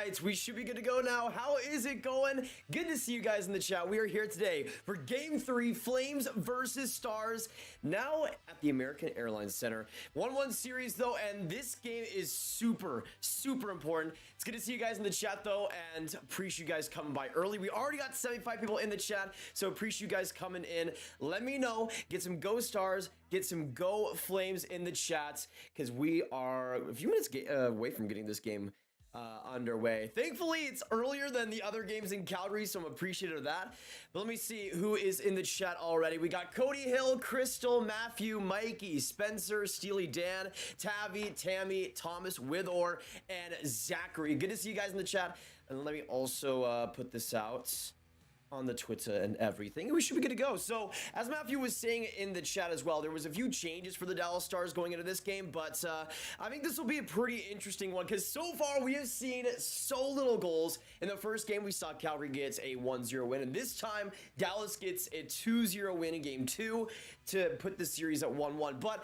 right, we should be good to go now. How is it going? Good to see you guys in the chat. We are here today for Game 3, Flames versus Stars, now at the American Airlines Center. 1-1 series, though, and this game is super important. It's good to see you guys in the chat, though, and appreciate you guys coming by early. We already got 75 people in the chat, so appreciate you guys coming in. Let me know. Get some Go Stars, get some Go Flames in the chats, because we are a few minutes away from getting this game underway. Thankfully, it's earlier than the other games in Calgary, so I'm appreciative of that. But let me see who is in the chat already. We got Cody Hill, Crystal, Matthew, Mikey, Spencer, Steely Dan, Tavi, Tammy, Thomas, Withor, and Zachary. Good to see you guys in the chat. And let me also put this out on the Twitter and everything. We should be good to go. So, as Matthew was saying in the chat as well, there was a few changes for the Dallas Stars going into this game, but I think this will be a pretty interesting one because so far we have seen so little goals. In the first game, we saw Calgary gets a 1-0 win, and this time, Dallas gets a 2-0 win in Game 2 to put the series at 1-1. But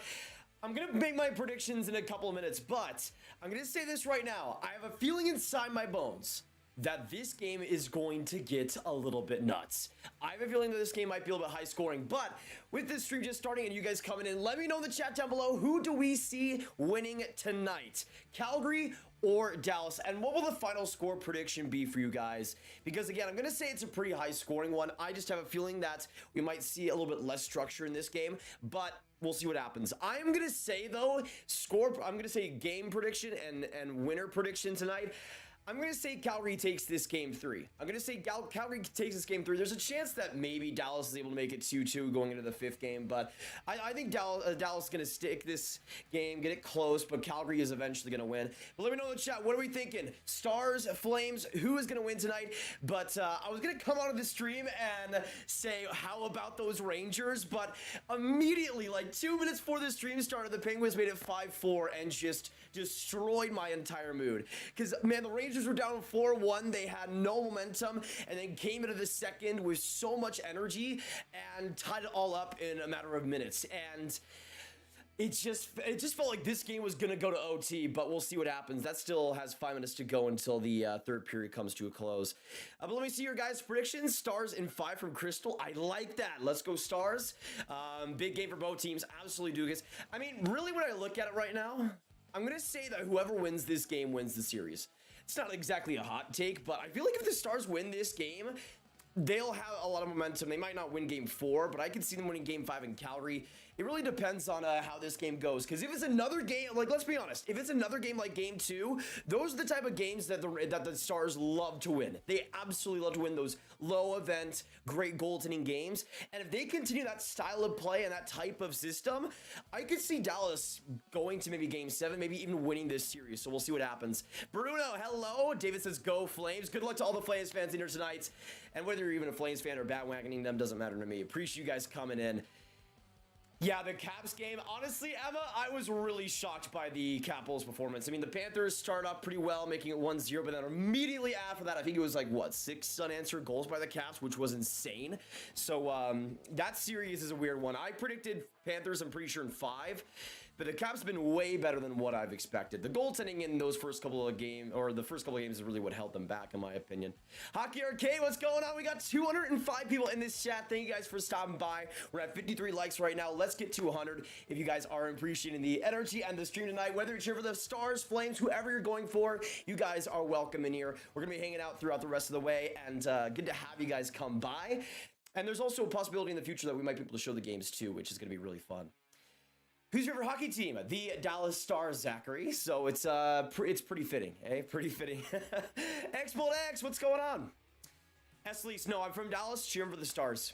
I'm going to make my predictions in a couple of minutes, but I'm going to say this right now. I have a feeling inside my bones that this game is going to get a little bit nuts. I have a feeling that this game might be a little bit high scoring, but with this stream just starting and you guys coming in, let me know in the chat down below, who do we see winning tonight? Calgary or Dallas? And what will the final score prediction be for you guys? Because again, I'm going to say it's a pretty high scoring one. I just have a feeling that we might see a little bit less structure in this game, but we'll see what happens. I'm going to say though, I'm going to say game prediction and winner prediction tonight. I'm going to say Calgary takes this game 3. I'm going to say Calgary takes this game 3. There's a chance that maybe Dallas is able to make it 2-2 going into the 5th game, but I think Dallas is going to stick this game, get it close, but Calgary is eventually going to win. But let me know in the chat, what are we thinking? Stars, Flames, who is going to win tonight? But I was going to come out of the stream and say, how about those Rangers? But immediately, like 2 minutes before the stream started, the Penguins made it 5-4 and just destroyed my entire mood. Because, man, the Rangers were down 4-1. They had no momentum and then came into the second with so much energy and tied it all up in a matter of minutes. And it just felt like this game was going to go to OT, but we'll see what happens. That still has 5 minutes to go until the third period comes to a close. But let me see your guys' predictions. Stars in 5 from Crystal. I like that. Let's go Stars. Big game for both teams. Absolutely Dugas. I mean, really when I look at it right now, I'm going to say that whoever wins this game wins the series. It's not exactly a hot take, but I feel like if the Stars win this game, they'll have a lot of momentum. They might not win Game 4, but I could see them winning Game 5 in Calgary. It really depends on how this game goes. Because if it's another game, like, let's be honest, if it's another game like Game 2, those are the type of games that the Stars love to win. They absolutely love to win those low event, great goaltending games. And if they continue that style of play and that type of system, I could see Dallas going to maybe Game 7, maybe even winning this series. So we'll see what happens. Bruno, hello. David says, go Flames. Good luck to all the Flames fans in here tonight. And whether you're even a Flames fan or bandwagoning them, doesn't matter to me. Appreciate you guys coming in. Yeah, the Caps game, honestly, Emma, I was really shocked by the Capitals' performance. I mean, the Panthers started off pretty well, making it 1-0, but then immediately after that, I think it was like, what, 6 unanswered goals by the Caps, which was insane. So that series is a weird one. I predicted Panthers, I'm pretty sure, in 5, but the Caps have been way better than what I've expected. The goaltending in those first couple of games, or the first couple of games, is really what held them back, in my opinion. Hockey Arcade, what's going on? We got 205 people in this chat. Thank you guys for stopping by. We're at 53 likes right now. Let's get to 100 if you guys are appreciating the energy and the stream tonight. Whether it's here for the Stars, Flames, whoever you're going for, you guys are welcome in here. We're going to be hanging out throughout the rest of the way, and good to have you guys come by. And there's also a possibility in the future that we might be able to show the games too, which is going to be really fun. Who's your favorite hockey team? The Dallas Stars, Zachary. So it's pretty fitting, eh? Pretty fitting. X-Bolt X, what's going on? Eslease, no, I'm from Dallas, cheering for the Stars.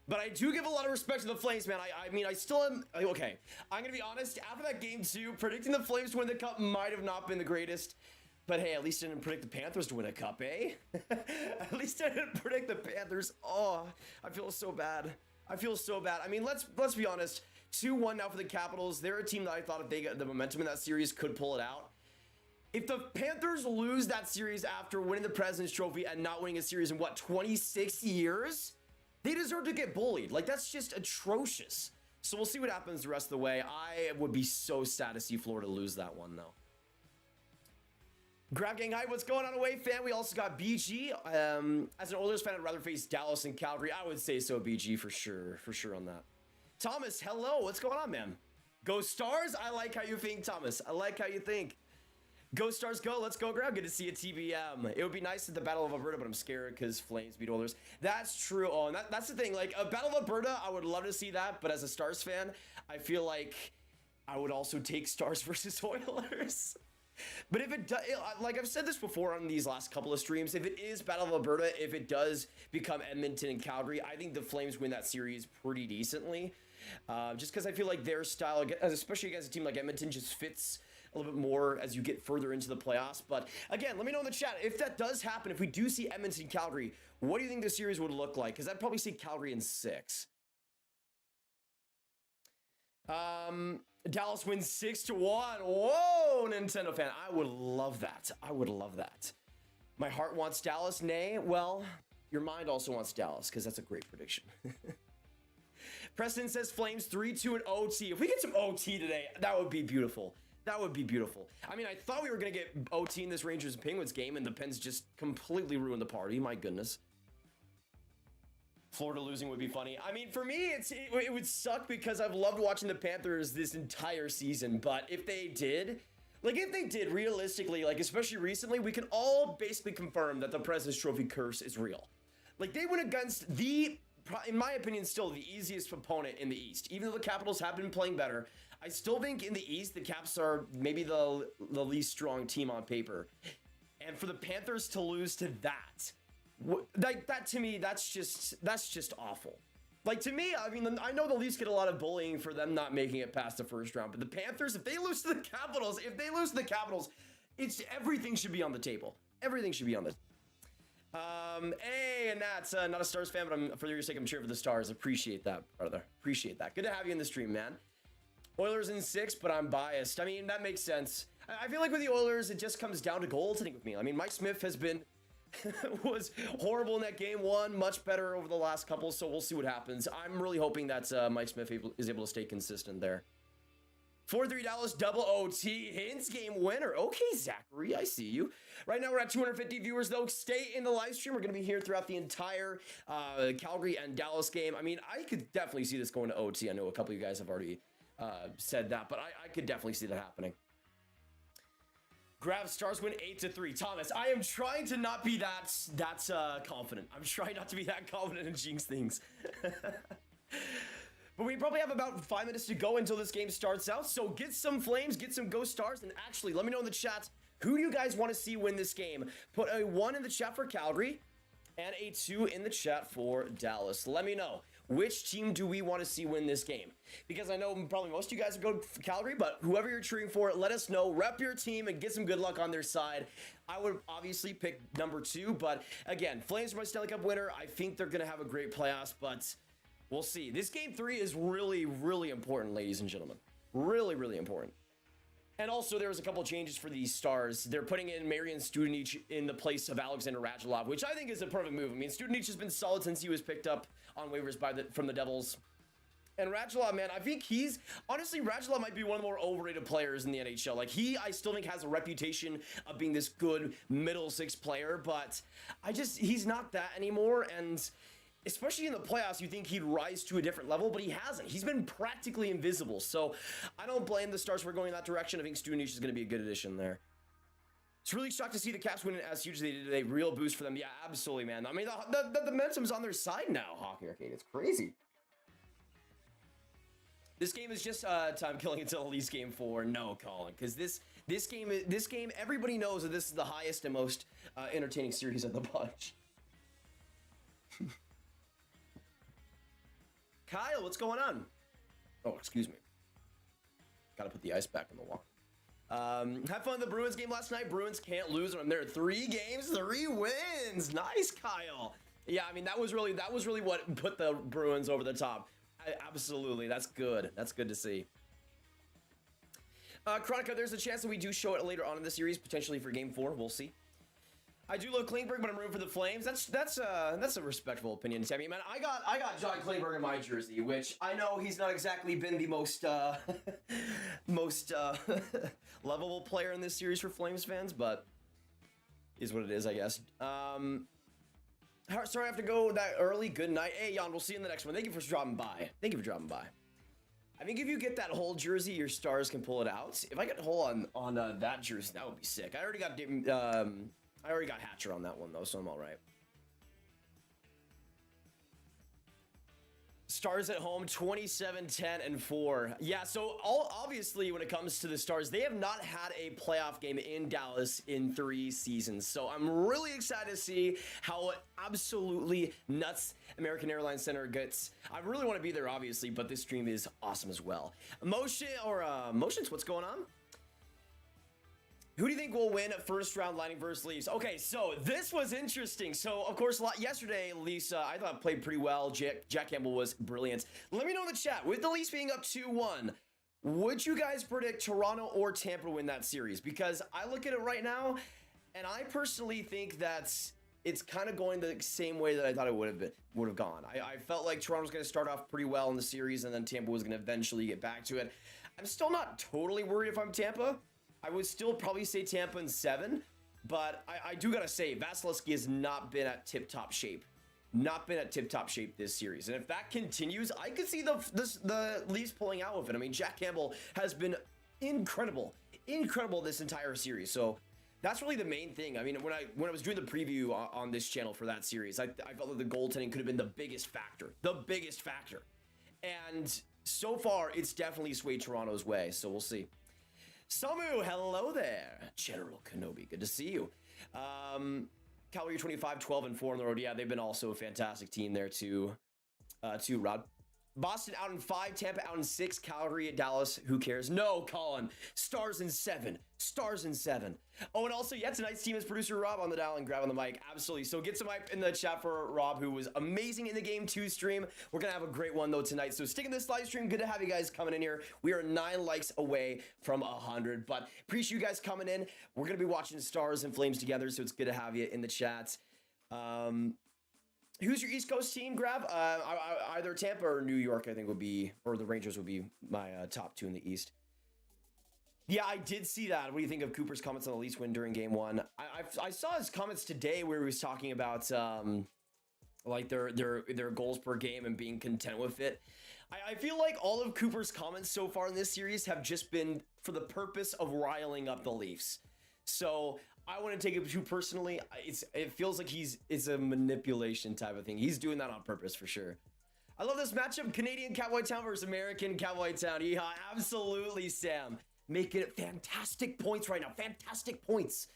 But I do give a lot of respect to the Flames, man. I mean, I still am... Okay, I'm going to be honest. After that Game 2, predicting the Flames to win the Cup might have not been the greatest. But hey, at least I didn't predict the Panthers to win a Cup, eh? At least I didn't predict the Panthers. Oh, I feel so bad. I feel so bad. I mean, let's be honest. 2-1 now for the Capitals. They're a team that I thought if they got the momentum in that series could pull it out. If the Panthers lose that series after winning the President's Trophy and not winning a series in, what, 26 years? They deserve to get bullied. Like, that's just atrocious. So we'll see what happens the rest of the way. I would be so sad to see Florida lose that one, though. Grav Gang, hi, what's going on away, fan? We also got BG. As an Oilers fan, I'd rather face Dallas and Calgary. I would say so, BG, for sure on that. Thomas, hello, what's going on, man? Go Stars, I like how you think, Thomas. I like how you think. Go Stars, go, let's go, Grav. Good to see you, TBM. It would be nice at the Battle of Alberta, but I'm scared because Flames beat Oilers. That's true, and that's the thing. Like, a Battle of Alberta, I would love to see that, but as a Stars fan, I feel like I would also take Stars versus Oilers. But if it does, like I've said this before on these last couple of streams, if it is Battle of Alberta, if it does become Edmonton and Calgary, I think the Flames win that series pretty decently. Just because I feel like their style, especially against a team like Edmonton, just fits a little bit more as you get further into the playoffs. But again, let me know in the chat if that does happen. If we do see Edmonton and Calgary, what do you think the series would look like? Because I'd probably see Calgary in 6. Dallas wins 6-1. Whoa, Nintendo fan. I would love that. I would love that. My heart wants Dallas. Nay, well, your mind also wants Dallas because that's a great prediction. Preston says Flames 3-2 in OT. If we get some OT today, that would be beautiful. That would be beautiful. I mean, I thought we were going to get OT in this Rangers and Penguins game, and the Pens just completely ruined the party. My goodness. Florida losing would be funny. I mean, for me, it would suck because I've loved watching the Panthers this entire season. But if they did, realistically, like especially recently, we can all basically confirm that the President's Trophy curse is real. Like they went against in my opinion, still the easiest opponent in the East. Even though the Capitals have been playing better, I still think in the East, the Caps are maybe the least strong team on paper. And for the Panthers to lose to that, like that to me, that's just awful. Like to me, I mean, I know the Leafs get a lot of bullying for them not making it past the first round, but the Panthers, if they lose to the Capitals, it's everything should be on the table. Everything should be on the hey, and that's not a Stars fan, but for your sake, I'm cheering for the Stars. Appreciate that, brother. Appreciate that. Good to have you in the stream, man. Oilers in 6, but I'm biased. I mean, that makes sense. I feel like with the Oilers, it just comes down to goaltending with me. I mean, Mike Smith has been was horrible in that game 1, much better over the last couple, so we'll see what happens. I'm really hoping that Mike Smith is able to stay consistent there. 4-3 Dallas double OT Hintz game winner. Okay, Zachary, I see you. Right now we're at 250 viewers though. Stay in the live stream. We're going to be here throughout the entire Calgary and Dallas game. I mean, I could definitely see this going to OT. I know a couple of you guys have already said that, but I could definitely see that happening. Grav Stars win 8-3. Thomas, I am trying to not be that confident. I'm trying not to be that confident and jinx things. But we probably have about 5 minutes to go until this game starts out. So get some Flames, get some Ghost Stars, and actually let me know in the chat who you guys want to see win this game. Put a 1 in the chat for Calgary and a 2 in the chat for Dallas. Let me know. Which team do we want to see win this game? Because I know probably most of you guys would go for Calgary, but whoever you're cheering for, let us know. Rep your team and get some good luck on their side. I would obviously pick number 2, but again, Flames are my Stanley Cup winner. I think they're going to have a great playoffs, but we'll see. This game 3 is really, really important, ladies and gentlemen. Really, really important. And also, there was a couple changes for these Stars. They're putting in Marian Studenic in the place of Alexander Radulov, which I think is a perfect move. I mean, Studenic has been solid since he was picked up on waivers from the Devils. And Radulov, man, I think honestly, Radulov might be one of the more overrated players in the NHL. Like, I still think has a reputation of being this good middle 6 player, but he's not that anymore. And especially in the playoffs, you think he'd rise to a different level, but he hasn't. He's been practically invisible. So I don't blame the Stars for going in that direction. I think Studenic is going to be a good addition there. It's really shocked to see the Caps win it as huge as they did today. Real boost for them. Yeah, absolutely, man. I mean, the momentum's on their side now, Hockey Arcade. It's crazy. This game is just time killing until at least game 4. No, Colin, because this game, everybody knows that this is the highest and most entertaining series of the bunch. Kyle, what's going on? Oh, excuse me. Gotta put the ice back in the wall. Have fun in the Bruins game last night. Bruins can't lose when they're 3 games, 3 wins. Nice, Kyle. Yeah, I mean, that was really what put the Bruins over the top. Absolutely, that's good. That's good to see. Chronica, there's a chance that we do show it later on in the series, potentially for game 4. We'll see. I do love Klingberg, but I'm rooting for the Flames. That's a respectable opinion, Sammy. Man, I got John Klingberg in my jersey, which I know he's not exactly been the most lovable player in this series for Flames fans, but is what it is, I guess. Sorry I have to go that early. Good night. Hey, Jan, we'll see you in the next one. Thank you for dropping by. Thank you for dropping by. I think if you get that whole jersey, your stars can pull it out. If I get a hole on that jersey, that would be sick. I already got Hatcher on that one though, so I'm all right. Stars at home, 27, 10, and 4. Yeah, so obviously when it comes to the Stars, they have not had a playoff game in Dallas in 3 seasons. So I'm really excited to see how absolutely nuts American Airlines Center gets. I really want to be there, obviously, but this stream is awesome as well. Motions, what's going on? Who do you think will win first round Lightning versus Leafs? Okay, so this was interesting. So, of course, yesterday, Leafs, I thought played pretty well. Jack Campbell was brilliant. Let me know in the chat, with the Leafs being up 2-1, would you guys predict Toronto or Tampa to win that series? Because I look at it right now, and I personally think that it's kind of going the same way that I thought it would have gone. I felt like Toronto was going to start off pretty well in the series, and then Tampa was going to eventually get back to it. I'm still not totally worried if I'm Tampa. I would still probably say Tampa in 7, but I do gotta say, Vasilevsky has not been at tip-top shape. Not been at tip-top shape this series. And if that continues, I could see the Leafs pulling out with it. I mean, Jack Campbell has been incredible this entire series. So that's really the main thing. I mean, when I was doing the preview on this channel for that series, I felt that the goaltending could have been the biggest factor. And so far, it's definitely swayed Toronto's way. So we'll see. Samu, hello there. General Kenobi, good to see you. Calgary 25, 12, and 4 on the road. Yeah, they've been also a fantastic team there too, Rod. Boston out in 5, Tampa out in 6, Calgary at Dallas, who cares? No, Colin. Stars in 7. Stars in 7. Oh, and also, yeah, tonight's team is producer Rob on the dial and Grav on the mic. Absolutely. So get some hype in the chat for Rob, who was amazing in the Game 2 stream. We're going to have a great one, though, tonight. So stick in this live stream. Good to have you guys coming in here. We are 9 likes away from 100, but appreciate you guys coming in. We're going to be watching Stars and Flames together, so it's good to have you in the chat. Who's your East Coast team, Grav? Either Tampa or New York, I think would be, or the Rangers would be my top 2 in the East. Yeah, I did see that. What do you think of Cooper's comments on the Leafs win during Game 1? I saw his comments today where he was talking about like their goals per game and being content with it. I feel like all of Cooper's comments so far in this series have just been for the purpose of riling up the Leafs. So I want to take it too personally. It feels like it's a manipulation type of thing. He's doing that on purpose for sure. I love this matchup. Canadian Cowboy Town versus American Cowboy Town. Yeah, absolutely, Sam. Making it fantastic points right now. Fantastic points.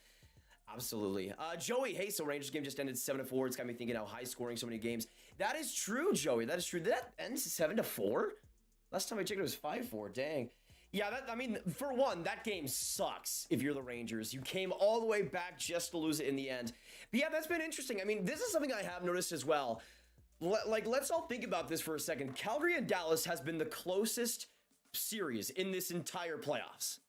Absolutely. Joey, hey, so Rangers game just ended 7-4. It's got me thinking how high scoring so many games. That is true, Joey. That is true. Did that end 7-4? Last time I checked, it was 5-4. Dang. Yeah, I mean, for one, that game sucks if you're the Rangers. You came all the way back just to lose it in the end. But yeah, that's been interesting. I mean, this is something I have noticed as well. Let's all think about this for a second. Calgary and Dallas has been the closest series in this entire playoffs.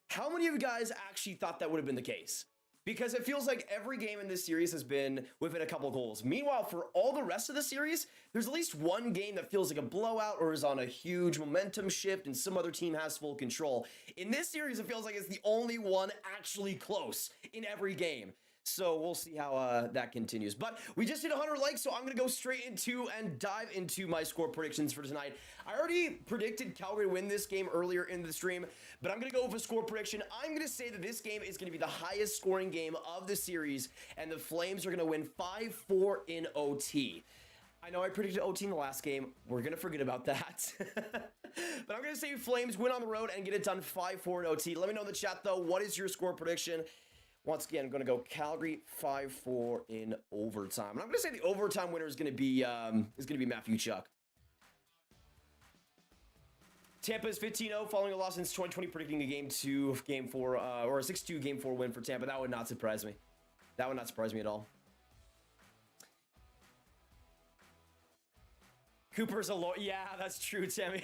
How many of you guys actually thought that would have been the case? Because it feels like every game in this series has been within a couple goals. Meanwhile, for all the rest of the series, there's at least one game that feels like a blowout or is on a huge momentum shift and some other team has full control. In this series, it feels like it's the only one actually close in every game. So we'll see how that continues. But we just hit 100 likes, so I'm going to go straight into and dive into my score predictions for tonight. I already predicted Calgary to win this game earlier in the stream, but I'm going to go with a score prediction. I'm going to say that this game is going to be the highest scoring game of the series, and the Flames are going to win 5-4 in OT. I know I predicted OT in the last game. We're going to forget about that. But I'm going to say Flames win on the road and get it done 5-4 in OT. Let me know in the chat, though, what is your score prediction? Once again, I'm going to go Calgary 5-4 in overtime. And I'm going to say the overtime winner is going to be Matthew Chuck. Tampa is 15-0 following a loss since 2020, predicting a Game 2, Game 4, or a 6-2 Game 4 win for Tampa. That would not surprise me. That would not surprise me at all. Cooper's a lawyer. Yeah, that's true, Tammy.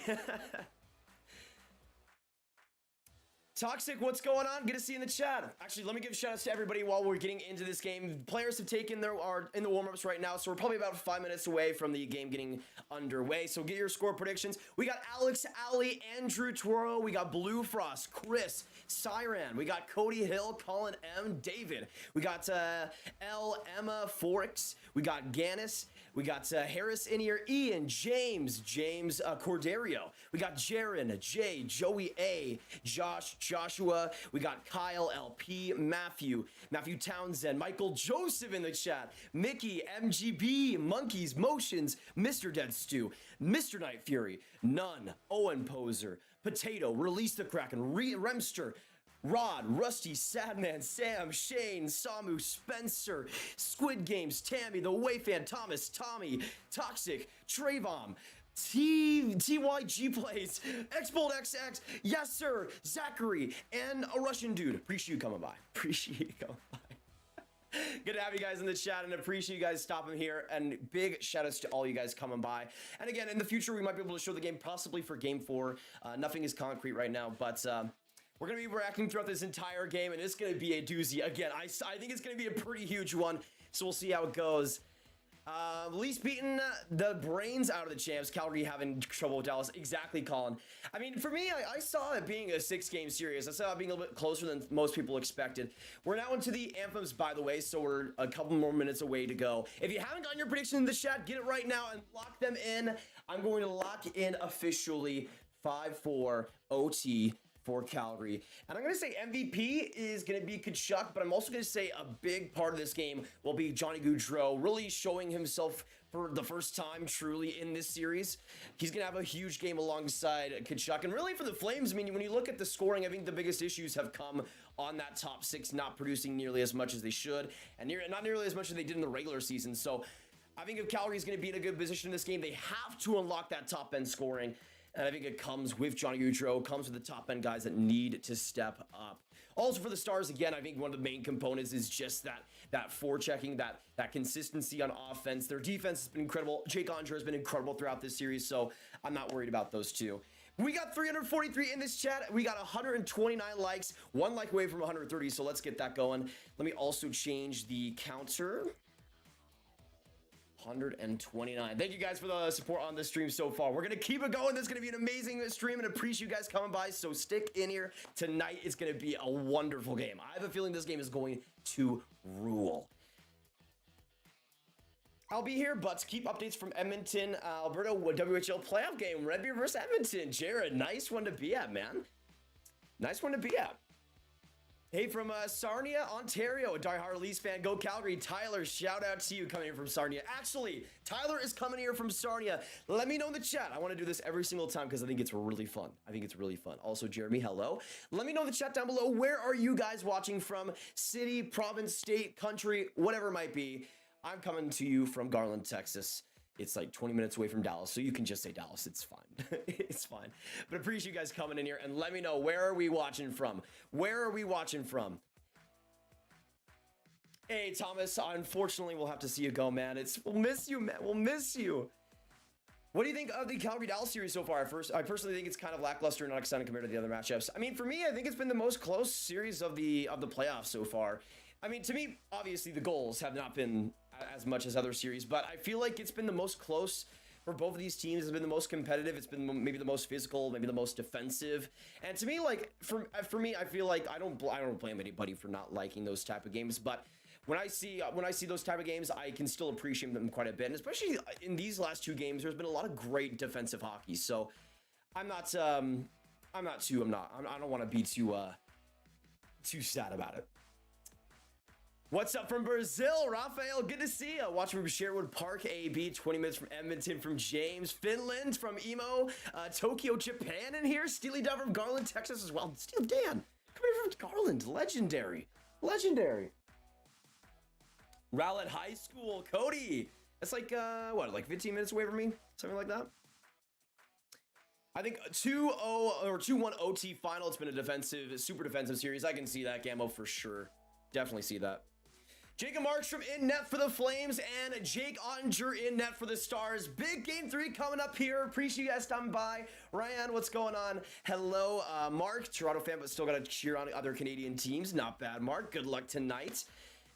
Toxic, what's going on? Good to see you in the chat. Actually, let me give shout outs to everybody while we're getting into this game. Players have taken are in the warm-ups right now, so we're probably about 5 minutes away from the game getting underway. So get your score predictions. We got Alex, Ali, Andrew Toro, we got Blue Frost, Chris, Siren, we got Cody Hill, Colin M, David, we got L, Emma, Forks, we got Gannis, we got Harris in here, Ian, James Corderio, we got Jaron, Jay, Joey A, Joshua, we got Kyle, LP, Matthew Townsend, Michael Joseph in the chat, Mickey, MGB, Monkeys, Motions, Mr. Dead Stew, Mr. Night Fury, None, Owen Poser, Potato, Release the Kraken, Remster, Rod, Rusty, Sadman, Sam, Shane, Samu, Spencer, Squid Games, Tammy, The Wayfan, Thomas, Tommy, Toxic, Trayvon, TYG Plays, Xbold XX, yes sir, Zachary, and a Russian dude. Appreciate you coming by. Good to have you guys in the chat and appreciate you guys stopping here, and big shout outs to all you guys coming by. And again, in the future, we might be able to show the game possibly for game 4. Nothing is concrete right now, but we're going to be reacting throughout this entire game, and it's going to be a doozy. Again, I think it's going to be a pretty huge one, so we'll see how it goes. Least beating the brains out of the champs. Calgary having trouble with Dallas. Exactly, Colin. I mean, for me, I saw it being a 6-game series. I saw it being a little bit closer than most people expected. We're now into the anthems, by the way, so we're a couple more minutes away to go. If you haven't gotten your prediction in the chat, get it right now and lock them in. I'm going to lock in officially 5-4 OT for Calgary. And I'm going to say MVP is going to be Kachuk, but I'm also going to say a big part of this game will be Johnny Gaudreau really showing himself for the first time truly in this series. He's going to have a huge game alongside Kachuk. And really for the Flames, I mean, when you look at the scoring, I think the biggest issues have come on that top 6 not producing nearly as much as they should, and not nearly as much as they did in the regular season. So I think if Calgary is going to be in a good position in this game, they have to unlock that top end scoring. And I think it comes with Johnny Gaudreau, comes with the top end guys that need to step up. Also for the Stars, again, I think one of the main components is just that forechecking, that consistency on offense. Their defense has been incredible. Jake Andre has been incredible throughout this series, so I'm not worried about those two. We got 343 in this chat. We got 129 likes, 1 like away from 130, so let's get that going. Let me also change the counter. 129. Thank you guys for the support on this stream so far. We're going to keep it going. This is going to be an amazing stream and appreciate you guys coming by. So stick in here. Tonight is going to be a wonderful game. I have a feeling this game is going to rule. I'll be here, but keep updates from Edmonton, Alberta WHL playoff game. Red Beer versus Edmonton. Jared, nice one to be at, man. Nice one to be at. Hey, from Sarnia, Ontario, a diehard Leafs fan. Go Calgary. Tyler, shout out to you coming here from Sarnia. Actually, Tyler is coming here from Sarnia. Let me know in the chat. I want to do this every single time because I think it's really fun. Also, Jeremy, hello. Let me know in the chat down below. Where are you guys watching from? City, province, state, country, whatever it might be. I'm coming to you from Garland, Texas. It's like 20 minutes away from Dallas, so you can just say Dallas. It's fine. It's fine. But appreciate you guys coming in here and let me know, where are we watching from? Where are we watching from? Hey, Thomas, unfortunately, we'll have to see you go, man. We'll miss you, man. We'll miss you. What do you think of the Calgary-Dallas series so far? I personally think it's kind of lackluster and not exciting compared to the other matchups. I mean, for me, I think it's been the most close series of the playoffs so far. I mean, to me, obviously, the goals have not been as much as other series, but I feel like it's been the most close for both of these teams. It's been the most competitive. It's been maybe the most physical, maybe the most defensive. And to me, like for me, I feel like I don't blame anybody for not liking those type of games. But when I see those type of games, I can still appreciate them quite a bit. And especially in these last 2 games, there's been a lot of great defensive hockey. So I don't want to be too sad about it. What's up from Brazil? Rafael, good to see you. Watching from Sherwood Park, AB, 20 minutes from Edmonton from James. Finland from Emo. Tokyo, Japan in here. Steely Dove from Garland, Texas as well. Steel Dan, come here from Garland. Legendary. Legendary. Rowlett High School, Cody. That's like, like 15 minutes away from me? Something like that. I think 2-0 or 2-1 OT final. It's been a super defensive series. I can see that, Gambo, for sure. Definitely see that. Jacob Markstrom in net for the Flames and Jake Ottinger in net for the Stars. Big game 3 coming up here. Appreciate you guys stopping by. Ryan, what's going on? Hello, Mark, Toronto fan, but still got to cheer on other Canadian teams. Not bad, Mark. Good luck tonight.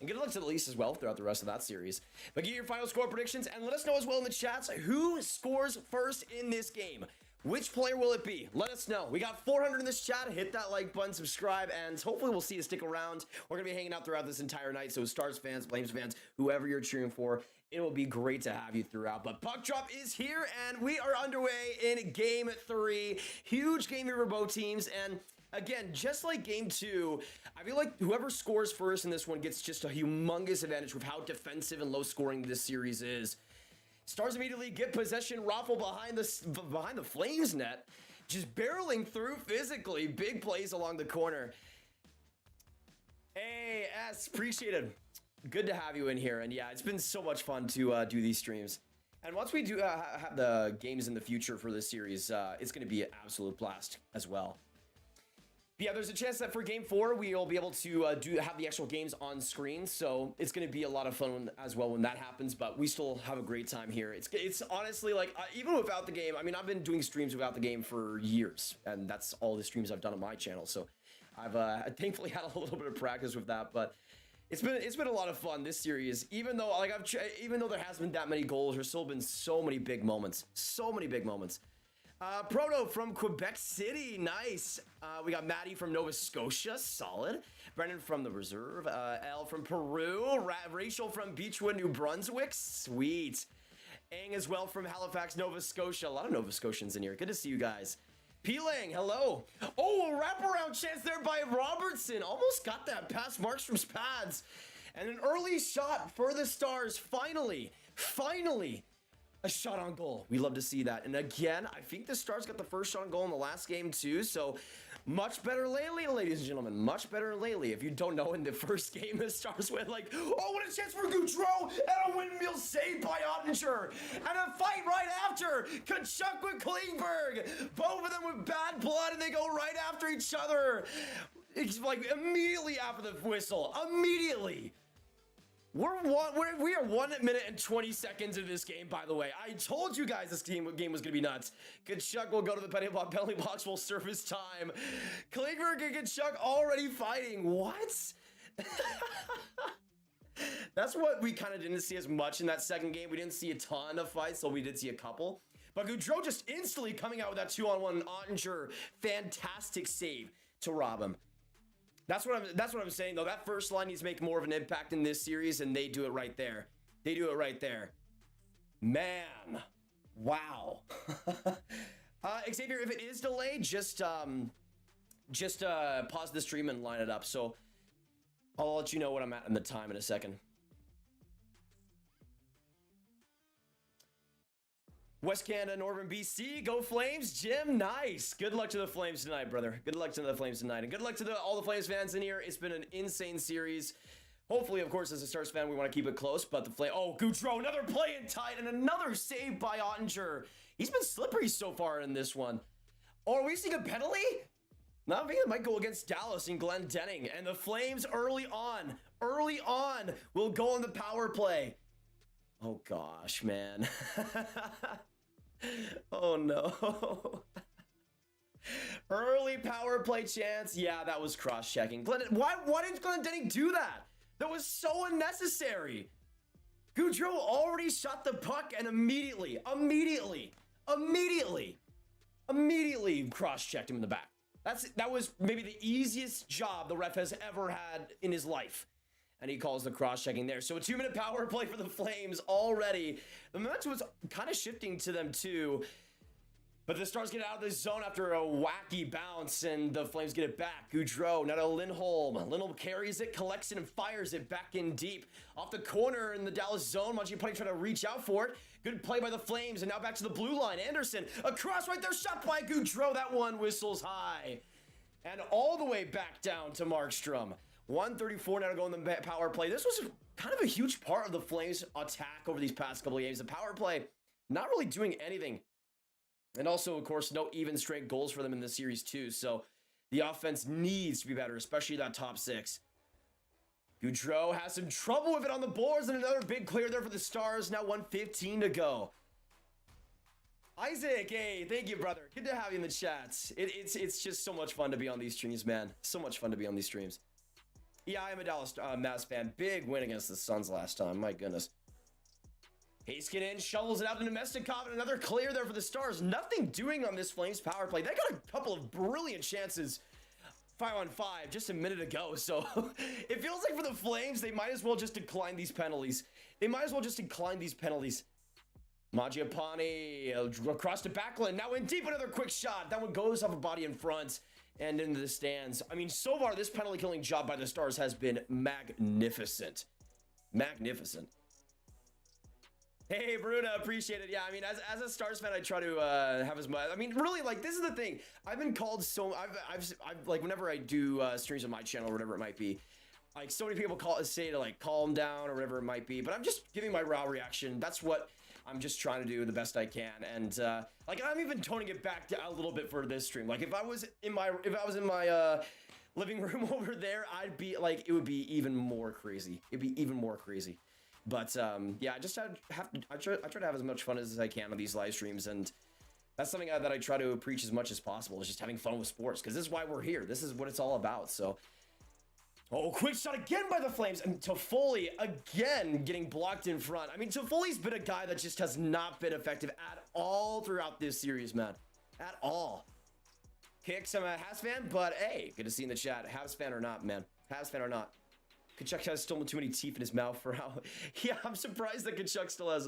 And good luck to the Leafs as well throughout the rest of that series. But get your final score predictions and let us know as well in the chats who scores first in this game. Which player will it be? Let us know. We got 400 in this chat. Hit that like button, subscribe, and hopefully we'll see you stick around. We're going to be hanging out throughout this entire night. So Stars fans, Flames fans, whoever you're cheering for, it will be great to have you throughout. But Puck Drop is here, and we are underway in Game 3. Huge game here for both teams. And again, just like Game 2, I feel like whoever scores first in this one gets just a humongous advantage with how defensive and low scoring this series is. Stars immediately get possession, Raffle behind the Flames net, just barreling through physically. Big plays along the corner. Hey, S, appreciate it. Good to have you in here. And yeah, it's been so much fun to do these streams. And once we do have the games in the future for this series, it's going to be an absolute blast as well. Yeah, there's a chance that for Game 4, we'll be able to have the actual games on screen, so it's going to be a lot of fun as well when that happens, but we still have a great time here. It's honestly, like, even without the game, I mean, I've been doing streams without the game for years, and that's all the streams I've done on my channel, so I've thankfully had a little bit of practice with that, but it's been a lot of fun, this series. Even though, like, even though there hasn't been that many goals, there's still been so many big moments. So many big moments. Proto from Quebec City, nice. We got Maddie from Nova Scotia, solid. Brendan from the Reserve. Elle from Peru. Rachel from Beechwood, New Brunswick, sweet. Ang as well from Halifax, Nova Scotia. A lot of Nova Scotians in here. Good to see you guys. Peeling, hello. Oh, a wraparound chance there by Robertson. Almost got that past Markstrom's pads. And an early shot for the Stars. Finally. A shot on goal. We love to see that. And again, I think the Stars got the first shot on goal in the last game too. So much better lately, ladies and gentlemen. Much better lately. If you don't know, in the first game, the Stars went like, oh, what a chance for Gaudreau, and a windmill save by Ottinger. And a fight right after. Kachuk with Klingberg. Both of them with bad blood, and they go right after each other. Like immediately after the whistle. Immediately. We are 1 minute and 20 seconds into this game, by the way. I told you guys this game was going to be nuts. Kachuk will go to the penalty box, will serve his time. Klingberg and Kachuk already fighting. What? That's what we kind of didn't see as much in that second game. We didn't see a ton of fights, so we did see a couple. But Gaudreau just instantly coming out with that 2-on-1 Ottinger. Fantastic save to rob him. That's what I'm saying, though. That first line needs to make more of an impact in this series, and they do it right there. They do it right there. Man. Wow. Xavier, if it is delayed, just pause the stream and line it up. So I'll let you know what I'm at in the time in a second. West Canada, Northern BC, go Flames. Jim, nice. Good luck to the Flames tonight, brother. Good luck to the Flames tonight. And good luck to all the Flames fans in here. It's been an insane series. Hopefully, of course, as a Stars fan, we want to keep it close. But the oh, Gaudreau, another play in tight and another save by Ottinger. He's been slippery so far in this one. Oh, are we seeing a penalty? No, I think it might go against Dallas and Glendenning. And the Flames early on will go on the power play. Oh, gosh, man. Oh no. Early power play chance. Yeah, that was cross-checking. Why didn't Glendenning do that? That was so unnecessary. Gaudreau already shot the puck and immediately cross-checked him in the back. That was maybe the easiest job the ref has ever had in his life. And he calls the cross-checking there. So a 2-minute power play for the Flames already. The momentum was kind of shifting to them too. But the Stars get out of the zone after a wacky bounce, and the Flames get it back. Gaudreau, now to Lindholm. Lindholm carries it, collects it, and fires it back in deep. Off the corner in the Dallas zone, Mangiapane trying to reach out for it. Good play by the Flames, and now back to the blue line. Anderson, across right there, shot by Gaudreau. That one whistles high. And all the way back down to Markstrom. 134 now to go in the power play. This was kind of a huge part of the Flames' attack over these past couple of games. The power play not really doing anything. And also, of course, no even straight goals for them in this series too. So the offense needs to be better, especially that top six. Goudreau has some trouble with it on the boards, and another big clear there for the Stars. Now 1:15 to go. Isaac, hey, thank you, brother. Good to have you in the chats. It's just so much fun to be on these streams, man. So much fun to be on these streams. Yeah, I am a Dallas Mavs fan. Big win against the Suns last time. My goodness. Heiskanen shovels it out to Nemestikov, and another clear there for the Stars. Nothing doing on this Flames power play. They got a couple of brilliant chances 5-on-5 just a minute ago. So it feels like for the Flames, they might as well just decline these penalties. Mangiapane across the backline. Now in deep, another quick shot. That one goes off a body in front and into the stands. I mean, so far, this penalty killing job by the Stars has been magnificent. Magnificent. Hey, Bruna, appreciate it. Yeah, I mean, as a Stars fan, I try to have as much. I mean, really, like, this is the thing. I've been called so. I've like, whenever I do streams on my channel or whatever it might be, like, so many people say to like calm down or whatever it might be. But I'm just giving my raw reaction. That's what I'm just trying to do the best I can. And like, I'm even toning it back a little bit for this stream. Like, if I was in my living room over there, I'd be like, it would be even more crazy. It'd be even more crazy. But yeah, I just I try to have as much fun as I can on these live streams, and that's something that I try to preach as much as possible, is just having fun with sports, because this is why we're here. This is what it's all about. So, oh, quick shot again by the Flames, and Toffoli again getting blocked in front. I mean, Toffoli's been a guy that just has not been effective at all throughout this series, man. At all. Kicks, I'm a Habs fan, but hey, good to see you in the chat. Habs fan or not, man. Habs fan or not. Kachuk has still too many teeth in his mouth for how. Yeah, I'm surprised that Kachuk still has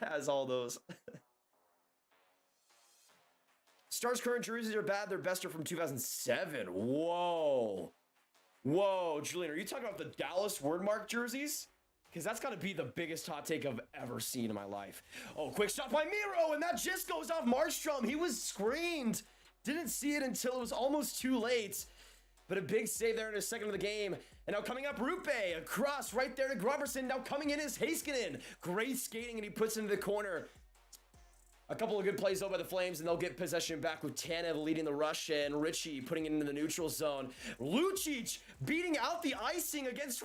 has all those. Stars' current jerseys are bad. Their best are from 2007. Whoa, Julian, are you talking about the Dallas Wordmark jerseys? Because that's got to be the biggest hot take I've ever seen in my life. Oh, quick shot by Miro, and that just goes off Markstrom. He was screened. Didn't see it until it was almost too late. But a big save there in a second of the game. And now coming up, Rupe across right there to Groverson. Now coming in is Heiskanen. Great skating, and he puts it into the corner. A couple of good plays though by the Flames, and they'll get possession back with Tanev leading the rush, and Richie putting it into the neutral zone. Lucic beating out the icing against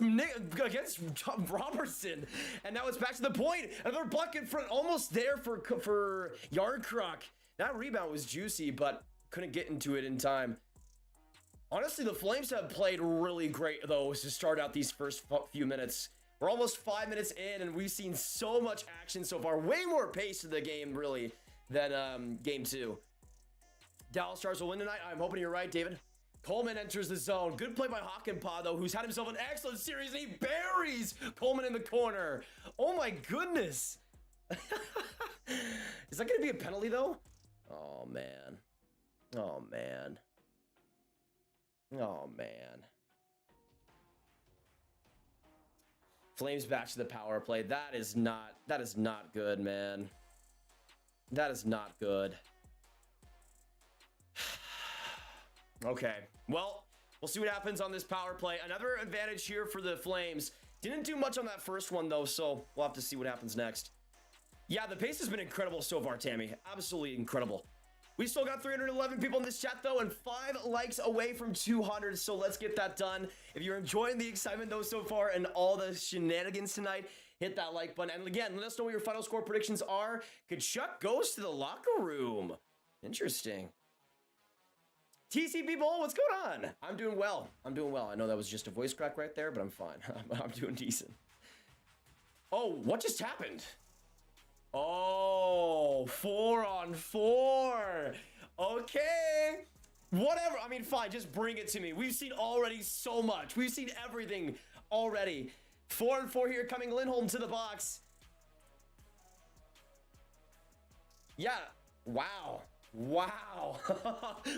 Robertson. And now it's back to the point. Another block in front, almost there for Yardcroc. That rebound was juicy, but couldn't get into it in time. Honestly, the Flames have played really great, though, to start out these first few minutes. We're almost 5 minutes in, and we've seen so much action so far. Way more pace to the game, really, than Game 2. Dallas Stars will win tonight. I'm hoping you're right, David. Coleman enters the zone. Good play by Hakanpää, though, who's had himself an excellent series, and he buries Coleman in the corner. Oh, my goodness. Is that going to be a penalty, though? Oh, man. Oh, man. Oh, man. Flames back to the power play. That is not good, man. That is not good. Okay. Well, we'll see what happens on this power play. Another advantage here for the Flames. Didn't do much on that first one, though, so we'll have to see what happens next. Yeah, the pace has been incredible so far, Tammy. Absolutely incredible. We still got 311 people in this chat, though, and 5 likes away from 200, so let's get that done. If you're enjoying the excitement, though, so far and all the shenanigans tonight, hit that like button. And again, let us know what your final score predictions are. Kachuk goes to the locker room. Interesting. TCB Bowl, what's going on? I'm doing well. I'm doing well. I know that was just a voice crack right there, but I'm fine. I'm doing decent. Oh, what just happened? Oh, 4-on-4. Okay. Whatever. I mean, fine. Just bring it to me. We've seen already so much. We've seen everything already. 4-on-4 here coming Lindholm to the box. Yeah. Wow. Wow.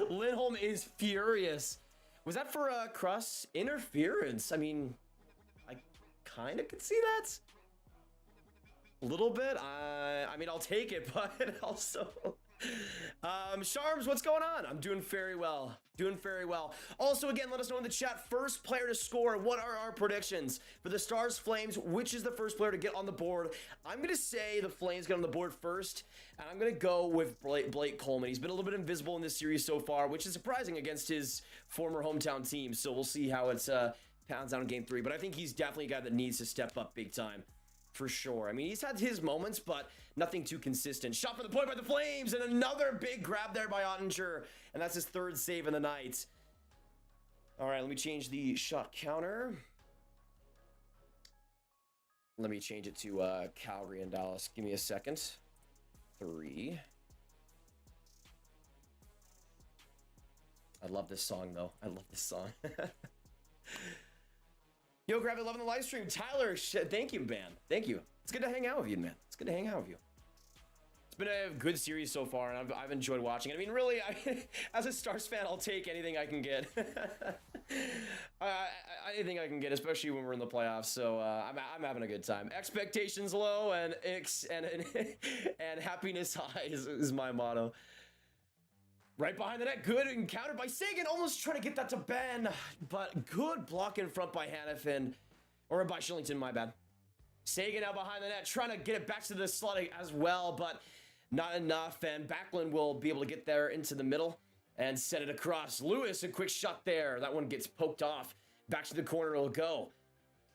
Lindholm is furious. Was that for a cross interference? I mean, I kind of could see that. A little bit. I mean, I'll take it, but also Sharms, what's going on? I'm doing very well. Doing very well. Also, again, let us know in the chat, first player to score. What are our predictions for the Stars Flames? Which is the first player to get on the board? I'm going to say the Flames get on the board first, and I'm going to go with Blake Coleman. He's been a little bit invisible in this series so far, which is surprising against his former hometown team. So we'll see how it's pounds down in game 3, but I think he's definitely a guy that needs to step up big time. For sure. I mean, he's had his moments, but nothing too consistent. Shot for the point by the Flames, and another big grab there by Ottinger, and that's his 3rd save in the night. All right, let me change the shot counter. Let me change it to Calgary and Dallas. Give me a second. 3. I love this song, though. I love this song. Yo, Grav, I love the live stream. Tyler, thank you, man. Thank you. It's good to hang out with you, man. It's good to hang out with you. It's been a good series so far, and I've enjoyed watching it. I mean, really, as a Stars fan, I'll take anything I can get. Anything I can get, especially when we're in the playoffs. So I'm having a good time. Expectations low and happiness high is my motto. Right behind the net, good encounter by Seguin, almost trying to get that to Ben, but good block in front by Hanifin, or by Shillington, my bad. Seguin now behind the net, trying to get it back to the slot as well, but not enough, and Backlund will be able to get there into the middle and set it across. Lewis, a quick shot there. That one gets poked off. Back to the corner it'll go.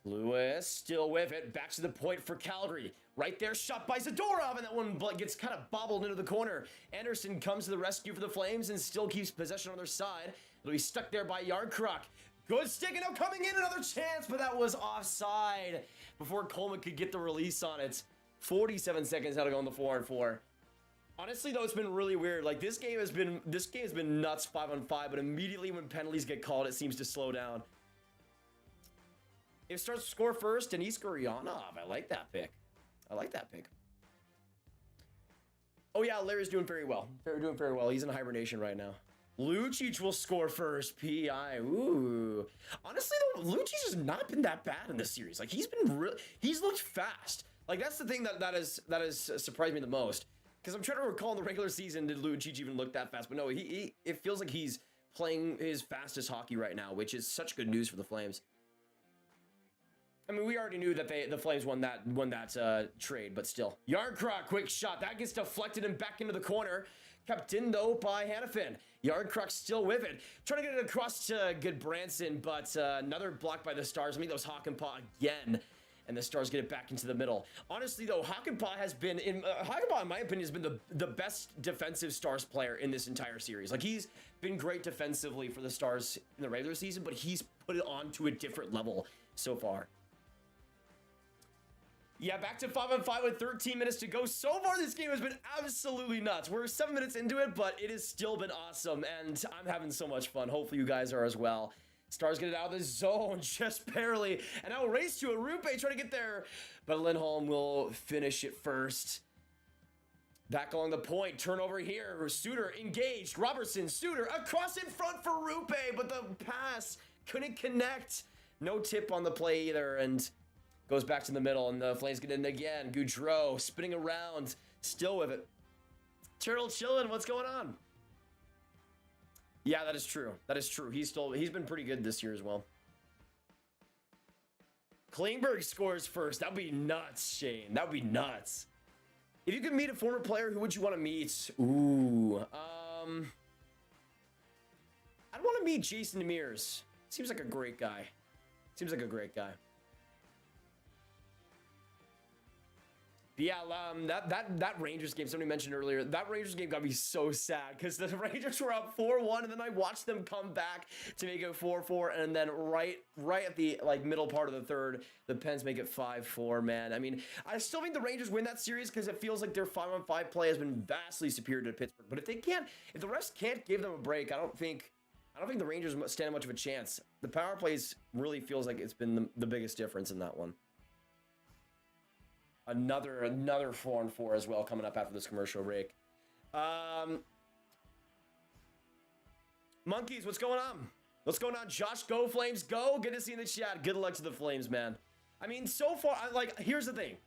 Lewis still with it, back to the point for Calgary. Right there, shot by Zadorov, and that one gets kind of bobbled into the corner. Anderson comes to the rescue for the Flames and still keeps possession on their side. It'll be stuck there by Yardcroc. Good stick, and now coming in, another chance, but that was offside before Coleman could get the release on it. 47 seconds now to go on the 4-on-4. Honestly, though, it's been really weird. Like, this game has been nuts 5-on-5, but immediately when penalties get called, it seems to slow down. It starts to score first, and Iskaryanov. I like that pick. I like that pick. Oh, yeah, Larry's doing very well. Doing very well. He's in hibernation right now. Lucic will score first. PI. Ooh. Honestly, though, Lucic has not been that bad in this series. Like, he's looked fast. Like, that's the thing that has surprised me the most. Because I'm trying to recall in the regular season, did Lucic even look that fast? But no, it feels like he's playing his fastest hockey right now, which is such good news for the Flames. I mean, we already knew that the Flames won that trade, but still. Yardcroc, quick shot. That gets deflected and back into the corner. Kept in, though, by Hanifin. Yardcroc still with it. Trying to get it across to Goodbranson, but another block by the Stars. I mean, that was Hakanpää again. And the Stars get it back into the middle. Honestly, though, Hakanpää has been, Hakanpää, in my opinion, has been the best defensive Stars player in this entire series. Like, he's been great defensively for the Stars in the regular season, but he's put it on to a different level so far. Yeah, back to 5-on-5 with 13 minutes to go. So far, this game has been absolutely nuts. We're 7 minutes into it, but it has still been awesome, and I'm having so much fun. Hopefully, you guys are as well. Stars get it out of the zone just barely, and now race to Arupe trying to get there, but Lindholm will finish it first. Back along the point, turnover here. Suter engaged. Robertson, Suter across in front for Arupe, but the pass couldn't connect. No tip on the play either, and goes back to the middle, and the Flames get in again. Goudreau spinning around, still with it. Turtle chillin', what's going on? Yeah, that is true. That is true. He's been pretty good this year as well. Klingberg scores first. That would be nuts, Shane. That would be nuts. If you could meet a former player, who would you want to meet? Ooh. I'd want to meet Jason Demers. Seems like a great guy. Seems like a great guy. But yeah, that Rangers game, somebody mentioned earlier, that Rangers game got me so sad because the Rangers were up 4-1, and then I watched them come back to make it 4-4, and then right at the middle part of the third, the Pens make it 5-4. Man, I mean, I still think the Rangers win that series because it feels like their 5-on-5 play has been vastly superior to Pittsburgh. But if the rest can't give them a break, I don't think the Rangers stand much of a chance. The power plays really feels like it's been the biggest difference in that one. Another 4-on-4 as well coming up after this commercial break. Monkeys, what's going on? What's going on? Josh, go Flames, go! Good to see you in the chat. Good luck to the Flames, man. I mean, so far, here's the thing.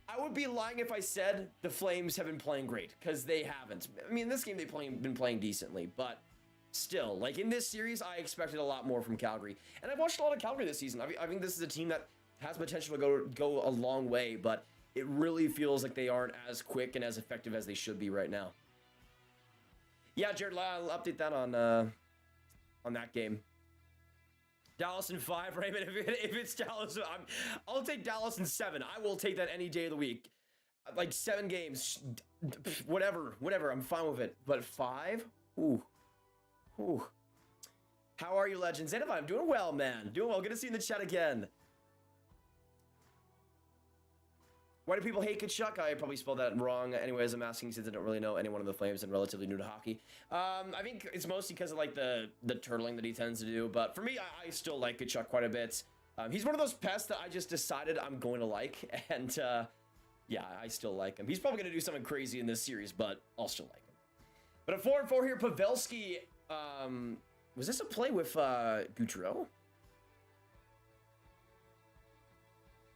I would be lying if I said the Flames have been playing great, because they haven't. I mean, in this game, they've been playing decently, but still, like in this series, I expected a lot more from Calgary. And I've watched a lot of Calgary this season. I think this is a team that has potential to go a long way, but it really feels like they aren't as quick and as effective as they should be right now. Yeah, Jared, I'll update that on that game. Dallas in 5, Raymond. If it's Dallas, I'll take Dallas in 7. I will take that any day of the week. Like 7 games, whatever. I'm fine with it. But 5? Ooh. How are you, Legends? And if I'm doing well, man. Doing well. Good to see you in the chat again. Why do people hate Kachuk? I probably spelled that wrong. Anyways, I'm asking since I don't really know anyone of the Flames and relatively new to hockey. I think it's mostly because of like the turtling that he tends to do. But for me, I still like Kachuk quite a bit. He's one of those pests that I just decided I'm going to like. And yeah, I still like him. He's probably going to do something crazy in this series, but I'll still like him. But at 4-4 here, Pavelski. Was this a play with Gaudreau?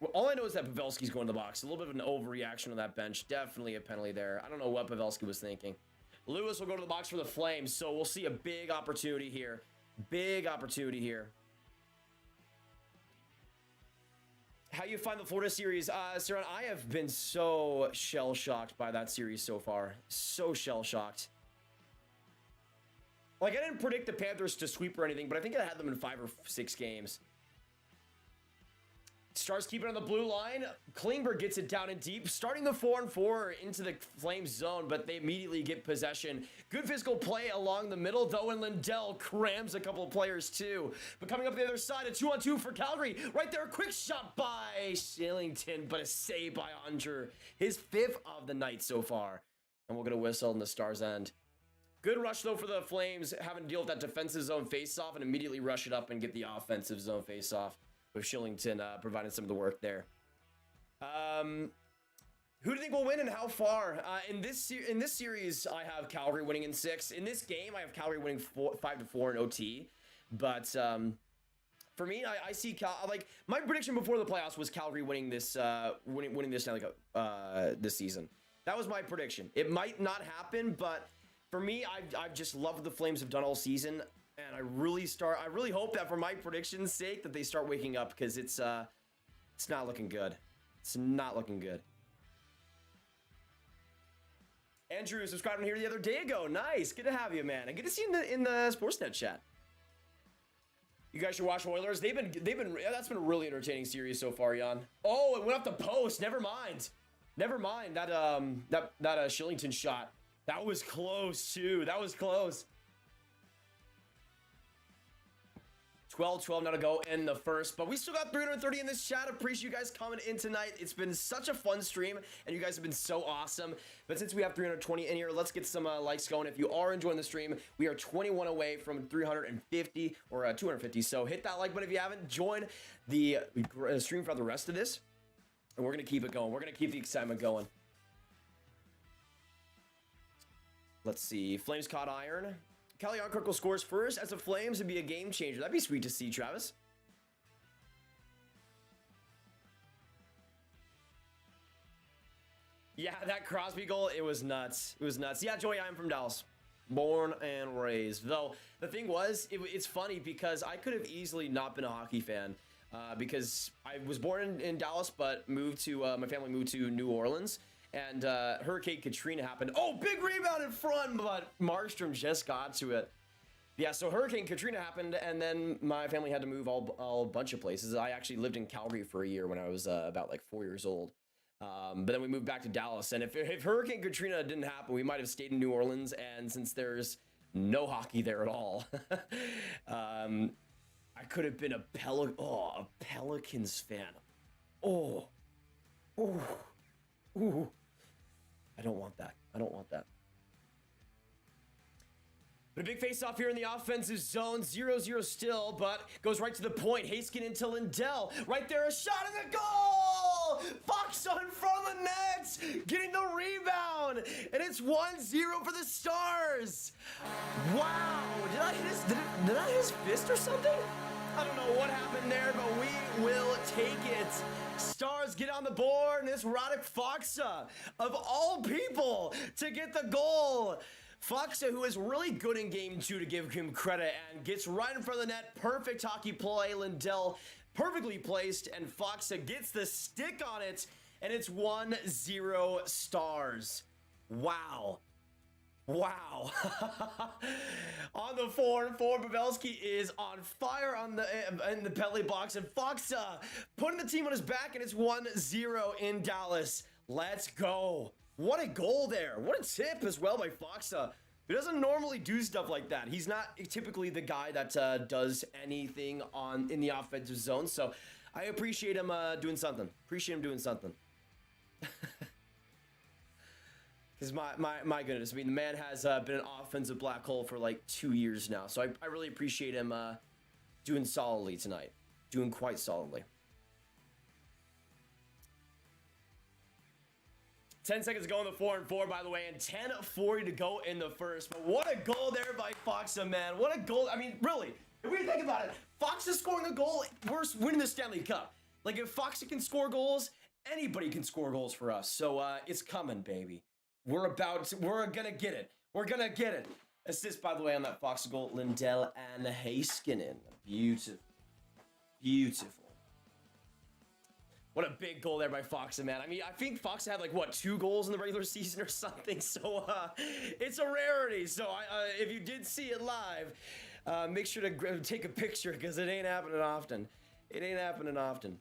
Well, all I know is that Pavelski's going to the box. A little bit of an overreaction on that bench. Definitely a penalty there. I don't know what Pavelski was thinking. Lewis will go to the box for the Flames, so we'll see a big opportunity here. Big opportunity here. How you find the Florida series? Saran, I have been so shell-shocked by that series so far. So shell-shocked. Like, I didn't predict the Panthers to sweep or anything, but I think I had them in 5 or 6 games. Stars keep it on the blue line. Klingberg gets it down and deep, starting the 4-4 into the Flames zone, but they immediately get possession. Good physical play along the middle, though, and Lindell crams a couple of players, too. But coming up the other side, a 2-on-2 for Calgary. Right there, a quick shot by Shillington, but a save by Andre. His 5th of the night so far. And we'll get a whistle in the Stars' end. Good rush, though, for the Flames, having to deal with that defensive zone face-off and immediately rush it up and get the offensive zone face-off. With Shillington providing some of the work there. Who do you think will win and how far? In this series, I have Calgary winning in 6. In this game, I have Calgary winning 5-4 in OT. But for me, I see like my prediction before the playoffs was Calgary winning this winning this Stanley Cup this season. That was my prediction. It might not happen, but for me, I've just loved what the Flames have done all season. And I really hope that for my prediction's sake that they start waking up, because it's not looking good. It's not looking good. Andrew subscribed here the other day ago. Nice. Good to have you, man. And good to see you in the Sportsnet chat. You guys should watch Oilers. That's been a really entertaining series so far, Jan. Oh, it went off the post. Never mind. That Shillington shot. That was close too. That was close. 12 now to go in the first, but we still got 330 in this chat. Appreciate you guys coming in tonight. It's been such a fun stream, and you guys have been so awesome. But since we have 320 in here, let's get some likes going. If you are enjoying the stream, we are 21 away from 350 or 250. So hit that like button if you haven't. Join the stream for the rest of this, and we're gonna keep it going. We're gonna keep the excitement going. Let's see. Flames caught iron. Calle Jarnkrok scores first as the Flames would be a game changer. That'd be sweet to see, Travis. Yeah, that Crosby goal, it was nuts. It was nuts. Yeah, Joey, I'm from Dallas. Born and raised. Though, the thing was, it's funny because I could have easily not been a hockey fan because I was born in Dallas, but moved to, my family moved to New Orleans. And Hurricane Katrina happened. Oh, big rebound in front, but Markstrom just got to it. Yeah, so Hurricane Katrina happened, and then my family had to move a bunch of places. I actually lived in Calgary for a year when I was about like 4 years old. But then we moved back to Dallas. And if Hurricane Katrina didn't happen, we might have stayed in New Orleans. And since there's no hockey there at all, I could have been a Pelicans fan. Oh. I don't want that. But a big face-off here in the offensive zone. 0-0 still, but goes right to the point. Haskin into Lindell. Right there, a shot in the goal! Fox in front of the net! Getting the rebound! And it's 1-0 for the Stars! Wow! Did I hit his fist or something? I don't know what happened there, but we will take it. Stars get on the board, and it's Radek Faksa, of all people, to get the goal. Faksa, who is really good in game 2 to give him credit, and gets right in front of the net. Perfect hockey play. Lindell perfectly placed, and Faksa gets the stick on it, and it's 1-0 Stars. Wow. Wow. On the 4-4, Pavelski is on fire on the in the penalty box, and Fox putting the team on his back, and it's 1-0 in Dallas. Let's go. What a goal there. What a tip as well by Fox. He doesn't normally do stuff like that. He's not typically the guy that does anything in the offensive zone, so I appreciate him doing something. Appreciate him doing something. Because my goodness, I mean, the man has been an offensive black hole for like 2 years now. So I really appreciate him doing solidly tonight. Doing quite solidly. 10 seconds to go in the 4-4, by the way, and 10:40 to go in the first. But what a goal there by Foxa, man. What a goal. I mean, really, if we think about it, Foxa scoring a goal, we're winning the Stanley Cup. Like, if Foxa can score goals, anybody can score goals for us. So it's coming, baby. We're gonna get it. We're gonna get it. Assist, by the way, on that Fox goal, Lindell and Heiskanen. Beautiful. Beautiful. What a big goal there by Foxa, man. I mean, I think Foxa had like, what, 2 goals in the regular season or something? So it's a rarity. So if you did see it live, make sure to take a picture because it ain't happening often. It ain't happening often.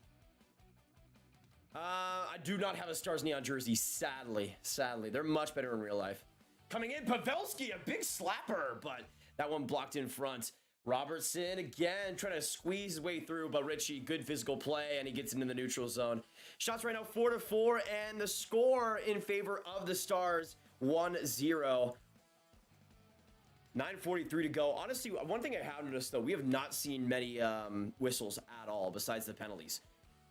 I do not have a Stars Neon jersey, sadly. Sadly, they're much better in real life. Coming in, Pavelski, a big slapper, but that one blocked in front. Robertson again trying to squeeze his way through, but Richie, good physical play, and he gets into the neutral zone. Shots right now 4-4, and the score in favor of the Stars 1-0. 9:43 to go. Honestly, one thing I have noticed though, we have not seen many whistles at all besides the penalties.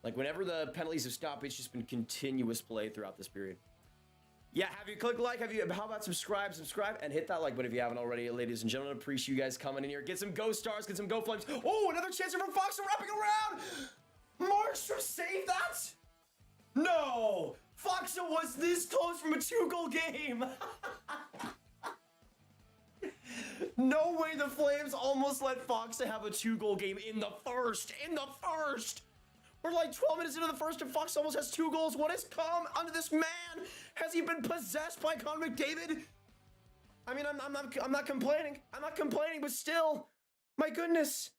Like, whenever the penalties have stopped, it's just been continuous play throughout this period. Yeah, have you clicked like? How about subscribe, and hit that like button if you haven't already, ladies and gentlemen. Appreciate you guys coming in here. Get some Go Stars, get some Go Flames. Oh, another chance from Fox wrapping around. Markstrom saved that? No. Fox was this close from a 2-goal game. No way the Flames almost let Fox have a 2-goal game in the first. We're like 12 minutes into the first and Fox almost has 2 goals. What has come under this man? Has he been possessed by Connor McDavid? I mean, I'm not complaining. I'm not complaining, but still, my goodness.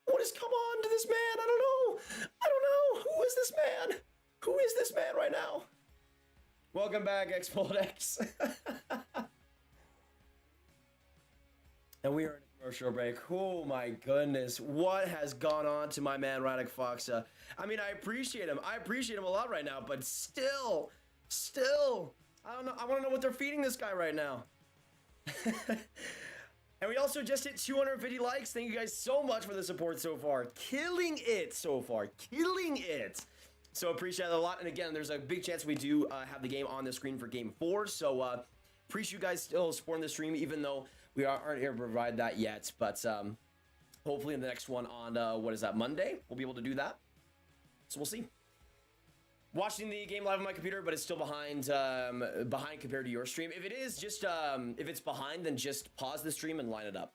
What has come on to this man? I don't know. Who is this man? Who is this man right now? Welcome back, X-X. And we are in a commercial break. Oh my goodness. What has gone on to my man, Radek Foxa? I mean, I appreciate him. I appreciate him a lot right now, but still, I don't know. I want to know what they're feeding this guy right now. And we also just hit 250 likes. Thank you guys so much for the support so far. Killing it so far. Killing it. So appreciate it a lot. And again, there's a big chance we do have the game on the screne for Game 4. So appreciate you guys still supporting the stream, even though we aren't able to provide that yet. But hopefully in the next one on, what is that, Monday, we'll be able to do that. So we'll see. Watching the game live on my computer, but it's still behind compared to your stream. If it is, just if it's behind, then just pause the stream and line it up.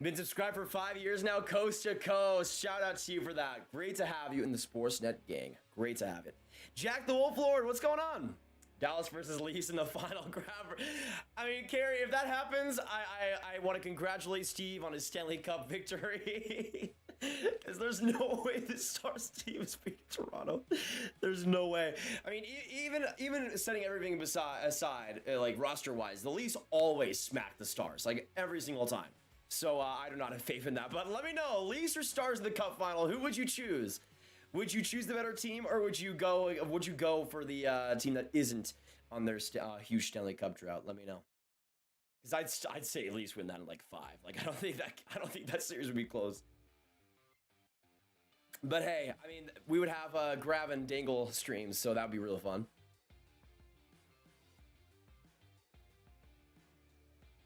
Been subscribed for 5 years now, coast to coast. Shout out to you for that. Great to have you in the Sportsnet gang. Great to have it. Jack the Wolf Lord, what's going on? Dallas versus Leafs in the final grab. I mean, Carrie, if that happens, I want to congratulate Steve on his Stanley Cup victory. Because there's no way the Stars team is beating Toronto. There's no way. I mean, even setting everything aside, like roster-wise, the Leafs always smack the Stars, like every single time. So I do not have faith in that. But let me know, Leafs or Stars in the Cup final, who would you choose? Would you choose the better team, or would you go for the team that isn't on their huge Stanley Cup drought? Let me know. Because I'd say at least win that in like 5. Like I don't think that series would be close. But hey, I mean, we would have Grav and Dangle streams, so that would be really fun.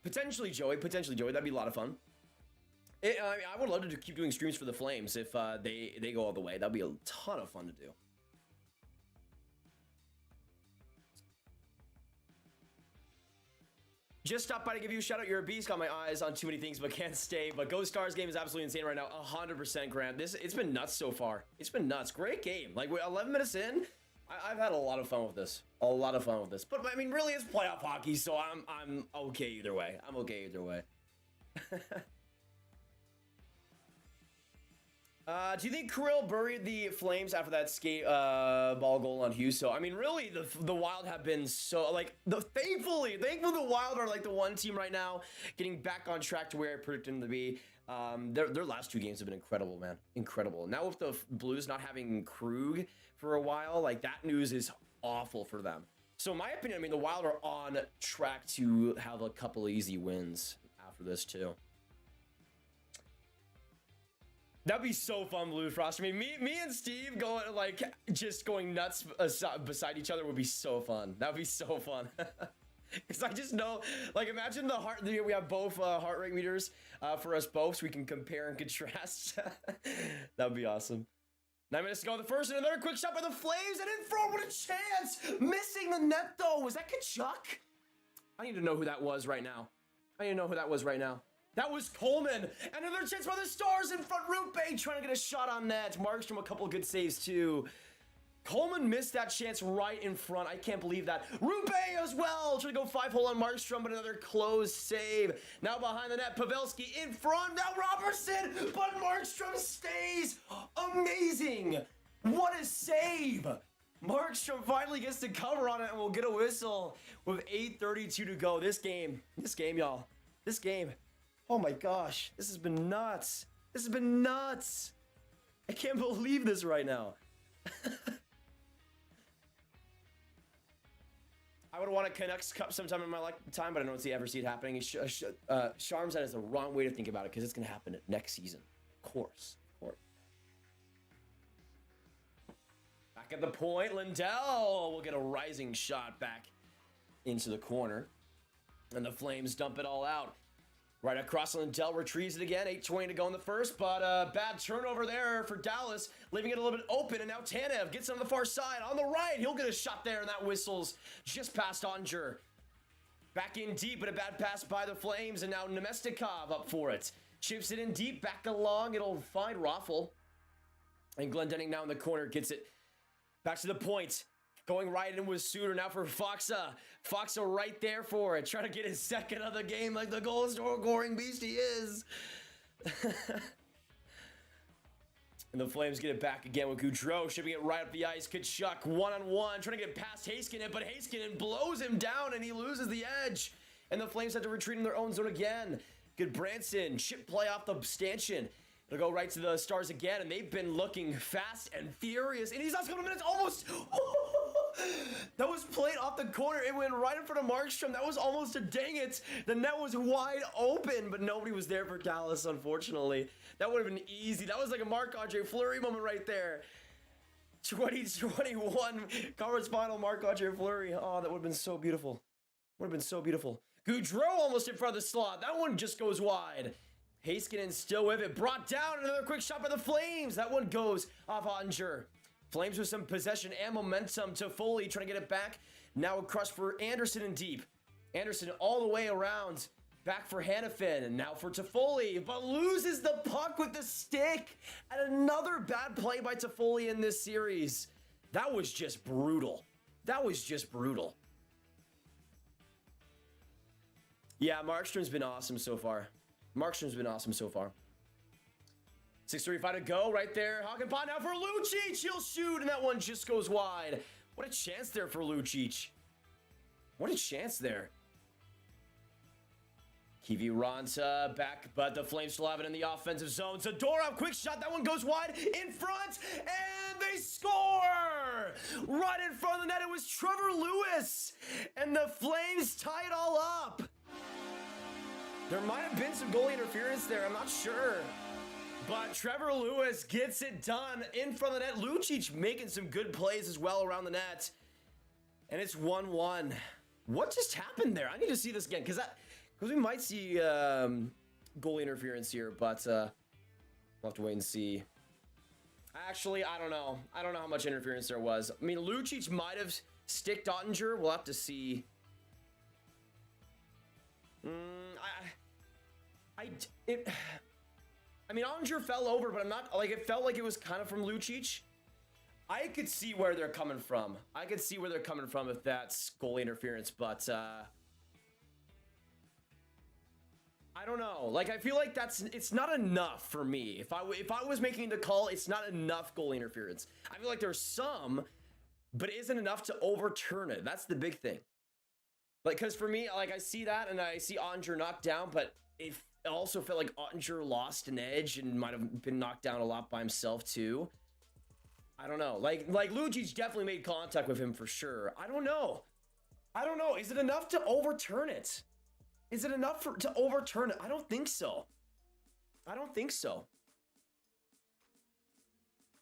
Potentially Joey, that'd be a lot of fun. I mean, I would love to keep doing streams for the Flames if they go all the way. That'd be a ton of fun to do. Just stopped by to give you a shout out. You're a beast. Got my eyes on too many things, but can't stay. But Go Stars game is absolutely insane right now. 100% Grant. It's been nuts so far. It's been nuts. Great game. Like, we're 11 minutes in. I've had a lot of fun with this. A lot of fun with this. But I mean, really, it's playoff hockey, so I'm okay either way. I'm okay either way. Do you think Kirill buried the Flames after that skate ball goal on Hughes? So I mean, really, the Wild have been so like thankfully the Wild are like the one team right now getting back on track to where I predicted them to be. Their last 2 games have been incredible, man, incredible. Now with the Blues not having Krug for a while, like that news is awful for them. So in my opinion, I mean, the Wild are on track to have a couple easy wins after this too. That'd be so fun, Blue Frost. I mean, me and Steve going like just going nuts beside each other would be so fun. That'd be so fun. Because I just know, like, imagine the heart. We have both heart rate meters for us both, so we can compare and contrast. That'd be awesome. 9 minutes to go in the first, and another quick shot by the Flames, and in front, what a chance! Missing the net though. Was that Kachuk? I need to know who that was right now. That was Coleman. And another chance by the Stars in front. Rupe trying to get a shot on net. Markstrom a couple of good saves too. Coleman missed that chance right in front. I can't believe that. Rupe as well. Trying to go 5-hole on Markstrom, but another close save. Now behind the net, Pavelski in front. Now Robertson, but Markstrom stays. Amazing. What a save. Markstrom finally gets to cover on it, and we'll get a whistle with 8:32 to go. This game, y'all. This game. Oh my gosh, this has been nuts. This has been nuts. I can't believe this right now. I would want a Canucks Cup sometime in my lifetime, but I don't ever see it happening. Sharm said it's the wrong way to think about it because it's going to happen next season. Of course. Back at the point, Lindell will get a rising shot back into the corner. And the Flames dump it all out. Right across, Lindell retrieves it again. 8:20 to go in the first, but bad turnover there for Dallas, leaving it a little bit open, and now Tanev gets on the far side. On the right, he'll get a shot there, and that whistles just past Onger. Back in deep, but a bad pass by the Flames, and now Nemestikov up for it. Chips it in deep, back along, it'll find Raffle. And Glendening now in the corner gets it back to the point. Going right in with Suter now for Foxa. Foxa right there for it. Trying to get his second of the game like the goal scoring beast he is. And the Flames get it back again with Goudreau shipping it right up the ice. Kachuk one-on-one. Trying to get past Heiskanen, but Heiskanen blows him down and he loses the edge. And the Flames have to retreat in their own zone again. Good Branson. Chip play off the stanchion. It'll go right to the Stars again, and they've been looking fast and furious. And he's not going to minutes almost. That was played off the corner. It went right in front of Markstrom. That was almost a dang it. The net was wide open, but nobody was there for Dallas, unfortunately. That would have been easy. That was like a Marc-Andre Fleury moment right there. 2021 conference final Marc-Andre Fleury. Oh, that would have been so beautiful. Would have been so beautiful. Goudreau almost in front of the slot. That one just goes wide. Heiskanen still with it. Brought down. Another quick shot by the Flames. That one goes off Onger. Flames with some possession and momentum. To Foley trying to get it back. Now a crush for Anderson in deep. Anderson all the way around. Back for Hannafin. And now for Toffoli. But loses the puck with the stick. And another bad play by Toffoli in this series. That was just brutal. That was just brutal. Yeah, Markstrom's been awesome so far. 6:35 to go right there. Hakanpää now for Lucic. He'll shoot, and that one just goes wide. What a chance there for Lucic. What a chance there. Kiviranta back, but the Flames still have it in the offensive zone. Zadorov, quick shot. That one goes wide in front, and they score! Right in front of the net, it was Trevor Lewis, and the Flames tie it all up. There might have been some goalie interference there, I'm not sure. But Trevor Lewis gets it done in front of the net. Lucic making some good plays as well around the net. And it's 1-1. What just happened there? I need to see this again, because we might see goalie interference here, but we'll have to wait and see. Actually, I don't know. I don't know how much interference there was. I mean, Lucic might have sticked Ottinger. We'll have to see. I mean, Ottinger fell over, but I'm not, like, it felt like it was kind of from Lucic. I could see where they're coming from. I could see where they're coming from if that's goalie interference, but I don't know. Like, I feel like it's not enough for me. If I was making the call, it's not enough goalie interference. I feel like there's some, but it isn't enough to overturn it. That's the big thing. Like, because for me, like, I see that and I see Ottinger knocked down, but it also felt like Ottinger lost an edge and might have been knocked down a lot by himself too. I don't know. Like Lucic definitely made contact with him for sure. I don't know. Is it enough to overturn it? Is it enough to overturn it? I don't think so.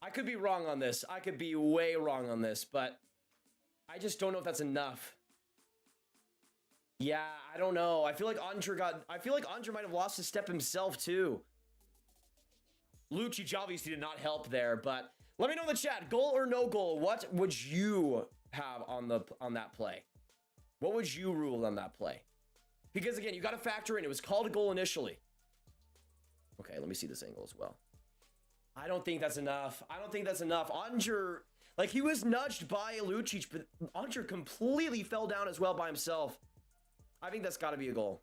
I could be wrong on this. I could be way wrong on this, but I just don't know if that's enough. Yeah, I don't know. I feel like Ottinger might have lost a step himself too. Lucic obviously did not help there, but let me know in the chat, goal or no goal, what would you have on that play? What would you rule on that play? Because again, you got to factor in, it was called a goal initially. Okay, let me see this angle as well. I don't think that's enough. Ottinger, like, he was nudged by Lucic, but Ottinger completely fell down as well by himself. I think that's got to be a goal.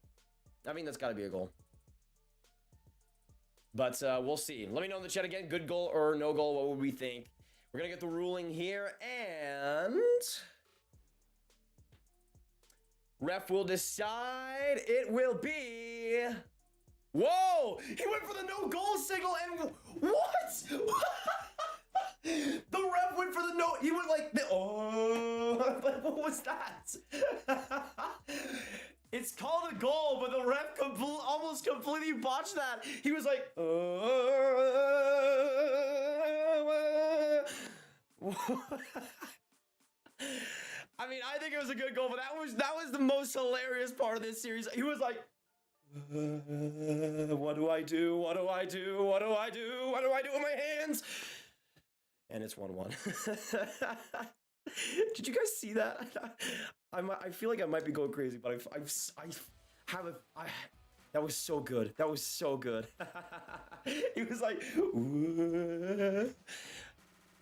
But we'll see. Let me know in the chat again, good goal or no goal, what would we think? We're going to get the ruling here, and ref will decide. It will be... Whoa! He went for the no goal signal and... What? The ref went for the no... He went like... Oh... What was that? It's called a goal, but the ref almost completely botched that. He was like... I mean, I think it was a good goal, but that was the most hilarious part of this series. He was like... What do I do? What do I do? What do I do? What do I do with my hands? And it's 1-1. Did you guys see that? I feel like I might be going crazy, but that was so good. That was so good. He was like,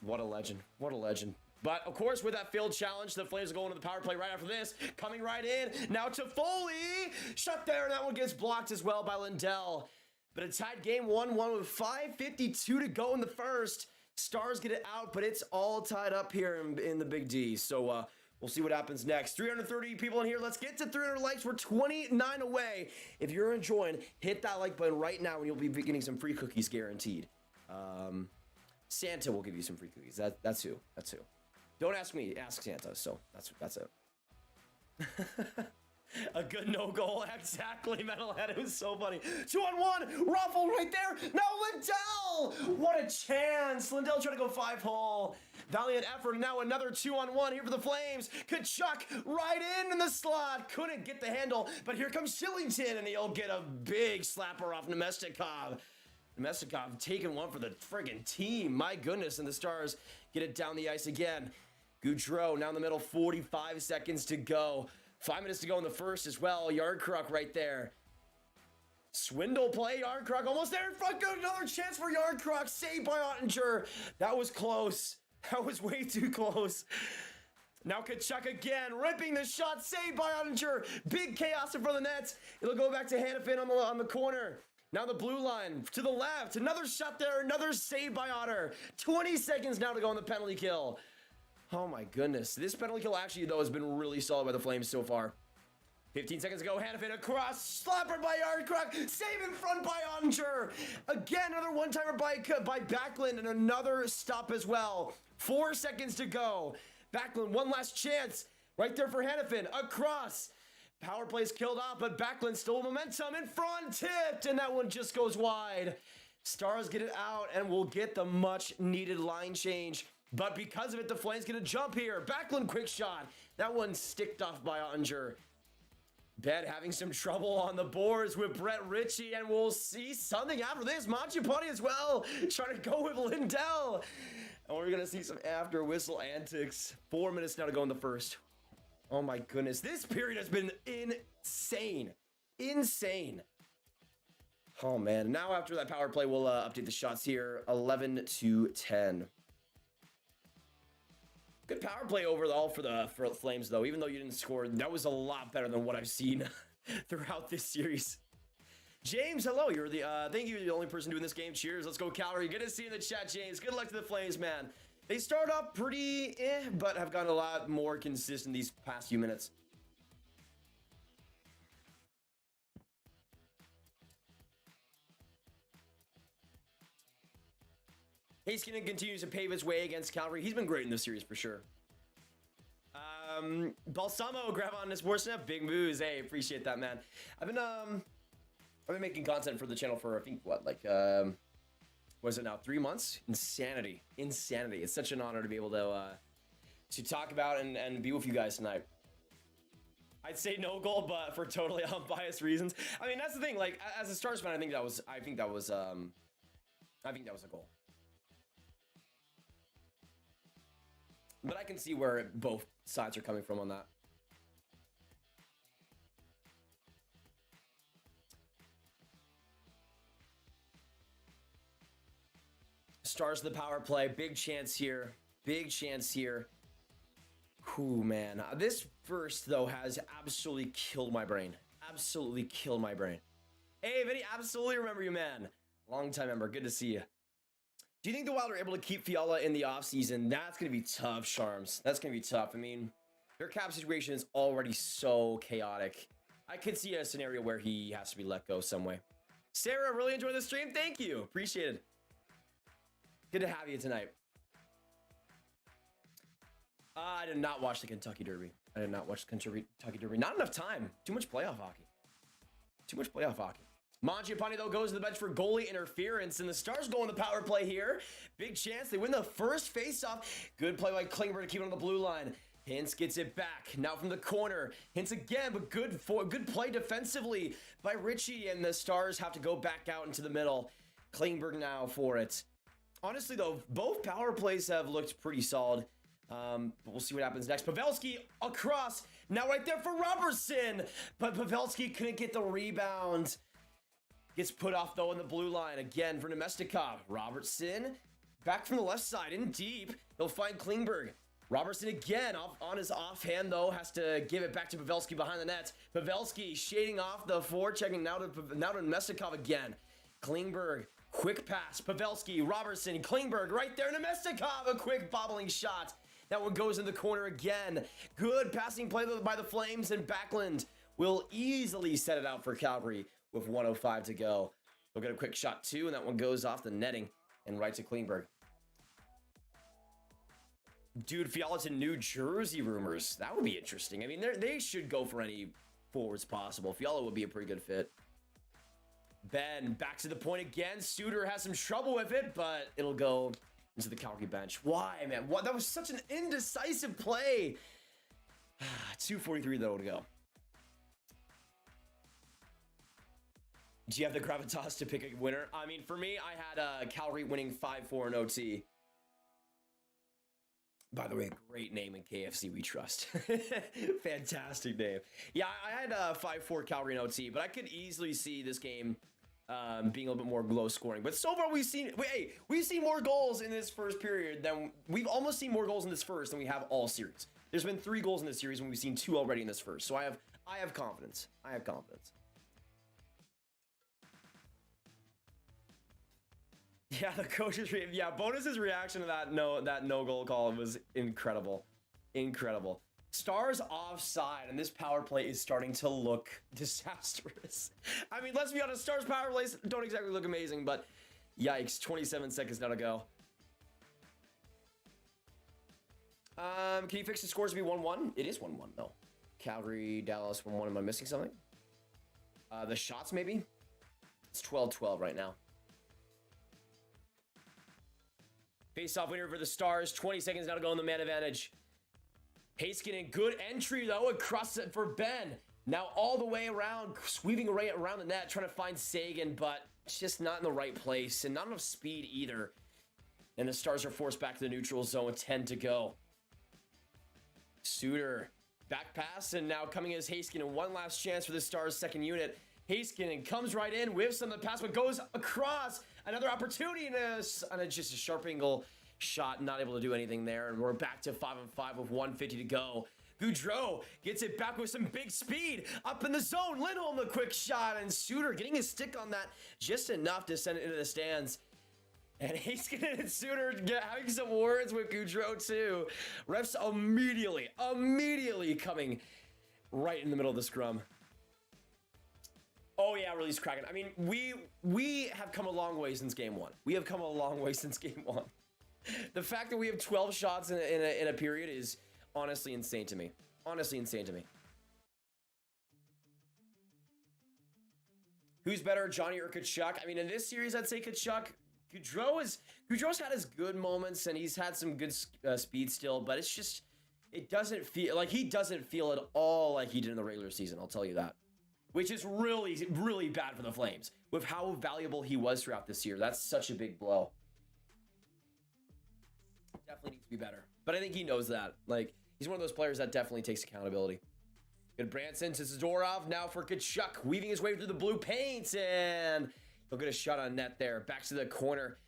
what a legend. What a legend. But, of course, with that failed challenge, the Flames are going to the power play right after this. Coming right in. Now to Foley. Shut there, and that one gets blocked as well by Lindell. But a tied game 1-1 with 5:52 to go in the first. Stars get it out, but it's all tied up here in the Big D. So, we'll see what happens next. 330 people in here. Let's get to 300 likes. We're 29 away. If you're enjoying, hit that like button right now, and you'll be getting some free cookies guaranteed. Santa will give you some free cookies. That's who. Don't ask me, ask Santa. So that's it. A good no goal, exactly, Metalhead. It was so funny. 2-on-1, Ruffle right there. Now Lindell, what a chance. Lindell trying to go 5-hole. Valiant effort. Now another 2-on-1 here for the Flames. Kachuk right in the slot. Couldn't get the handle, but here comes Shillington, and he'll get a big slapper off Nemestikov. Nemestikov taking one for the friggin' team. My goodness, and the Stars get it down the ice again. Goudreau now in the middle, 45 seconds to go. 5 minutes to go in the first as well. Yardcroc right there. Swindle play, Yardcroc almost there in front. Good, another chance for Yardcroc. Saved by Ottinger. That was close. That was way too close. Now Kachuk again, ripping the shot. Saved by Ottinger. Big chaos in front of the nets. It'll go back to Hannafin on the corner. Now the blue line to the left. Another shot there. Another save by Otter. 20 seconds now to go on the penalty kill. Oh my goodness. This penalty kill actually, though, has been really solid by the Flames so far. 15 seconds to go. Hannafin across. Slapper by Yardcroc. Save in front by Ottinger. Again, another one-timer by Backlund, and another stop as well. 4 seconds to go. Backlund, one last chance. Right there for Hannafin. Across. Power play's killed off, but Backlund still momentum in front. Tipped, and that one just goes wide. Stars get it out, and we'll get the much-needed line change. But because of it, the Flames get a jump here. Backlund quick shot. That one sticked off by Ottinger. Bet having some trouble on the boards with Brett Ritchie, and we'll see something after this. Mangiapane as well, trying to go with Lindell. And we're going to see some after whistle antics. 4 minutes now to go in the first. Oh my goodness. This period has been insane. Insane. Oh man. Now after that power play, we'll update the shots here. 11-10. Good power play overall for the Flames, though. Even though you didn't score, that was a lot better than what I've seen throughout this series. James, hello. You're the thank you. You're the only person doing this game. Cheers. Let's go, Calgary. Good to see you in the chat, James. Good luck to the Flames, man. They start off pretty but have gotten a lot more consistent these past few minutes. Heiskanen continues to pave his way against Calgary. He's been great in this series for sure. Balsamo, Grav on Sportsnet, big moves. Hey, appreciate that, man. I've been making content for the channel for I think what, like what is it now? 3 months? Insanity. It's such an honor to be able to talk about and be with you guys tonight. I'd say no goal, but for totally unbiased reasons. I mean, that's the thing. Like, as a Stars fan, I think that was a goal. But I can see where both sides are coming from on that. Stars the power play. Big chance here. Big chance here. Whew, man. This first, though, has absolutely killed my brain. Absolutely killed my brain. Hey, Vinny, absolutely remember you, man. Long time member. Good to see you. Do you think the Wild are able to keep Fiala in the offseason? That's going to be tough, Sharms. That's going to be tough. I mean, their cap situation is already so chaotic. I could see a scenario where he has to be let go some way. Sarah, really enjoyed the stream. Thank you. Appreciate it. Good to have you tonight. I did not watch the Kentucky Derby. Not enough time. Too much playoff hockey. Mangiapane, though, goes to the bench for goalie interference, and the Stars go on the power play here. Big chance. They win the first faceoff. Good play by Klingberg to keep it on the blue line. Hintz gets it back. Now from the corner. Hintz again, but good play defensively by Ritchie, and the Stars have to go back out into the middle. Klingberg now for it. Honestly, though, both power plays have looked pretty solid. But we'll see what happens next. Pavelski across. Now right there for Robertson. But Pavelski couldn't get the rebound. Gets put off, though, in the blue line. Again for Nemestikov. Robertson back from the left side in deep. He'll find Klingberg. Robertson again on his offhand, though. Has to give it back to Pavelski behind the net. Pavelski shading off the forechecking now to Nemestikov again. Klingberg. Quick pass. Pavelski. Robertson. Klingberg right there. Nemestikov. A quick bobbling shot. That one goes in the corner again. Good passing play by the Flames, and Backlund will easily set it out for Calgary with 1:05 to go. They'll get a quick shot too, and that one goes off the netting and right to Klingberg. Dude, Fiala to New Jersey rumors. That would be interesting. I mean, they should go for any forwards possible. Fiala would be a pretty good fit. Ben back to the point again. Suter has some trouble with it, but it'll go into the Calgary bench. Why, man? What? That was such an indecisive play. 2:43 though to go. Do you have the gravitas to pick a winner? I mean, for me, I had Calgary winning 5-4 in OT. By the way, great name in KFC we trust. Fantastic name. Yeah, I had 5-4 Calgary in OT, but I could easily see this game being a little bit more low scoring. But so far we've seen more goals in this first period than we've almost seen more goals in this first than we have all series. There's been 3 goals in this series, and we've seen 2 already in this first. So I have confidence. Yeah, the coach's Bonus's reaction to that no goal call was incredible. Stars offside, and this power play is starting to look disastrous. I mean, let's be honest, Stars power plays don't exactly look amazing, but yikes, 27 seconds now to go. Can you fix the scores to be 1-1? It is 1-1 though. Calgary, Dallas 1-1. Am I missing something? The shots maybe? It's 12-12 right now. Face-off winner for the Stars. 20 seconds now to go on the man advantage. Heiskanen, good entry though, across it for Ben. Now all the way around, sweeping right around the net, trying to find Sagan, but just not in the right place, and not enough speed either. And the Stars are forced back to the neutral zone with 10 to go. Suter, back pass, and now coming is Heiskanen. One last chance for the Stars' second unit. Heiskanen comes right in, whiffs on the pass, but goes across. Another opportunity, and just a sharp angle shot, not able to do anything there. And we're back to 5-on-5 with 150 to go. Goudreau gets it back with some big speed up in the zone. Lindholm, the quick shot, and Suter getting his stick on that just enough to send it into the stands. And he's getting Suter having some words with Goudreau too. Refs immediately coming right in the middle of the scrum. Oh yeah, release Kraken. I mean, we have come a long way since game one. We have come a long way since game one. The fact that we have 12 shots in a period is honestly insane to me. Honestly insane to me. Who's better, Johnny or Tkachuk? I mean, in this series, I'd say Tkachuk. Goudreau's had his good moments, and he's had some good speed still, but it's just, it doesn't feel, like he doesn't feel at all like he did in the regular season, I'll tell you that. Which is really, really bad for the Flames, with how valuable he was throughout this year. That's such a big blow. Definitely needs to be better. But I think he knows that. Like, he's one of those players that definitely takes accountability. Good Branson to Zadorov. Now for Tkachuk, weaving his way through the blue paint, and he'll get a shot on net there. Back to the corner.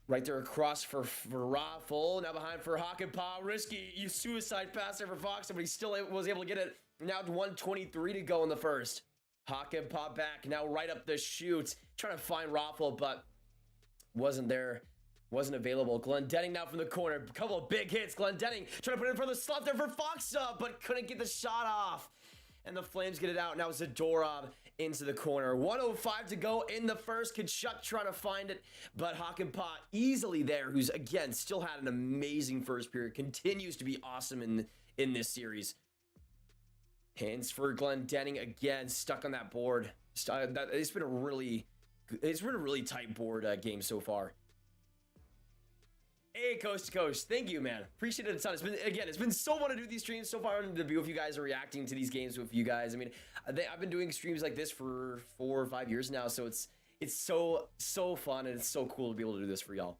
Right there across for Raffle. Now behind for Hakanpää. Risky suicide pass there for Fox, but he still was able to get it. Now 1:23 to go in the first. Hakanpää back. Now right up the chute. Trying to find Raffle, but wasn't there. Wasn't available. Glendening now from the corner. A couple of big hits. Glendening trying to put it in front of the slot there for Fox up, but couldn't get the shot off. And the Flames get it out. Now Zadorov into the corner. 1:05 to go in the first. Tkachuk trying to find it, but Hakanpää easily there, who's again still had an amazing first period. Continues to be awesome in this series. Hands for Glendening again, stuck on that board. It's been a really tight board game so far. Hey, Coast to Coast. Thank you, man. Appreciate it a ton. It's been so fun to do these streams so far, and to be with you guys and reacting to these games with you guys. I mean, I've been doing streams like this for 4 or 5 years now, so it's so fun, and it's so cool to be able to do this for y'all.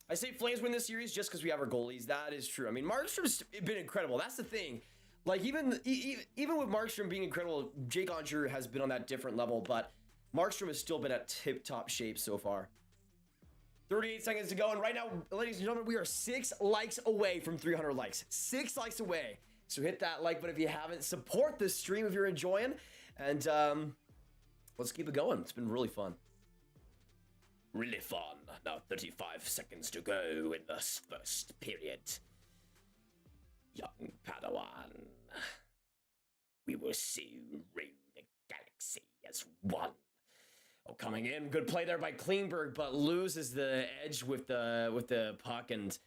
I say Flames win this series just because we have our goalies. That is true. I mean, Markstrom's been incredible. That's the thing. Like, even with Markstrom being incredible, Jake Onger has been on that different level, but Markstrom has still been at tip-top shape so far. 38 seconds to go, and right now, ladies and gentlemen, we are 6 likes away from 300 likes. 6 likes away. So hit that like button if you haven't. Support this stream if you're enjoying, and let's keep it going. It's been really fun. Really fun. Now 35 seconds to go in the first period. Young Padawan, we will soon rule the galaxy as one. Oh, coming in, good play there by Klingberg, but loses the edge with the puck, and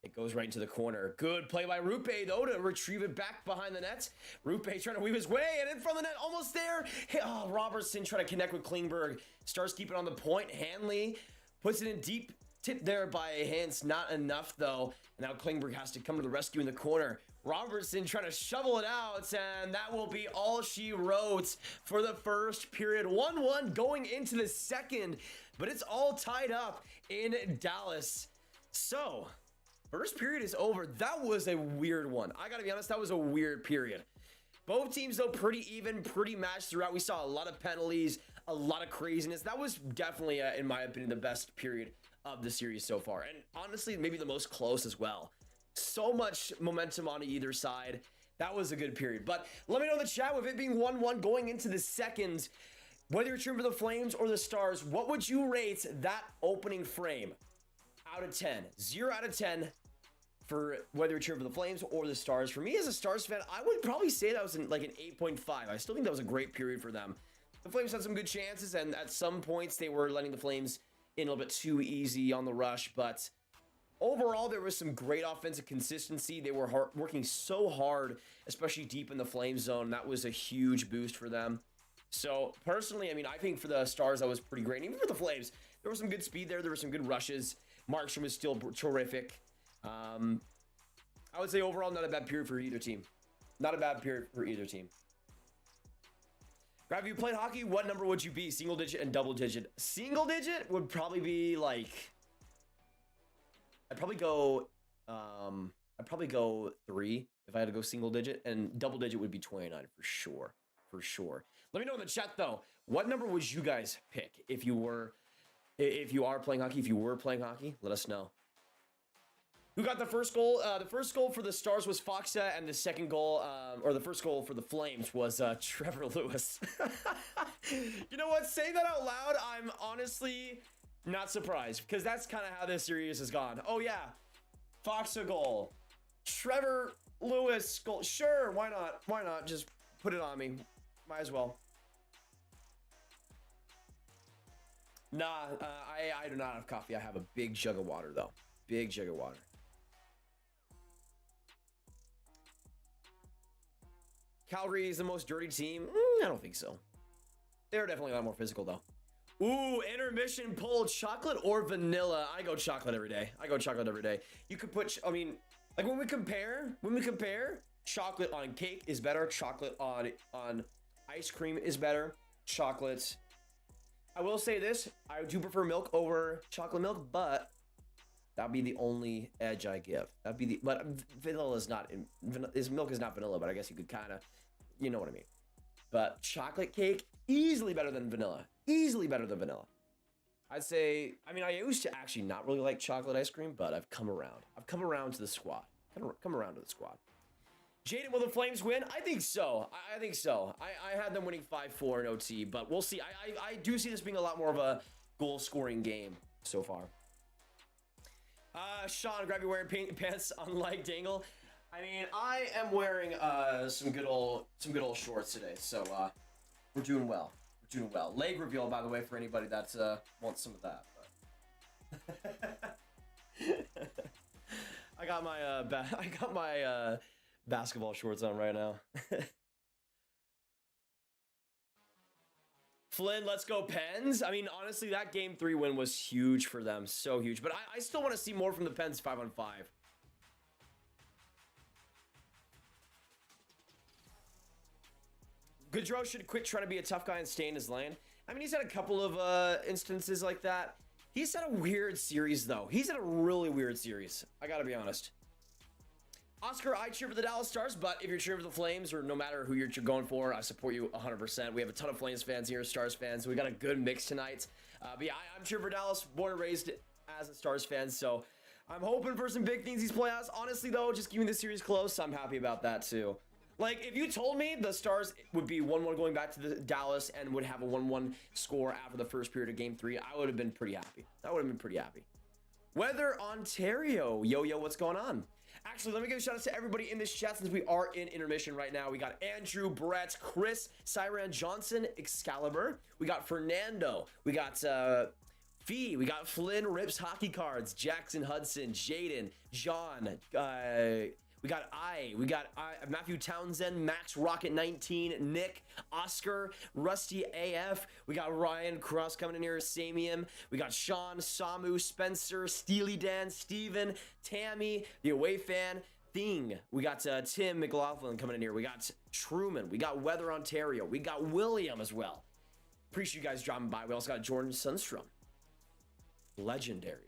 it goes right into the corner. Good play by Rupe, though, to retrieve it back behind the net. Rupe trying to weave his way, and in front of the net, almost there. Oh, Robertson trying to connect with Klingberg. Starts keeping on the point. Hanley puts it in deep. Tip there by Hans, not enough, though. And now Klingberg has to come to the rescue in the corner. Robertson trying to shovel it out, and that will be all she wrote for the first period. 1-1 going into the second, but it's all tied up in Dallas. So, first period is over. That was a weird one. I gotta be honest, that was a weird period. Both teams, though, pretty even, pretty matched throughout. We saw a lot of penalties, a lot of craziness. That was definitely, in my opinion, the best period of the series so far, and honestly maybe the most close as well. So much momentum on either side. That was a good period. But let me know in the chat, with it being 1-1 going into the second, whether you're cheering for the Flames or the Stars, what would you rate that opening frame out of 10? 0 out of 10 for whether you're cheering for the Flames or the Stars. For me as a Stars fan, I would probably say that was like an 8.5. I still think that was a great period for them. The Flames had some good chances, and at some points they were letting the Flames in a little bit too easy on the rush, but overall there was some great offensive consistency. They were working so hard, especially deep in the Flame zone. That was a huge boost for them. So personally, I mean, I think for the Stars that was pretty great. And even for the Flames, there was some good speed there. There were some good rushes. Markstrom was still terrific. I would say overall not a bad period for either team. Not a bad period for either team. Grav, if you played hockey, what number would you be? Single digit and double digit? Single digit would probably be like, I'd probably go 3 if I had to go single digit, and double digit would be 29 for sure. For sure. Let me know in the chat though, what number would you guys pick if you were If you are playing hockey, if you were playing hockey, let us know. Who got the first goal? The first goal for the Stars was Foxa, and the second goal, or the first goal for the Flames was Trevor Lewis. You know what? Saying that out loud, I'm honestly not surprised, because that's kind of how this series has gone. Oh yeah, Foxa goal, Trevor Lewis goal. Sure, why not? Why not? Just put it on me. Might as well. Nah, I do not have coffee. I have a big jug of water, though. Big jug of water. Calgary is the most dirty team? I don't think so. They're definitely a lot more physical, though. Ooh, intermission poll, chocolate or vanilla? I go chocolate every day. I go chocolate every day. You could put, I mean, like when we compare, chocolate on cake is better. Chocolate on ice cream is better. Chocolate. I will say this, I do prefer milk over chocolate milk, but that'd be the only edge I give. That'd be the, but vanilla is not, milk is not vanilla, but I guess you could kind of, you know what I mean. But chocolate cake, easily better than vanilla. Easily better than vanilla. I'd say, I mean, I used to actually not really like chocolate ice cream, but I've come around. I've come around to the squad. Come around to the squad. Jaden, will the Flames win? I think so. I think so. I had them winning 5-4 in OT, but we'll see. I do see this being a lot more of a goal-scoring game so far. Sean, Grav, you wearing pants unlike Dangle. I mean, I am wearing some good old shorts today, so we're doing well. We're doing well. Leg reveal, by the way, for anybody that wants some of that. But I got my basketball shorts on right now. Flynn, let's go Pens. I mean, honestly, that game 3 win was huge for them. So huge. But I still want to see more from the Pens 5-on-5. Gaudreau should quit trying to be a tough guy and stay in his lane. I mean, he's had a couple of instances like that. He's had a weird series, though. He's had a really weird series. I gotta be honest. Oscar, I cheer for the Dallas Stars, but if you're cheering for the Flames, or no matter who you're going for, I support you 100%. We have a ton of Flames fans here, Stars fans, so we got a good mix tonight. But yeah, I'm cheering for Dallas, born and raised as a Stars fan, so I'm hoping for some big things these playoffs. Honestly, though, just keeping the series close, I'm happy about that, too. Like, if you told me the Stars would be 1-1 going back to the Dallas and would have a 1-1 score after the first period of Game 3, I would have been pretty happy. I would have been pretty happy. Weather Ontario. Yo, what's going on? Actually, let me give a shout out to everybody in this chat since we are in intermission right now. We got Andrew, Brett, Chris, Cyran Johnson, Excalibur. We got Fernando. We got Fee. We got Flynn, Rips Hockey Cards, Jackson Hudson, Jaden, John. We got Matthew Townsend, Max Rocket 19, Nick, Oscar, Rusty AF. We got Ryan Cross coming in here, Samium. We got Sean, Samu, Spencer, Steely Dan, Steven, Tammy, the away fan, Thing. We got Tim McLaughlin coming in here. We got Truman. We got Weather Ontario. We got William as well. Appreciate you guys dropping by. We also got Jordan Sundstrom. Legendary.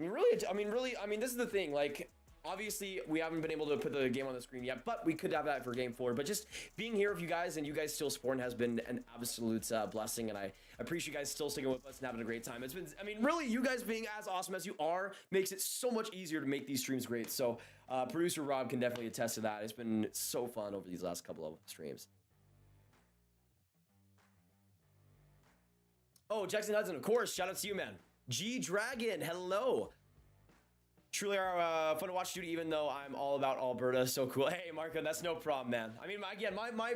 I mean, this is the thing, like, obviously, we haven't been able to put the game on the screen yet, but we could have that for Game 4, but just being here with you guys, and you guys still supporting has been an absolute blessing, and I appreciate you guys still sticking with us and having a great time. It's been, I mean, really, you guys being as awesome as you are makes it so much easier to make these streams great, so producer Rob can definitely attest to that. It's been so fun over these last couple of streams. Oh, Jackson Hudson, of course, shout out to you, man. G Dragon, hello. Truly are fun to watch, dude, even though I'm all about Alberta. So cool. Hey, Marco, that's no problem, man. I mean, again, my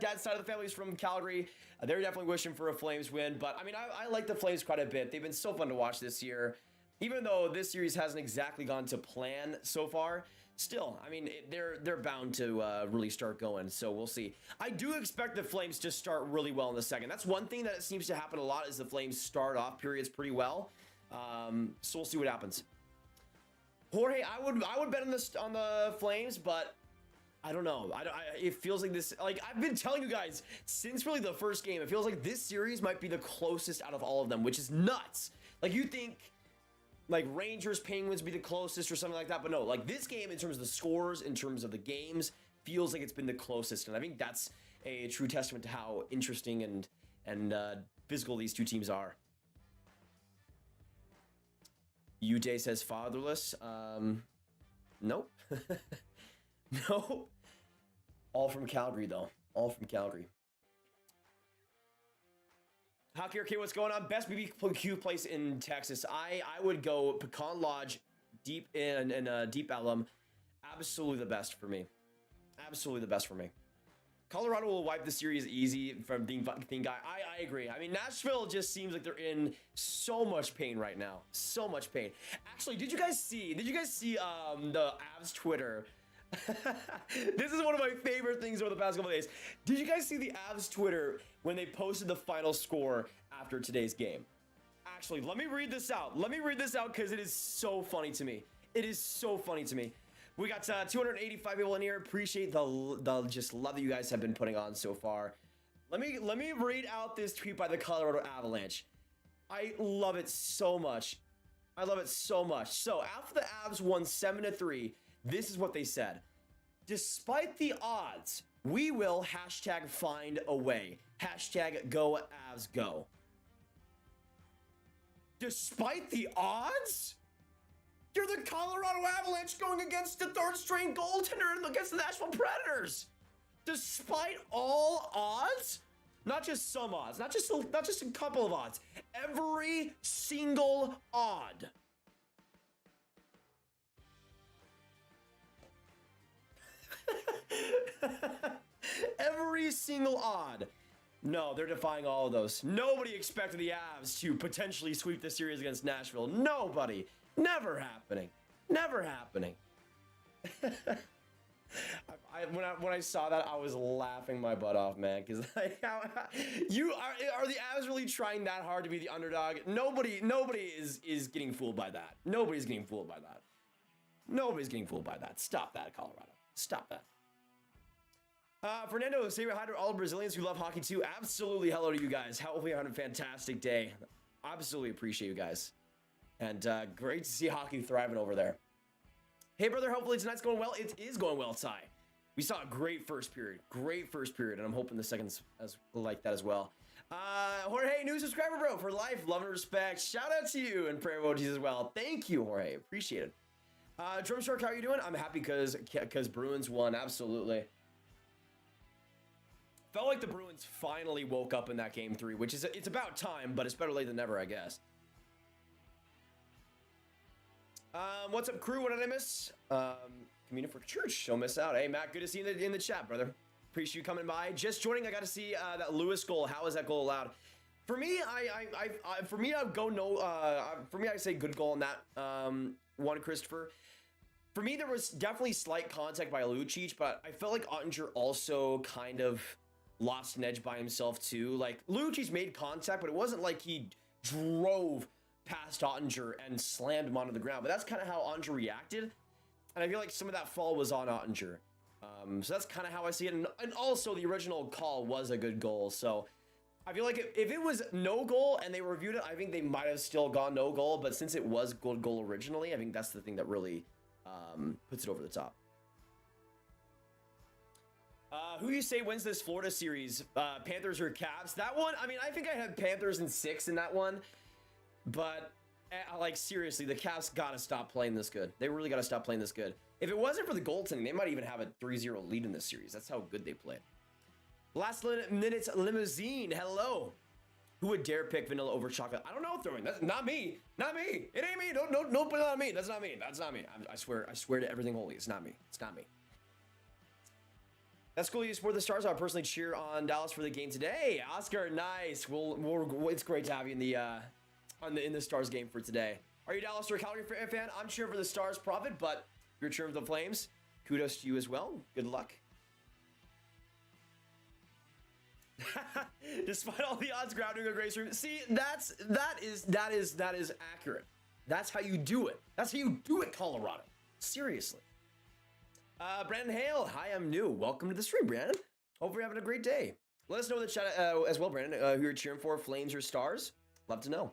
dad's side of the family is from Calgary. They're definitely wishing for a Flames win. But, I mean, I like the Flames quite a bit. They've been so fun to watch this year. Even though this series hasn't exactly gone to plan so far, still, I mean, they're bound to really start going. So we'll see. I do expect the Flames to start really well in the second. That's one thing that seems to happen a lot is the Flames start off periods pretty well. So we'll see what happens. Jorge, I would bet on the Flames, but I don't know. It feels like this. Like I've been telling you guys since really the first game, it feels like this series might be the closest out of all of them, which is nuts. Like you think, like Rangers, Penguins be the closest or something like that, but no. Like this game, in terms of the scores, in terms of the games, feels like it's been the closest, and I think that's a true testament to how interesting and physical these two teams are. UJ says fatherless. Nope. Nope. All from Calgary, though. All from Calgary. Hockey Arcade, what's going on? Best BBQ place in Texas. I would go Pecan Lodge, deep in Deep Ellum. Absolutely the best for me. Absolutely the best for me. Colorado will wipe the series easy from being guy. I agree. I mean, Nashville just seems like they're in so much pain right now. So much pain. Actually, did you guys see the Avs Twitter? This is one of my favorite things over the past couple of days. Did you guys see the Avs Twitter when they posted the final score after today's game? Actually, let me read this out. Let me read this out because it is so funny to me. It is so funny to me. We got 285 people in here. Appreciate the just love that you guys have been putting on so far. Let me read out this tweet by the Colorado Avalanche. I love it so much. I love it so much. So after the Avs won 7-3, this is what they said. Despite the odds, we will #find a way. #go Avs go. Despite the odds? You're the Colorado Avalanche going against the third-string goaltender and against the Nashville Predators. Despite all odds, not just some odds, not just a couple of odds, every single odd. Every single odd. No, they're defying all of those. Nobody expected the Avs to potentially sweep the series against Nashville. Nobody. Never happening. Never happening. When I saw that, I was laughing my butt off, man. Because like, are the Avs really trying that hard to be the underdog? Nobody is getting fooled by that. Nobody's getting fooled by that. Nobody's getting fooled by that. Stop that, Colorado. Stop that. Fernando, say hi to all Brazilians who love hockey too. Absolutely hello to you guys. Hopefully you're having a fantastic day. Absolutely appreciate you guys. And great to see hockey thriving over there. Hey, brother, hopefully tonight's going well. It is going well, Ty. We saw a great first period. Great first period, and I'm hoping the second's as like that as well. Jorge, new subscriber, bro, for life. Love and respect. Shout out to you and prayer emojis as well. Thank you, Jorge. Appreciate it. Drum Shark, how are you doing? I'm happy because Bruins won. Absolutely. Felt like the Bruins finally woke up in that game 3, which is it's about time, but it's better late than never, I guess. What's up, crew? What did I miss? Communion for church. Don't miss out. Hey, Matt, good to see you in the chat, brother. Appreciate you coming by. Just joining. I got to see that Lewis goal. How is that goal allowed? For me, I say good goal on that one, Christopher. For me, there was definitely slight contact by Lucic, but I felt like Ottinger also kind of lost an edge by himself too. Like Lucic made contact, but it wasn't like he drove past Ottinger and slammed him onto the ground. But that's kind of how Ottinger reacted, and I feel like some of that fall was on Ottinger. So that's kind of how I see it. And also the original call was a good goal. So I feel like if it was no goal and they reviewed it, I think they might have still gone no goal. But since it was good goal originally, I think that's the thing that really puts it over the top. Who do you say wins this Florida series? Panthers or Cavs? That one, I mean, I think I had Panthers in 6 in that one. But, like, seriously, the Cavs got to stop playing this good. They really got to stop playing this good. If it wasn't for the goaltending, they might even have a 3-0 lead in this series. That's how good they played. Last minutes limousine. Hello. Who would dare pick vanilla over chocolate? I don't know, throwing. That's not me. Not me. It ain't me. Don't put it on me. That's not me. That's not me. I swear to everything holy. It's not me. It's not me. That's cool. You support the Stars. I'll personally cheer on Dallas for the game today. Oscar, nice. It's great to have you in the Stars game for today. Are you a Dallas or a Calgary fan? I'm cheering for the Stars, Prophet, but if you're cheering for the Flames, kudos to you as well. Good luck. Despite all the odds, Grav doing a great stream. See, that is accurate. That's how you do it. That's how you do it, Colorado. Seriously. Brandon Hale, hi, I'm new. Welcome to the stream, Brandon. Hope you're having a great day. Let us know in the chat as well, Brandon, who you're cheering for, Flames or Stars. Love to know.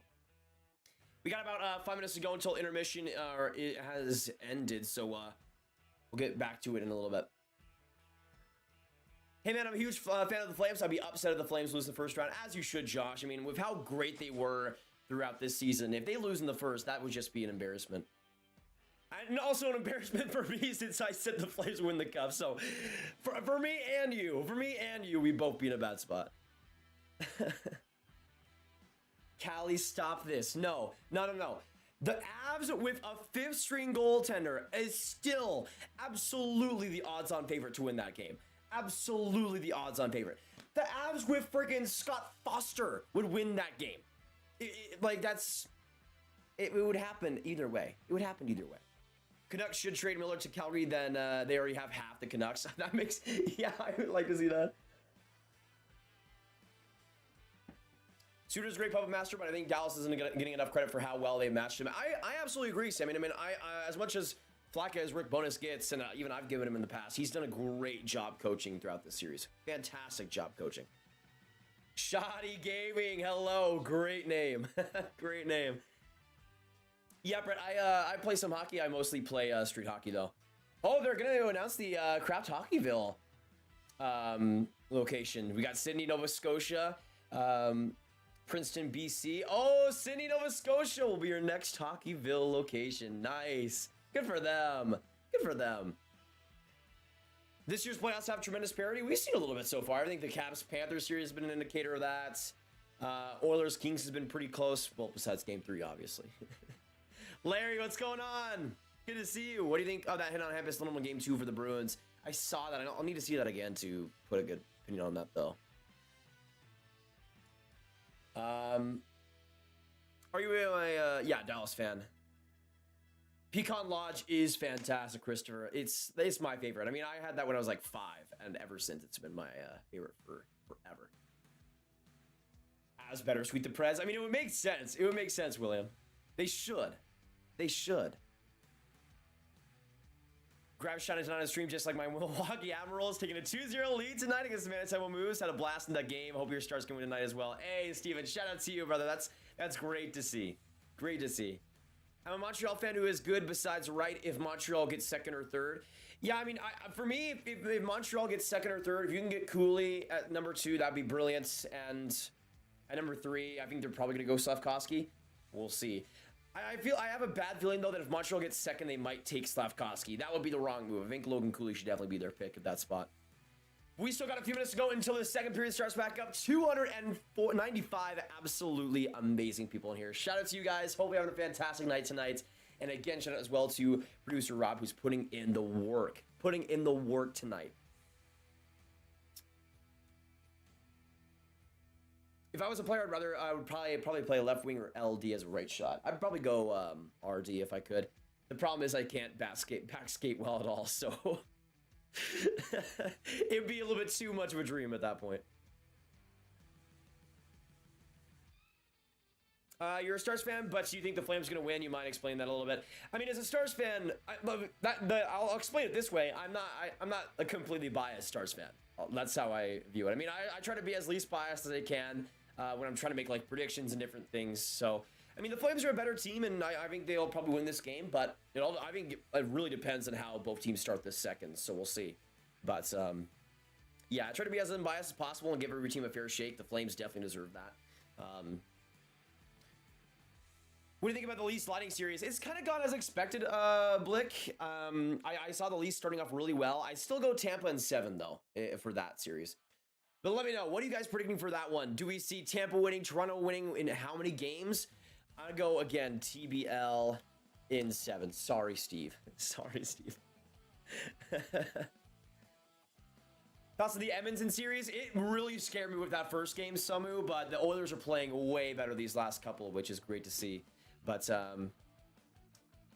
We got about 5 minutes to go until intermission it has ended, so we'll get back to it in a little bit. Hey man, I'm a huge fan of the Flames. I'd be upset if the Flames lose the first round, as you should, Josh. I mean, with how great they were throughout this season, if they lose in the first, that would just be an embarrassment. And also an embarrassment for me, since I said the Flames win the cup. So, for me and you, we both be in a bad spot. Callie, stop this. No. The Avs with a fifth-string goaltender is still absolutely the odds-on favorite to win that game. Absolutely the odds-on favorite. The Avs with freaking Scott Foster would win that game. It would happen either way. It would happen either way. Canucks should trade Miller to Calgary, then they already have half the Canucks. That makes, yeah, I would like to see that. Suter's a great puppet master, but I think Dallas isn't getting enough credit for how well they matched him. I absolutely agree, Sam. I mean, as much as Flacco as Rick Bonus gets, and even I've given him in the past, he's done a great job coaching throughout this series. Fantastic job coaching. Shoddy Gaming, hello, great name. Great name. Yeah, Brett, I play some hockey. I mostly play street hockey, though. Oh, they're going to announce the Craft Hockeyville location. We got Sydney, Nova Scotia, Princeton, BC. Oh, Sydney, Nova Scotia will be your next Hockeyville location. Nice. Good for them. Good for them. This year's playoffs have tremendous parity. We've seen a little bit so far. I think the Caps-Panthers series has been an indicator of that. Oilers-Kings has been pretty close. Well, besides Game 3, obviously. Larry, what's going on? Good to see you. What do you think of that hit on Hampus Lindholm in Game 2 for the Bruins? I saw that. I'll need to see that again to put a good opinion on that, though. Are you a Dallas fan? Pecan Lodge is fantastic, Christopher. It's my favorite. I mean, I had that when I was like 5, and ever since it's been my favorite for forever. As better sweet the Prez. I mean, it would make sense. It would make sense, William. They should. They should. Grav shot is on his stream just like my Milwaukee Admirals, taking a 2-0 lead tonight against the Manitoba Moose. Had a blast in that game. Hope your Stars can win tonight as well. Hey, Steven, shout out to you, brother. That's great to see. Great to see. I'm a Montreal fan who is good besides right if Montreal gets second or third. Yeah, I mean, for me, if Montreal gets second or third, if you can get Cooley at number 2, that'd be brilliant. And at number 3, I think they're probably going to go Slavkovsky. We'll see. I have a bad feeling, though, that if Montreal gets second, they might take Slavkovsky. That would be the wrong move. I think Logan Cooley should definitely be their pick at that spot. We still got a few minutes to go until the second period starts back up. 295 absolutely amazing people in here. Shout out to you guys. Hope you're having a fantastic night tonight. And again, shout out as well to producer Rob, who's putting in the work. Putting in the work tonight. If I was a player, I would probably play left wing or LD as a right shot. I'd probably go RD if I could. The problem is I can't back skate well at all, so it'd be a little bit too much of a dream at that point. You're a Stars fan, but you think the Flames are going to win. You might explain that a little bit. I mean, as a Stars fan, I'll explain it this way. I'm not a completely biased Stars fan. That's how I view it. I mean, I try to be as least biased as I can when I'm trying to make like predictions and different things. So, I mean, the Flames are a better team, and I think they'll probably win this game. But I think it really depends on how both teams start this second. So we'll see. But yeah, I try to be as unbiased as possible and give every team a fair shake. The Flames definitely deserve that. What do you think about the Leafs Lightning series? It's kind of gone as expected, Blick. I saw the Leafs starting off really well. I still go Tampa in 7, though, for that series. But let me know, what are you guys predicting for that one? Do we see Tampa winning, Toronto winning in how many games? I go, again, TBL in 7. Sorry, Steve. Sorry, Steve. Thoughts of the Edmonton series? It really scared me with that first game, Samu, but the Oilers are playing way better these last couple, which is great to see. But,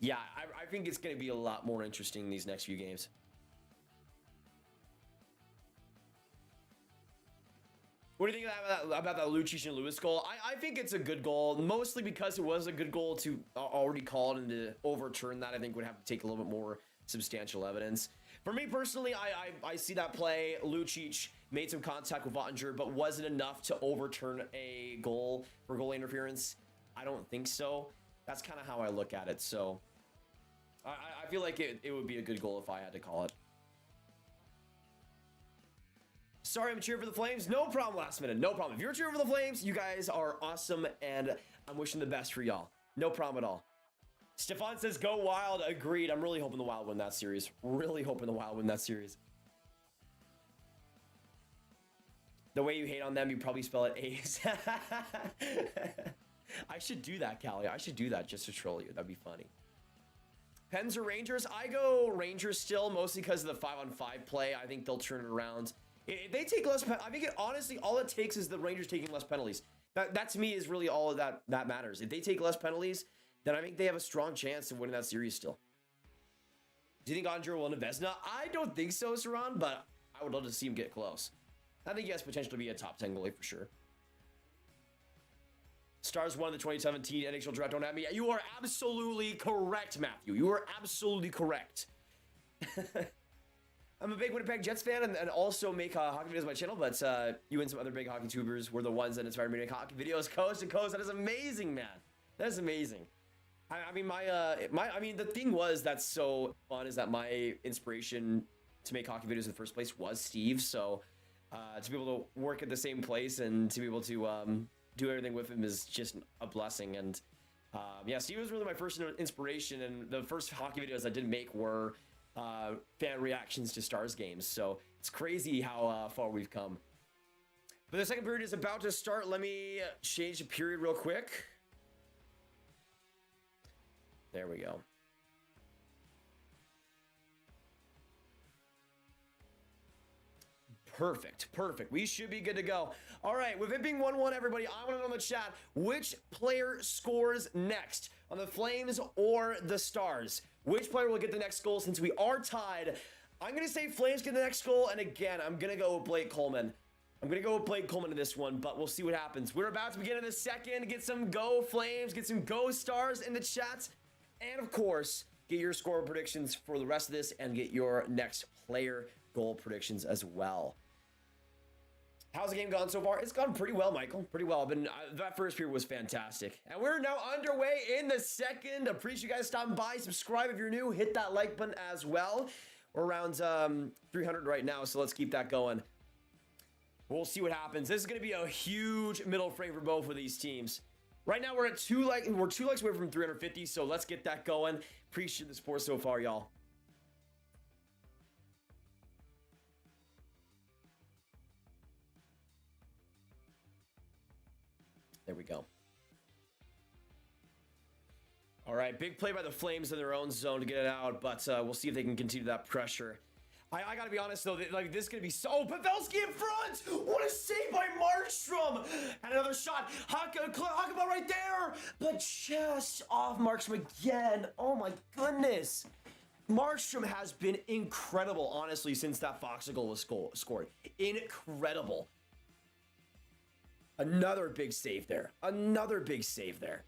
yeah, I think it's going to be a lot more interesting these next few games. What do you think about that Lucic and Lewis goal? I think it's a good goal, mostly because it was a good goal to already call it, and to overturn that, I think would have to take a little bit more substantial evidence. For me personally, I see that play. Lucic made some contact with Ottinger, but was it enough to overturn a goal for goal interference? I don't think so. That's kind of how I look at it. So I feel like it would be a good goal if I had to call it. Sorry, I'm cheering for the Flames. No problem, last minute. No problem. If you're cheering for the Flames, you guys are awesome, and I'm wishing the best for y'all. No problem at all. Stefan says, go Wild. Agreed. I'm really hoping the Wild win that series. Really hoping the Wild win that series. The way you hate on them, you probably spell it A's. I should do that, Callie. I should do that just to troll you. That'd be funny. Pens or Rangers? I go Rangers still, mostly because of the 5-on-5 play. I think they'll turn it around. If they take less, I think honestly, all it takes is the Rangers taking less penalties. That to me is really all of that matters. If they take less penalties, then I think they have a strong chance of winning that series still. Do you think Andre will win a Vezina? I don't think so, Saran, but I would love to see him get close. I think he has potential to be a top 10 goalie for sure. Stars won the 2017 NHL draft. Don't have me. You are absolutely correct, Matthew. You are absolutely correct. I'm a big Winnipeg Jets fan and also make hockey videos on my channel, but you and some other big hockey tubers were the ones that inspired me to make hockey videos coast to coast. That is amazing, man. That is amazing. I mean, the thing was that's so fun is that my inspiration to make hockey videos in the first place was Steve. So to be able to work at the same place and to be able to do everything with him is just a blessing. And yeah, Steve was really my first inspiration, and the first hockey videos I did make were fan reactions to Stars games. So it's crazy how far we've come. But the second period is about to start. Let me change the period real quick. There we go. Perfect. We should be good to go. All right, with it being 1-1, everybody, I want to know in the chat, which player scores next on the Flames or the Stars? Which player will get the next goal since we are tied? I'm going to say Flames get the next goal, and again, I'm going to go with Blake Coleman. I'm going to go with Blake Coleman in this one, but we'll see what happens. We're about to begin in a second. Get some Go Flames, get some Go Stars in the chat, and of course, get your score predictions for the rest of this and get your next player goal predictions as well. How's the game gone so far? It's gone pretty well, Michael. Pretty well. That first period was fantastic. And we're now underway in the second. Appreciate you guys stopping by. Subscribe if you're new. Hit that like button as well. We're around 300 right now, so let's keep that going. We'll see what happens. This is going to be a huge middle frame for both of these teams. Right now, we're at we're 2 likes away from 350, so let's get that going. Appreciate the support so far, y'all. There we go. All right, big play by the Flames in their own zone to get it out, but we'll see if they can continue that pressure. I gotta be honest though, like this is gonna be so. Oh, Pavelski in front! What a save by Markstrom! And another shot. Hakaba right there, but just off Markstrom again. Oh my goodness. Markstrom has been incredible, honestly, since that Fox goal was scored. Incredible. Another big save there. Another big save there.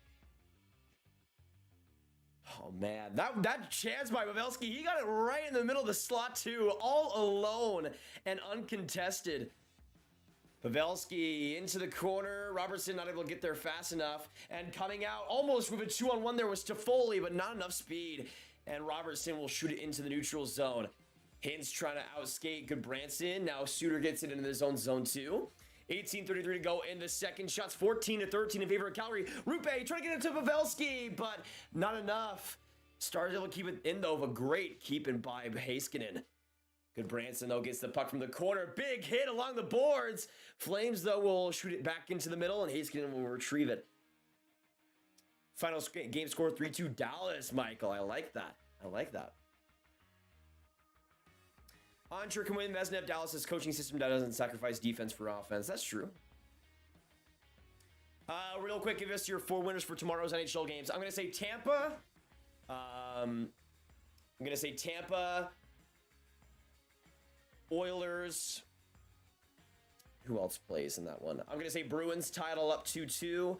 Oh, man. That chance by Pavelski, he got it right in the middle of the slot, too. All alone and uncontested. Pavelski into the corner. Robertson not able to get there fast enough. And coming out almost with a 2-on-1 there was Toffoli, but not enough speed. And Robertson will shoot it into the neutral zone. Hintz trying to outskate Goodbranson. Now Suter gets it into his own zone, too. 18:33 to go in the second. Shots 14-13 in favor of Calgary. Rupe trying to get it to Pavelski, but not enough. Stars able to keep it in, though, a great keeping by Heiskanen. Goodbranson, though, gets the puck from the corner. Big hit along the boards. Flames, though, will shoot it back into the middle, and Heiskanen will retrieve it. Final game score 3-2 Dallas, Michael. I like that. I like that. Andre can win Vezina. Dallas's coaching system that doesn't sacrifice defense for offense. That's true. Real quick, give us your 4 winners for tomorrow's NHL games. I'm going to say Tampa. I'm going to say Tampa. Oilers. Who else plays in that one? I'm going to say Bruins title up 2-2.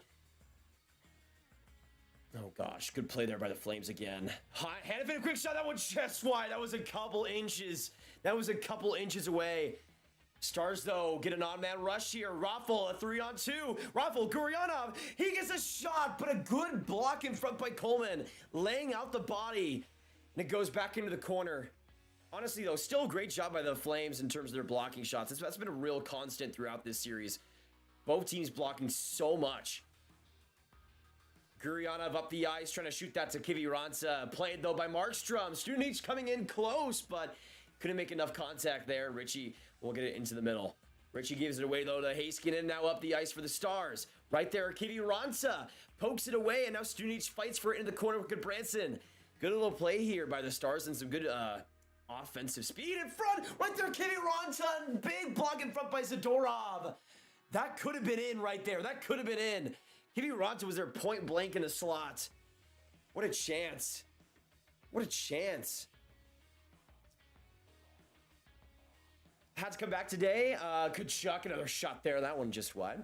Oh, gosh. Good play there by the Flames again. Hanifin, a quick shot. That one just wide. That was a couple inches. That was a couple inches away. Stars, though, get an odd-man rush here. Raffle, a 3-on-2. Raffle, Guryanov. He gets a shot, but a good block in front by Coleman. Laying out the body. And it goes back into the corner. Honestly, though, still a great job by the Flames in terms of their blocking shots. That's been a real constant throughout this series. Both teams blocking so much. Gurionov up the ice, trying to shoot that to Kiviranta. Played, though, by Markstrom. Studenic coming in close, but couldn't make enough contact there. Richie will get it into the middle. Richie gives it away, though, to Heiskanen, now up the ice for the Stars. Right there, Kiviranta pokes it away, and now Studenic fights for it in the corner with Goodbranson. Good little play here by the Stars and some good offensive speed in front. Right there, Kiviranta. Big block in front by Zadorov. That could have been in right there. That could have been in. Kiviranta was there point blank in the slot. What a chance. What a chance. Had to come back today. Good chuck, another shot there. That one just wide.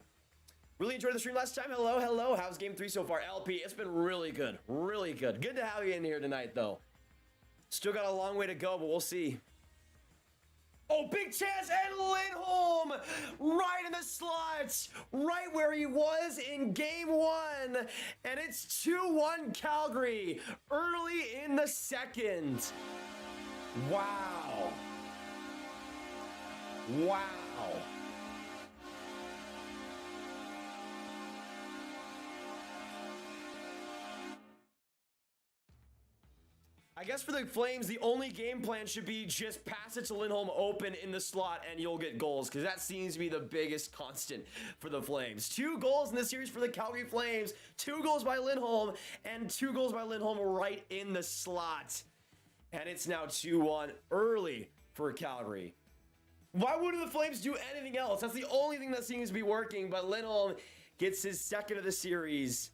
Really enjoyed the stream last time. Hello, hello. How's game 3 so far? LP, it's been really good. Really good. Good to have you in here tonight, though. Still got a long way to go, but we'll see. Oh, big chance, and Lindholm right in the slots, right where he was in game 1. And it's 2-1 Calgary early in the second. Wow. Wow. I guess for the Flames, the only game plan should be just pass it to Lindholm open in the slot and you'll get goals, because that seems to be the biggest constant for the Flames. 2 goals in this series for the Calgary Flames. 2 goals by Lindholm and 2 goals by Lindholm right in the slot. And it's now 2-1 early for Calgary. Why wouldn't the Flames do anything else? That's the only thing that seems to be working, but Lindholm gets his second of the series.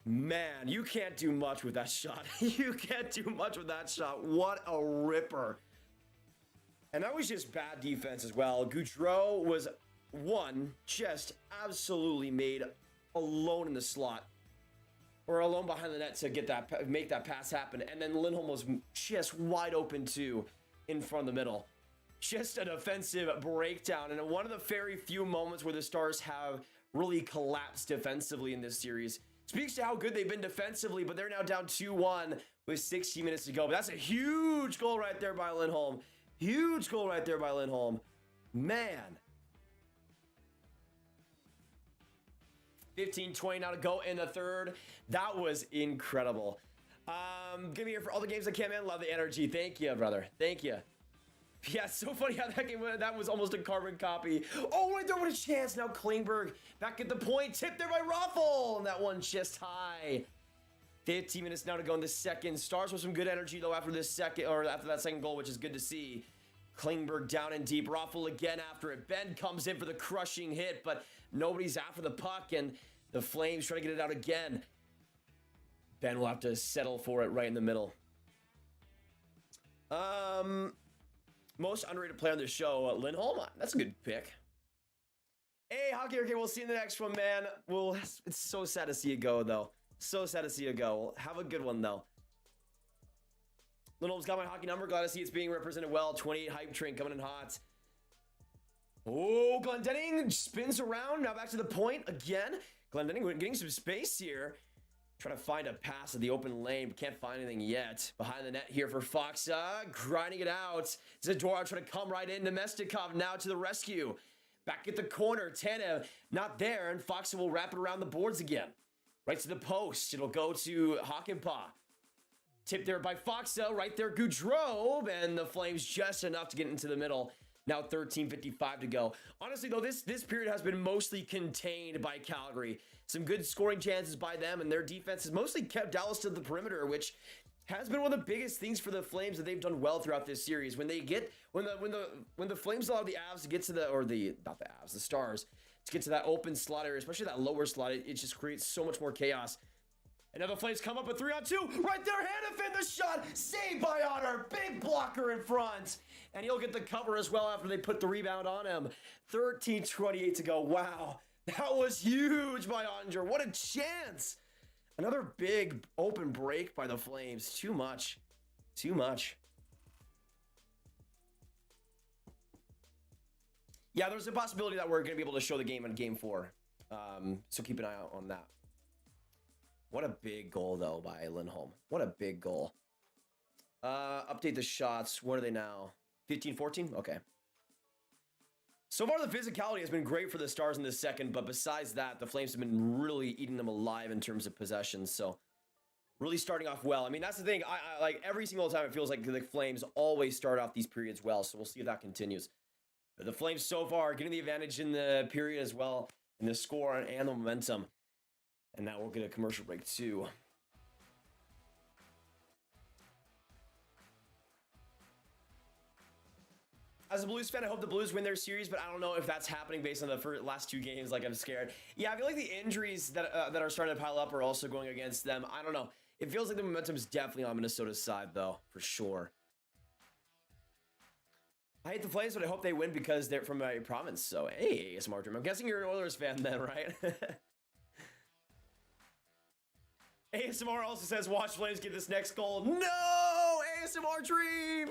Man, you can't do much with that shot. You can't do much with that shot. What a ripper. And that was just bad defense as well. Gaudreau was, just absolutely made alone in the slot. Or alone behind the net to get that, make that pass happen. And then Lindholm was just wide open too in front of the middle. Just an offensive breakdown. And one of the very few moments where the Stars have really collapsed defensively in this series. Speaks to how good they've been defensively, but they're now down 2-1 with 16 minutes to go. But that's a huge goal right there by Lindholm. Huge goal right there by Lindholm. Man. 15-20 now to go in the third. That was incredible. Gonna be here for all the games I can, man. Love the energy. Thank you, brother. Thank you. Yeah, it's so funny how that game went. That was almost a carbon copy. Oh, right there, what a chance. Now Klingberg back at the point. Tipped there by Raffle. And that one just high. 15 minutes now to go in the second. Stars with some good energy, though, after this second, or after that second goal, which is good to see. Klingberg down and deep. Raffle again after it. Ben comes in for the crushing hit, but nobody's after the puck, and the Flames trying to get it out again. Ben will have to settle for it right in the middle. Most underrated player on the show, Lindholm. That's a good pick. Hey, Hockey Arcade, we'll see you in the next one, man. Well, it's so sad to see you go, though. So sad to see you go. Have a good one, though. Lindholm's got my hockey number. Glad to see it's being represented well. 28 hype train coming in hot. Oh, Glendening spins around. Now back to the point again. Glendening getting some space here. Trying to find a pass at the open lane, but can't find anything yet. Behind the net here for Foxa, grinding it out. Zadorov trying to come right in. Nemestikov now to the rescue. Back at the corner, Tanev not there, and Foxa will wrap it around the boards again. Right to the post. It'll go to Hakanpää. Tipped there by Foxa, right there Gaudreau, and the Flames just enough to get into the middle. Now 13:55 to go. Honestly, though, this period has been mostly contained by Calgary. Some good scoring chances by them, and their defense has mostly kept Dallas to the perimeter, which has been one of the biggest things for the Flames that they've done well throughout this series. When the Flames allow the Avs to get to the Stars to get to that open slot area, especially that lower slot, it just creates so much more chaos. And now the Flames come up with 3-on-2. Right there, Hanifin, the shot. Saved by Otter. Big blocker in front. And he'll get the cover as well after they put the rebound on him. 13:28 to go. Wow. That was huge by Ottinger. What a chance. Another big open break by the Flames. Too much. Too much. Yeah, there's a possibility that we're going to be able to show the game in game 4. So keep an eye out on that. What a big goal, though, by Lindholm. What a big goal. Update the shots. What are they now? 15, 14? Okay. So far, the physicality has been great for the Stars in this second, but besides that, the Flames have been really eating them alive in terms of possessions. So really starting off well. I mean, that's the thing. I like every single time it feels like the Flames always start off these periods well. So we'll see if that continues. But the Flames so far getting the advantage in the period as well, in the score and the momentum. And now we'll get a commercial break too. As a Blues fan, I hope the Blues win their series, but I don't know if that's happening based on the last 2 games. Like, I'm scared. Yeah, I feel like the injuries that are starting to pile up are also going against them. I don't know. It feels like the momentum is definitely on Minnesota's side, though, for sure. I hate the Flames, but I hope they win because they're from my province. So, hey, ASMR Dream. I'm guessing you're an Oilers fan then, right? ASMR also says, watch Flames get this next goal. No! ASMR Dream!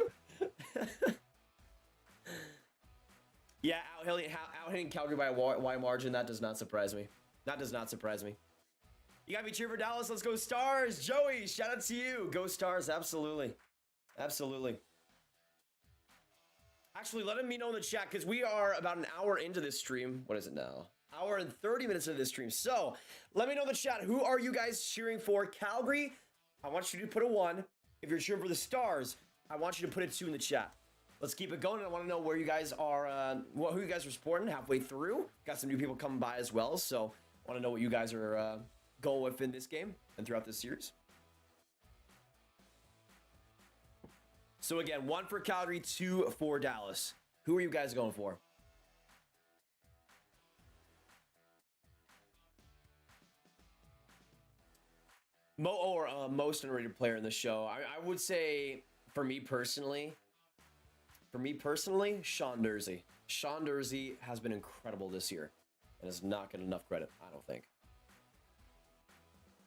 Yeah, out-hitting Calgary by a wide margin. That does not surprise me. That does not surprise me. You got to be cheering for Dallas. Let's go Stars. Joey, shout out to you. Go Stars. Absolutely. Absolutely. Actually, let me know in the chat because we are about an hour into this stream. What is it now? Hour and 30 minutes into this stream. So let me know in the chat. Who are you guys cheering for? Calgary, I want you to put a 1. If you're cheering for the Stars, I want you to put a 2 in the chat. Let's keep it going. I want to know where you guys are, who you guys are supporting halfway through. Got some new people coming by as well, so I want to know what you guys are going with in this game and throughout this series. So again, 1 for Calgary, 2 for Dallas. Who are you guys going for? Most underrated player in the show. I would say, for me personally, Sean Nersey. Sean Nersey has been incredible this year and is not getting enough credit, I don't think.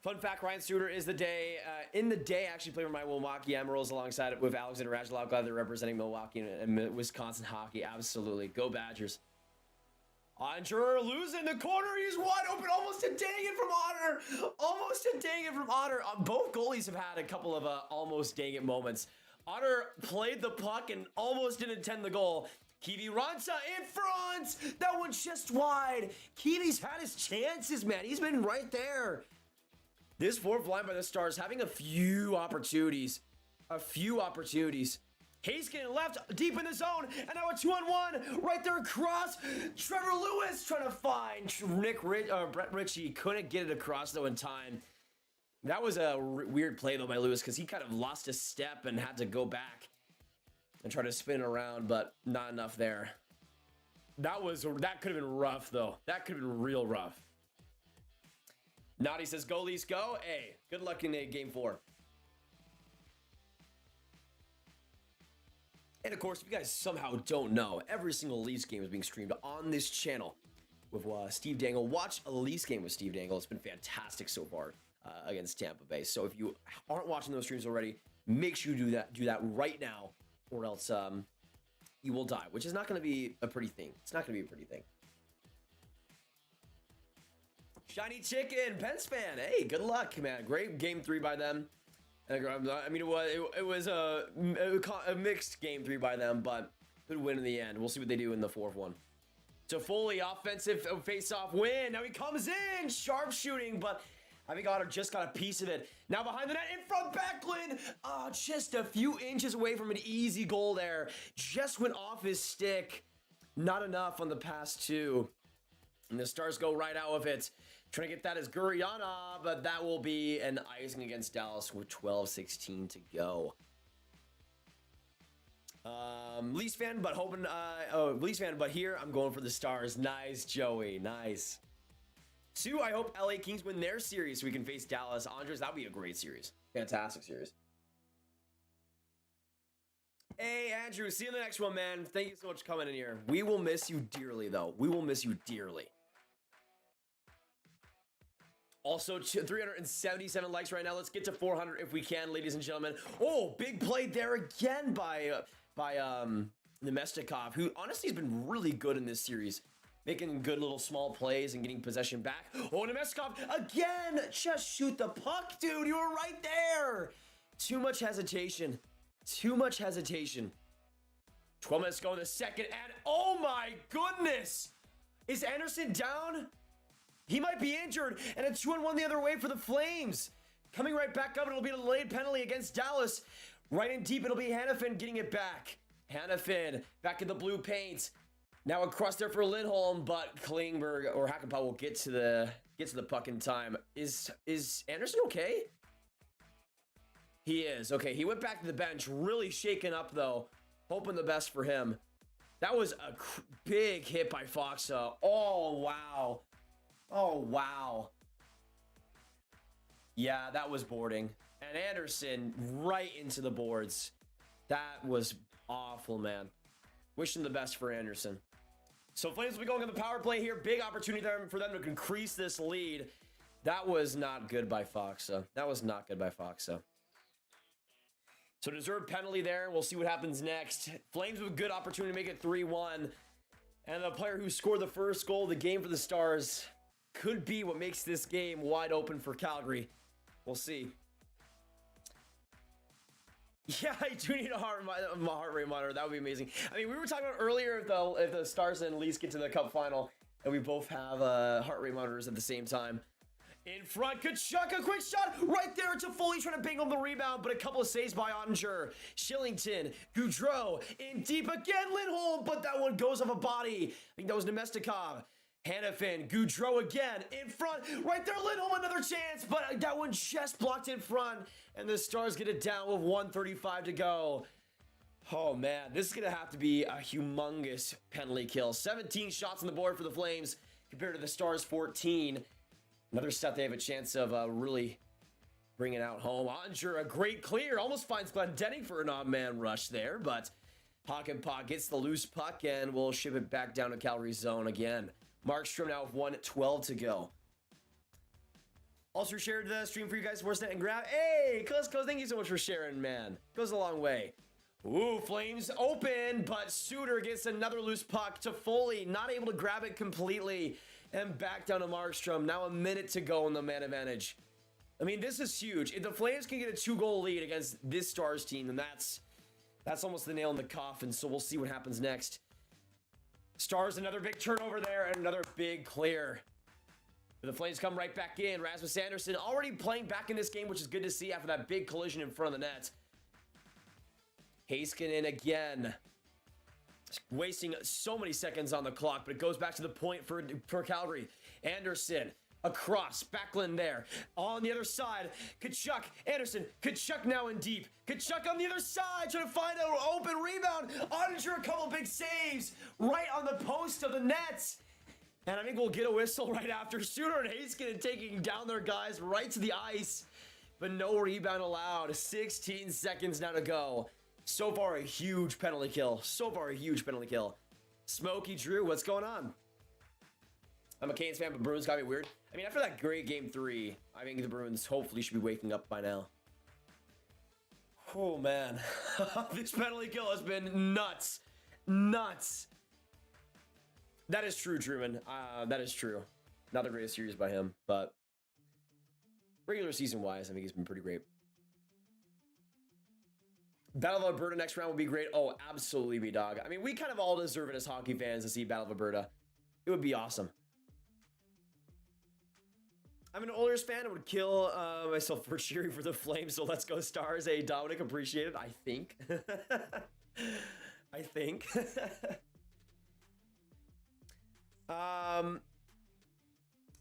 Fun fact, Ryan Suter is actually playing for my Milwaukee Emeralds alongside with Alexander Radulov. Glad they're representing Milwaukee and Wisconsin hockey. Absolutely. Go Badgers. Andre losing the corner. He's wide open. Almost a dang it from Otter. Almost a dang it from Otter. Both goalies have had a couple of almost dang it moments. Otter played the puck and almost didn't intend the goal. Kiwi Ransa in front. That one's just wide. Kiwi's had his chances, man. He's been right there. This fourth line by the Stars having a few opportunities. Hayes getting left deep in the zone. And now a 2-on-1 right there across. Trevor Lewis trying to find Brett Ritchie. Couldn't get it across though in time. That was a weird play, though, by Lewis, because he kind of lost a step and had to go back and try to spin around, but not enough there. That could have been rough, though. That could have been real rough. Naughty says, go, Leafs, go. Hey, good luck in game 4. And, of course, if you guys somehow don't know, every single Leafs game is being streamed on this channel with Steve Dangle. Watch a Leafs game with Steve Dangle. It's been fantastic so far. Against Tampa Bay. So if you aren't watching those streams already, make sure you do that right now, or else you will die, which is not going to be a pretty thing. It's not going to be a pretty thing. Shiny Chicken, Pens fan. Hey, good luck, man. Great game 3 by them. I mean, it was a mixed game 3 by them, but good win in the end. We'll see what they do in the 4th one. So Foley, offensive face-off win. Now he comes in, sharp shooting, but I think Otter just got a piece of it. Now behind the net, in front, Backlund. Just a few inches away from an easy goal there. Just went off his stick. Not enough on the pass, too. And the Stars go right out with it. Trying to get that as Guriana, but that will be an icing against Dallas with 12:16 to go. Leafs fan, but hoping, Leafs fan, but here I'm going for the Stars. Nice, Joey. Nice. 2, I hope LA Kings win their series so we can face Dallas. Andres, that would be a great series. Fantastic series. Hey, Andrew, see you in the next one, man. Thank you so much for coming in here. We will miss you dearly, though. We will miss you dearly. Also, 377 likes right now. Let's get to 400 if we can, ladies and gentlemen. Oh, big play there again by Nemestikov, who honestly has been really good in this series. Making good little small plays and getting possession back. Oh, Nemestikov again. Just shoot the puck, dude. You were right there. Too much hesitation. Too much hesitation. 12 minutes go in the second, and oh my goodness! Is Anderson down? He might be injured, and a 2-on-1 the other way for the Flames. Coming right back up, it'll be a delayed penalty against Dallas. Right in deep, it'll be Hanifin getting it back. Hanifin back in the blue paint. Now across there for Lindholm, but Klingberg or Hakanpää will get to the puck in time. Is Anderson okay? He is. Okay, he went back to the bench, really shaken up though. Hoping the best for him. That was a big hit by Foxa. Oh, wow. Oh, wow. Yeah, that was boarding. And Anderson right into the boards. That was awful, man. Wishing the best for Anderson. So Flames will be going on the power play here. Big opportunity there for them to increase this lead. That was not good by Foxa. That was not good by Foxa. So deserved penalty there. We'll see what happens next. Flames with a good opportunity to make it 3-1. And the player who scored the first goal of the game for the Stars could be what makes this game wide open for Calgary. We'll see. Yeah, I do need a heart rate monitor. That would be amazing. I mean, we were talking about earlier if the Stars and Leafs get to the Cup final and we both have heart rate monitors at the same time. In front, Kachuk, a quick shot right there to Foley trying to bang home the rebound, but a couple of saves by Ottinger. Shillington, Gaudreau, in deep again, Lindholm, but that one goes off a body. I think that was Nemestikov. Hanifin, Gaudreau again, in front, right there, Lindholm, another chance, but that one just blocked in front, and the Stars get it down with 1:35 to go. Oh man, this is gonna have to be a humongous penalty kill. 17 shots on the board for the Flames, compared to the Stars' 14. Another step they have a chance of really bringing it out home. Ottinger, a great clear. Almost finds Glendening for an odd man rush there, but Hakanpää gets the loose puck and will ship it back down to Calgary's zone again. Markstrom now with 1:12 to go. Also shared the stream for you guys, Sportsnet and Grav. Hey, Cuz, thank you so much for sharing, man. Goes a long way. Ooh, Flames open, but Suter gets another loose puck to Foley. Not able to grab it completely. And back down to Markstrom. Now a minute to go in the man advantage. I mean, this is huge. If the Flames can get a 2-goal lead against this Stars team, then that's almost the nail in the coffin. So we'll see what happens next. Stars, another big turnover there, and another big clear. The Flames come right back in. Rasmus Andersson already playing back in this game, which is good to see after that big collision in front of the net. Heiskanen again. Wasting so many seconds on the clock, but it goes back to the point for Calgary. Anderson across, Backlund there. On the other side, Kachuk, Anderson, Kachuk now in deep. Kachuk on the other side, trying to find an open rebound. Ottinger, a couple big saves right on the post of the nets. And I think we'll get a whistle right after. Suter and Heiskanen taking down their guys right to the ice, but no rebound allowed. 16 seconds now to go. So far, a huge penalty kill. Smokey Drew, what's going on? I'm a Canes fan, but Bruins got me weird. I mean, after that great game 3, I think the Bruins hopefully should be waking up by now. Oh, man. This penalty kill has been nuts. Nuts. That is true, Truman. That is true. Not the greatest series by him, but regular season-wise, I think he's been pretty great. Battle of Alberta next round will be great. Oh, absolutely, B-Dog. I mean, we kind of all deserve it as hockey fans to see Battle of Alberta. It would be awesome. I'm an Oilers fan. I would kill myself for cheering for the Flames, so let's go Stars. Hey, Dominic, appreciate it. I think. I think.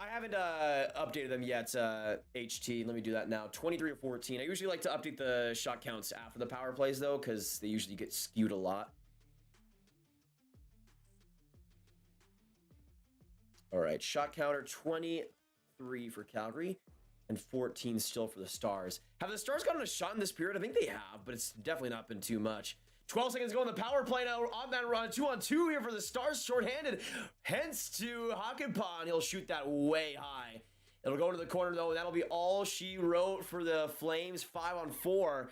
I haven't updated them yet, HT. Let me do that now. 23 or 14. I usually like to update the shot counts after the power plays, though, because they usually get skewed a lot. All right, shot counter 23 for Calgary and 14 still for the Stars. Have the Stars gotten a shot in this period? I think they have, but it's definitely not been too much. 12 seconds ago on the power play now on that run. 2-on-2 here for the Stars, shorthanded. Hence to Hakanpää, and he'll shoot that way high. It'll go into the corner, though, and that'll be all she wrote for the Flames. 5-on-4.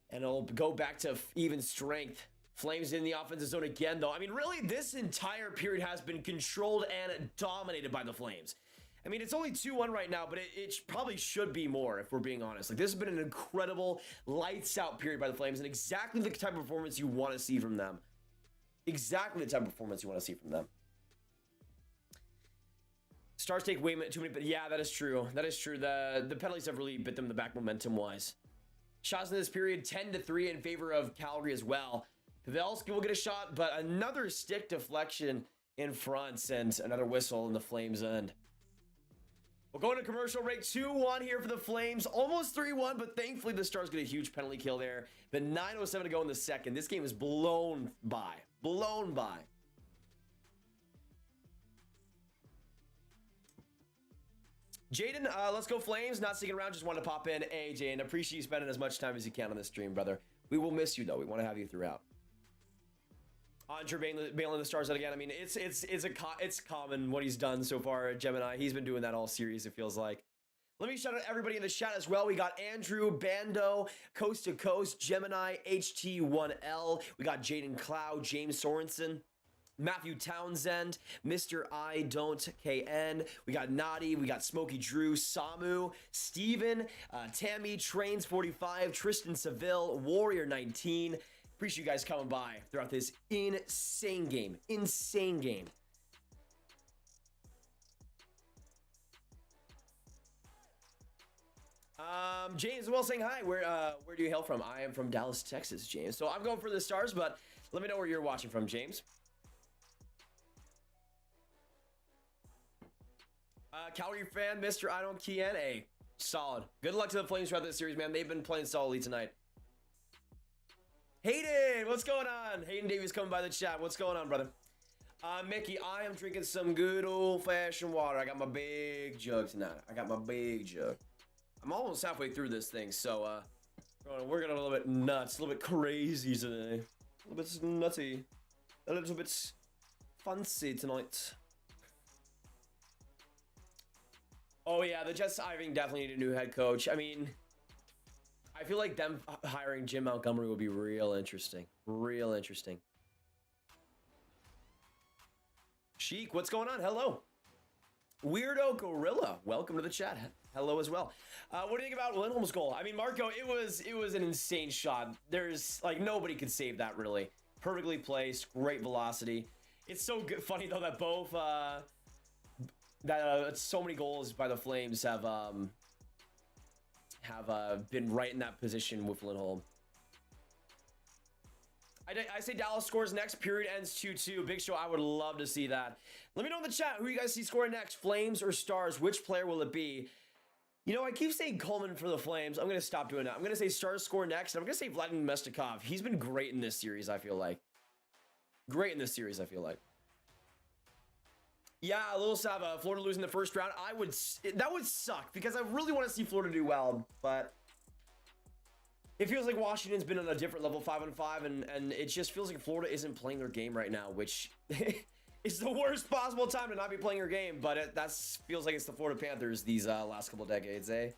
And it'll go back to even strength. Flames in the offensive zone again, though. I mean, really, this entire period has been controlled and dominated by the Flames. I mean, it's only 2-1 right now, but it probably should be more if we're being honest. Like, this has been an incredible lights out period by the Flames and exactly the type of performance you want to see from them. Exactly the type of performance you want to see from them. Stars take way too many, but yeah, that is true. That is true. The penalties have really bit them in the back momentum-wise. Shots in this period, 10-3 in favor of Calgary as well. Pavelski will get a shot, but another stick deflection in front and another whistle in the Flames' end. We'll go into commercial break. 2-1 here for the Flames. Almost 3-1, but thankfully the Stars get a huge penalty kill there. But 9:07 to go in the second. This game is blown by. Blown by. Jaden, let's go Flames. Not sticking around, just wanted to pop in. Hey, Jaden, appreciate you spending as much time as you can on this stream, brother. We will miss you, though. We want to have you throughout. Andre bailing the Stars out again. I mean, it's common what he's done so far at Gemini. He's been doing that all series, it feels like. Let me shout out everybody in the chat as well. We got Andrew, Bando, Coast to Coast, Gemini, HT1L. We got Jaden Cloud, James Sorensen, Matthew Townsend, Mr. I Don't KN. We got Nadi, we got Smokey Drew, Samu, Steven, Tammy, Trains 45, Tristan Seville, Warrior 19. Appreciate you guys coming by throughout this insane game. Insane game. James as well saying hi. Where do you hail from? I am from Dallas, Texas, James. So I'm going for the Stars, but let me know where you're watching from, James. Calgary fan, Mr. I Don't Kien. Hey, solid. Good luck to the Flames throughout this series, man. They've been playing solidly tonight. Hayden, what's going on? Hayden Davies coming by the chat. What's going on, brother? Mickey, I am drinking some good old-fashioned water. I got my big jug tonight. I got my big jug. I'm almost halfway through this thing, so we're getting a little bit nuts, a little bit crazy today. A little bit nutty. A little bit fancy tonight. Oh yeah, the Jets hiring definitely need a new head coach. I mean, I feel like them hiring Jim Montgomery would be real interesting. Real interesting. Sheik, what's going on? Hello. Weirdo Gorilla, welcome to the chat. Hello as well. What do you think about Lindholm's goal? I mean, Marco, it was an insane shot. There's like nobody could save that really. Perfectly placed, great velocity. It's so good, funny though that both so many goals by the Flames have been right in that position with Lindholm. I say Dallas scores next, period ends 2-2. Big Show, I would love to see that. Let me know in the chat who you guys see scoring next, Flames or Stars. Which player will it be? You know, I keep saying Coleman for the Flames. I'm going to stop doing that. I'm going to say Stars score next, and I'm going to say Vladimir Mestikov. He's been great in this series, I feel like. Great in this series, I feel like. Yeah, a little Sava. Florida losing the first round. That would suck because I really want to see Florida do well, but it feels like Washington's been on a different level, 5-5, and it just feels like Florida isn't playing their game right now, which is the worst possible time to not be playing your game, but that feels like it's the Florida Panthers these last couple decades, eh?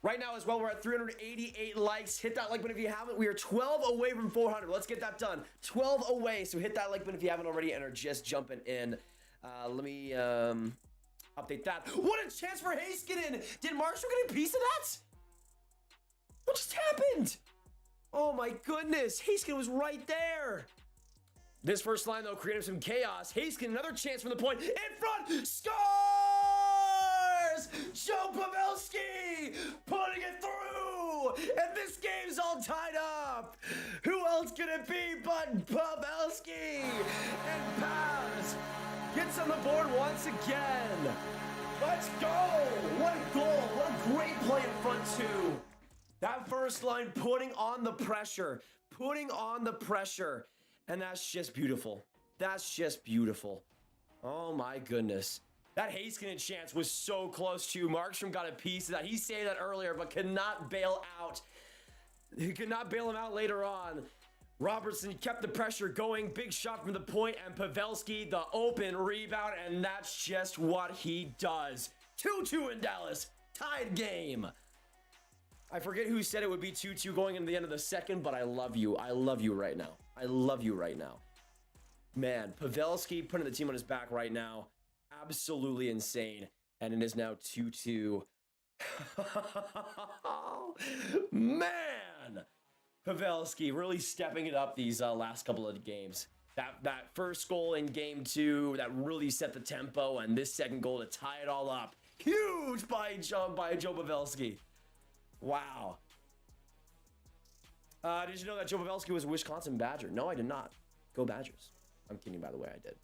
Right now as well, we're at 388 likes. Hit that like button if you haven't. We are 12 away from 400. Let's get that done. 12 away, so hit that like button if you haven't already and are just jumping in. Let me update that. What a chance for Heiskanen! Did Marshall get a piece of that? What just happened? Oh my goodness, Heiskanen was right there. This first line though created some chaos. Heiskanen, another chance from the point. In front, scores! Joe Pavelski putting it through! And this game's all tied up! Who else could it be but Pavelski? And Pavs gets on the board once again. Let's go! What a goal! What a great play in front too. That first line putting on the pressure. Putting on the pressure. And that's just beautiful. That's just beautiful. Oh my goodness. That Heiskanen chance was so close too. Markstrom got a piece of that. He saved that earlier, but could not bail out. He could not bail him out later on. Robertson kept the pressure going. Big shot from the point, and Pavelski, the open rebound, and that's just what he does. 2-2 in Dallas. Tied game. I forget who said it would be 2-2 going into the end of the second, but I love you. I love you right now. I love you right now. Man, Pavelski putting the team on his back right now. Absolutely insane. And it is now 2-2. Man! Pavelski really stepping it up these last couple of games. That first goal in game 2 that really set the tempo, and this second goal to tie it all up. Huge by Joe Pavelski. Wow. Did you know that Joe Pavelski was a Wisconsin Badger? No, I did not. Go Badgers. I'm kidding, by the way, I did.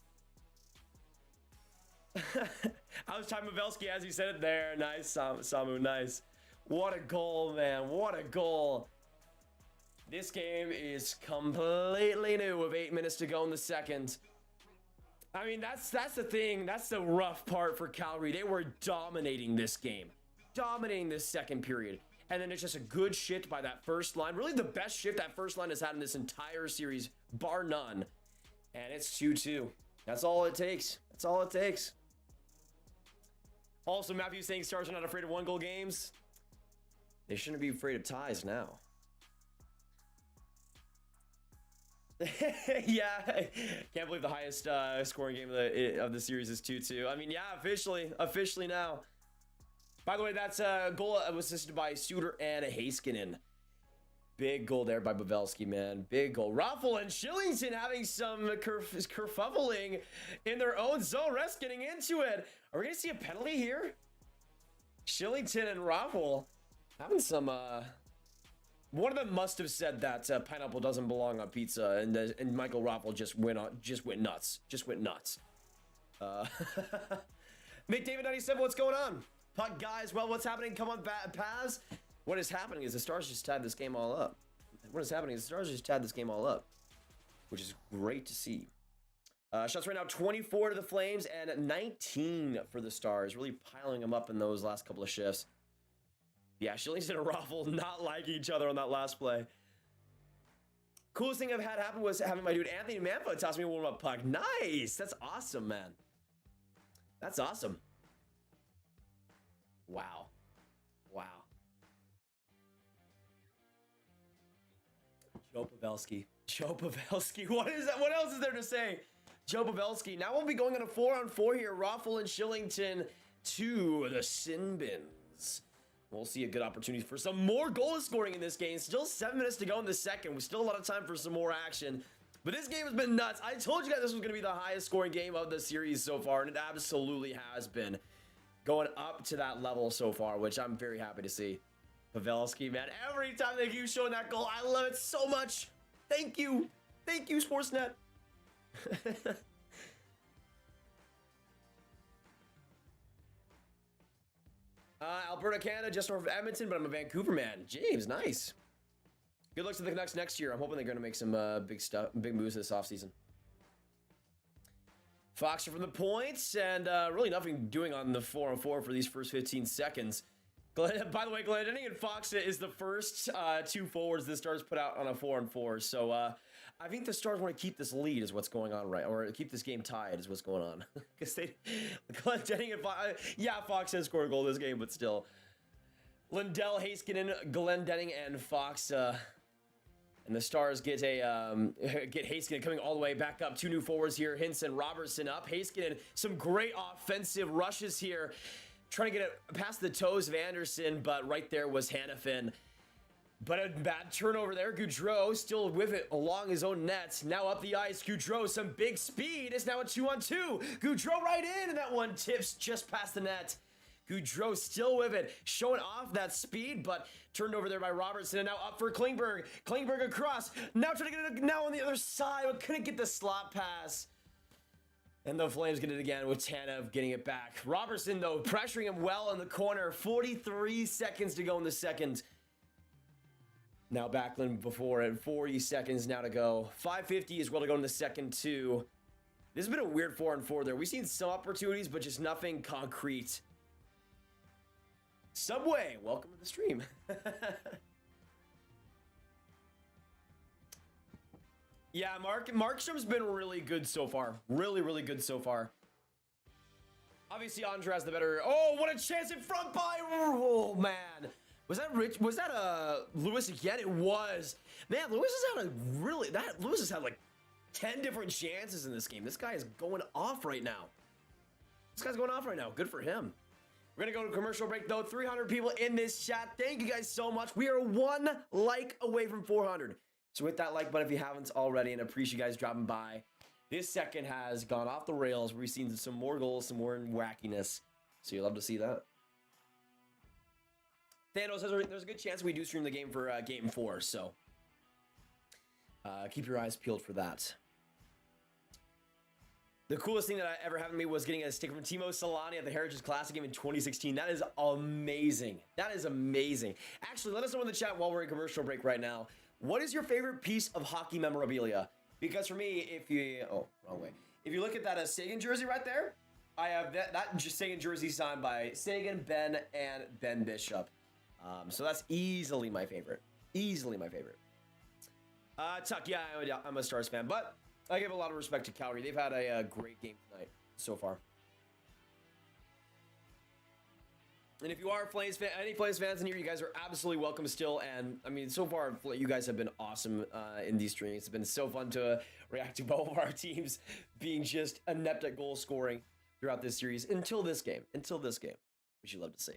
I was typing Pavelski as he said it there. Nice, Samu, nice. What a goal, man. What a goal. This game is completely new with 8 minutes to go in the second. I mean, that's the thing. That's the rough part for Calgary. They were dominating this game. Dominating this second period. And then it's just a good shift by that first line. Really the best shift that first line has had in this entire series, bar none. And it's 2-2. That's all it takes. That's all it takes. Also, Matthew saying Stars are not afraid of 1-goal games. They shouldn't be afraid of ties now. Yeah, can't believe the highest scoring game of the series is 2-2. I mean, yeah, officially now. By the way, that's a goal was assisted by Suter and Heiskanen. Big goal there by Pavelski, man. Big goal. Raffle and Shillington having some kerfuffling in their own zone. Rest getting into it. Are we gonna see a penalty here? Shillington and Raffle having some one of them must have said that pineapple doesn't belong on pizza, and Michael Raffle just went nuts. McDavid 97, what's going on? Puck guys, well, what's happening? Come on, Paz. What is happening is the Stars just tied this game all up. Which is great to see. Shots right now 24 to the Flames and 19 for the Stars. Really piling them up in those last couple of shifts. Yeah, Shillington and Raffle not like each other on that last play. Coolest thing I've had happen was having my dude Anthony Manfa toss me a warm-up puck. Nice! That's awesome, man. That's awesome. Wow. Wow. Joe Pavelski. What is that? What else is there to say? Joe Pavelski. Now we'll be going on a 4-on-4 here. Raffle and Shillington to the sin bins. We'll see a good opportunity for some more goal scoring in this game. Still 7 minutes to go in the second. We still a lot of time for some more action. But this game has been nuts. I told you guys this was going to be the highest scoring game of the series so far, and it absolutely has been. Going up to that level so far, which I'm very happy to see. Pavelski, man. Every time they keep showing that goal, I love it so much. Thank you. Thank you, Sportsnet. Alberta, Canada, just north of Edmonton, but I'm a Vancouver man. James, nice. Good luck to the Canucks next year. I'm hoping they're going to make some big moves this offseason. Foxer from the points, and really nothing doing on the 4-on-4 for these first 15 seconds. By the way, Glendening and Fox is the first two forwards the Stars put out on a 4-on-4. So I think the Stars want to keep this lead is what's going on, right? Or keep this game tied is what's going on. Because Glendening and Fox, yeah, Fox has scored a goal this game, but still. Lindell, Heiskanen, Glendening, and Fox. And the Stars get Heiskanen coming all the way back up. Two new forwards here. Hinson, Robertson up. Heiskanen, some great offensive rushes here. Trying to get it past the toes of Anderson, but right there was Hannafin. But a bad turnover there. Gaudreau still with it along his own nets. Now up the ice. Gaudreau, some big speed. It's now a 2-on-2. Gaudreau right in, and that one tips just past the net. Gaudreau still with it, showing off that speed, but turned over there by Robertson, and now up for Klingberg. Klingberg across. Now trying to get it now on the other side, but couldn't get the slot pass. And the Flames get it again with Tanev getting it back. Robertson, though, pressuring him well in the corner. 43 seconds to go in the second. Now Backlund before it. 40 seconds now to go. 5:50 as well to go in the second, too. This has been a weird 4-on-4 there. We've seen some opportunities, but just nothing concrete. Subway, welcome to the stream. Yeah, Markstrom's been really good so far. Really good so far. Obviously, Andre has the better. Oh, what a chance in front by. Oh man, was that Rich? Was that Lewis again? It was. Man, Lewis has had like 10 different chances in this game. This guy is going off right now. Good for him. We're going to go to commercial break, though. 300 people in this chat. Thank you guys so much. We are 1 like away from 400. So hit that like button if you haven't already, and appreciate you guys dropping by. This second has gone off the rails. We've seen some more goals, some more wackiness. So you'll love to see that. Thanos says there's a good chance we do stream the game for Game 4, so keep your eyes peeled for that. The coolest thing that I ever happened to me was getting a stick from Timo Solani at the Heritage Classic game in 2016. That is amazing. That is amazing. Actually, let us know in the chat while we're in commercial break right now. What is your favorite piece of hockey memorabilia? Because for me, if you... Oh, wrong way. If you look at that Sagan jersey right there, I have that Sagan jersey signed by Sagan, Ben, and Ben Bishop. So that's easily my favorite. Easily my favorite. Tuck, yeah, I'm a Stars fan, but I give a lot of respect to Calgary. They've had a great game tonight so far. And if you are Flames fan, any Flames fans in here, you guys are absolutely welcome still. And I mean, so far, you guys have been awesome in these streams. It's been so fun to react to both of our teams being just inept at goal scoring throughout this series until this game, which you love to see.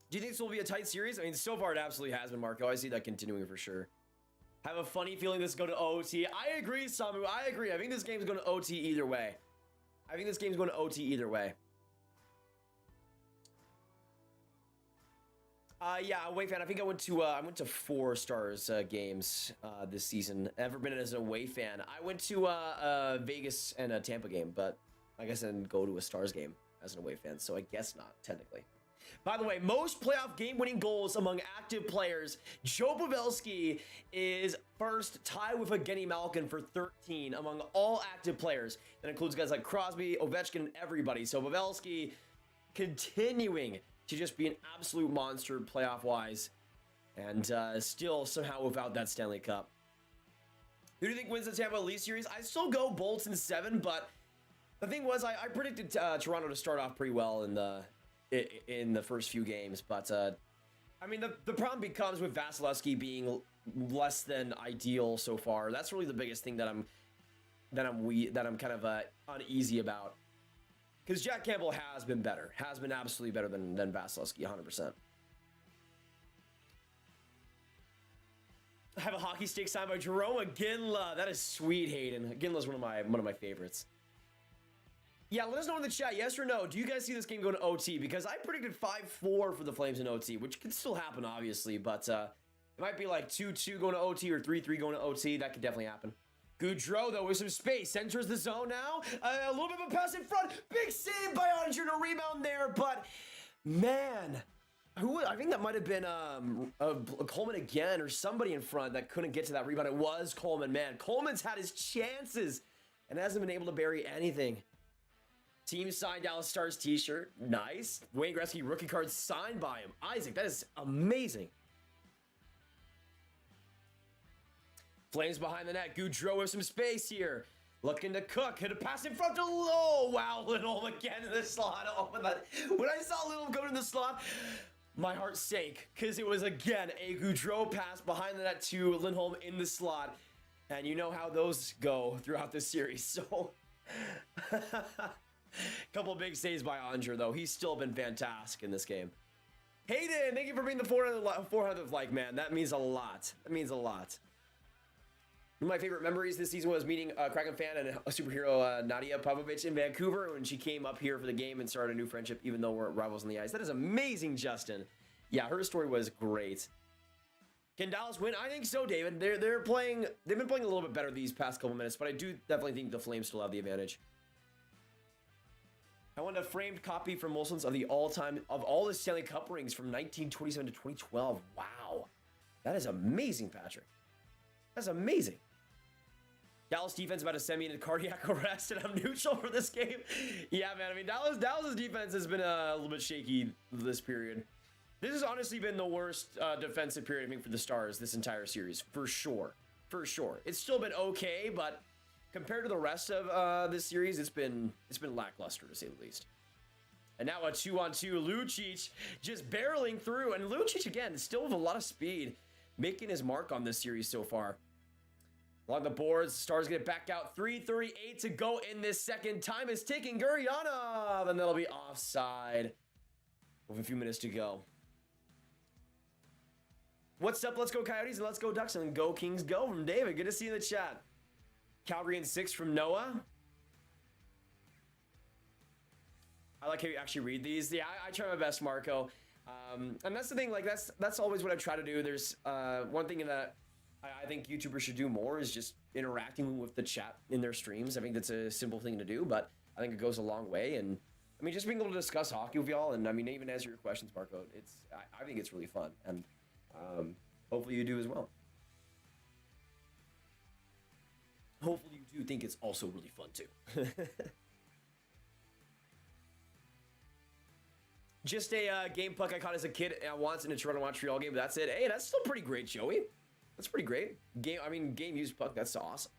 Do you think this will be a tight series? I mean, so far it absolutely has been, Marco. I see that continuing for sure. Have a funny feeling this is going to OT. I agree, Samu. I agree. I think this game's going to OT either way. Yeah, away fan. I think I went to 4 Stars games this season. Ever been as an away fan? I went to Vegas and a Tampa game, but I guess I didn't go to a Stars game as an away fan, so I guess not technically. By the way, most playoff game-winning goals among active players. Joe Pavelski is first, tied with Evgeny Malkin for 13 among all active players. That includes guys like Crosby, Ovechkin, and everybody. So Pavelski continuing to just be an absolute monster playoff-wise, and still somehow without that Stanley Cup. Who do you think wins the Tampa Leafs series? I still go Bolts in 7, but the thing was, I predicted Toronto to start off pretty well in the first few games, but I mean the problem becomes with Vasilevsky being less than ideal so far. That's really the biggest thing that I'm kind of uneasy about, because Jack Campbell has been absolutely better than Vasilevsky 100%. I have a hockey stick signed by Jerome Ginla. That is sweet, Hayden. Ginla's one of my favorites. Yeah, let us know in the chat, yes or no. Do you guys see this game going to OT? Because I predicted 5-4 for the Flames in OT, which could still happen, obviously. But it might be like 2-2 going to OT or 3-3 going to OT. That could definitely happen. Goudreau, though, with some space. Enters the zone now. A little bit of a pass in front. Big save by Andre. A rebound there. But, man, I think that might have been Coleman again or somebody in front that couldn't get to that rebound. It was Coleman, man. Coleman's had his chances and hasn't been able to bury anything. Team signed Dallas Stars t-shirt. Nice. Wayne Gretzky rookie card signed by him. Isaac, that is amazing. Flames behind the net. Goudreau with some space here. Looking to cook. Hit a pass in front to Low. Wow, Lindholm again in the slot. Oh, when I saw Lindholm go in the slot, my heart sank, because it was, again, a Goudreau pass behind the net to Lindholm in the slot. And you know how those go throughout this series, so... Couple of big saves by Andre, though. He's still been fantastic in this game. Hayden, thank you for being the 400th like, man. That means a lot. That means a lot. One of my favorite memories this season was meeting a Kraken fan and a superhero, Nadia Pavlovich, in Vancouver when she came up here for the game and started a new friendship, even though we're rivals on the ice. That is amazing, Justin. Yeah, her story was great. Can Dallas win? I think so, David. They've been playing a little bit better these past couple minutes, but I do definitely think the Flames still have the advantage. I want a framed copy from Molson's of all the Stanley Cup rings from 1927 to 2012. Wow. That is amazing, Patrick. That's amazing. Dallas defense about to send me into cardiac arrest, and I'm neutral for this game. Yeah, man. I mean, Dallas's defense has been a little bit shaky this period. This has honestly been the worst defensive period, I think, for the Stars this entire series, for sure. For sure. It's still been okay, but compared to the rest of this series, it's been lackluster, to say the least. And now a 2-on-2, Lucic just barreling through, and Lucic again still with a lot of speed, making his mark on this series so far. Along the boards, Stars get it back out. 3:38 to go in this second. Time is ticking. Guryanov, and that'll be offside with a few minutes to go. What's up? Let's go Coyotes and let's go Ducks and go Kings go from David. Good to see you in the chat. Calgary in 6 from Noah. I like how you actually read these. Yeah, I try my best, Marco. And that's the thing, like that's always what I try to do. There's one thing that I think YouTubers should do more is just interacting with the chat in their streams. I think that's a simple thing to do, but I think it goes a long way. And I mean, just being able to discuss hockey with y'all, and I mean, even answer your questions, Marco. I think it's really fun, and hopefully you do as well. Hopefully you do think it's also really fun too. Just a game puck I caught as a kid once in a Toronto Montreal game, but that's it. Hey, that's still pretty great, Joey. That's pretty great. Game used puck, that's awesome.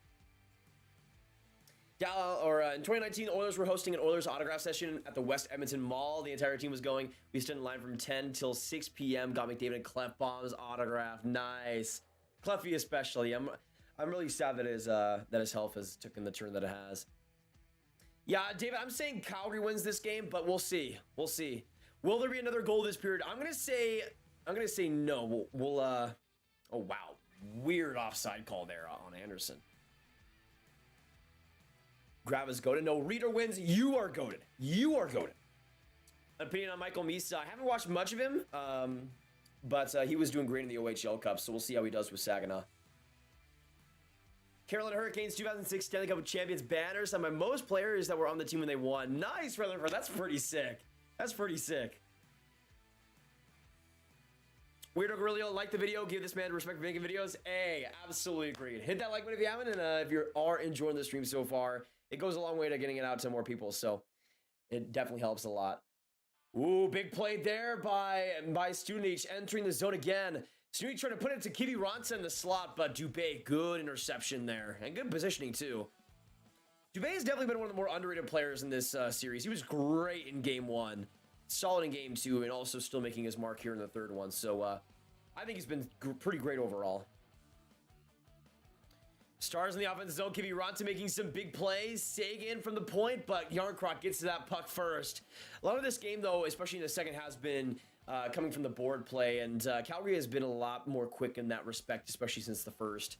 In 2019, Oilers were hosting an Oilers autograph session at the West Edmonton Mall. The entire team was going. We stood in line from 10 till 6 p.m. Got McDavid and Clefbaum's autograph. Nice. Cleffy especially. I'm really sad that his health has taken the turn that it has. Yeah, David, I'm saying Calgary wins this game, but we'll see. We'll see. Will there be another goal this period? I'm gonna say no. We'll oh wow. Weird offside call there on Anderson. Grav is goated. No, Reader wins. You are goated. You are goated. Opinion on Michael Misa. I haven't watched much of him, but he was doing great in the OHL Cup, so we'll see how he does with Saginaw. Carolina Hurricanes 2006 Stanley Cup champions banners on my most players that were on the team when they won. Nice, Rutherford. That's pretty sick. That's pretty sick. Weirdo Gorillo, like the video. Give this man respect for making videos. Hey, absolutely agreed. Hit that like button if you haven't, and if you are enjoying the stream so far, it goes a long way to getting it out to more people, so it definitely helps a lot. Ooh, big play there by Stunich entering the zone again. Stunich trying to put it to Kivi Ronsa in the slot, but Dubé, good interception there, and good positioning too. Dubé has definitely been one of the more underrated players in this series. He was great in game 1. Solid in game 2, and also still making his mark here in the third one. So I think he's been pretty great overall. Stars in the offensive zone. Kivi Ronta making some big plays. Sagan from the point, but Yarncroc gets to that puck first. A lot of this game, though, especially in the second, has been coming from the board play, and Calgary has been a lot more quick in that respect, especially since the first.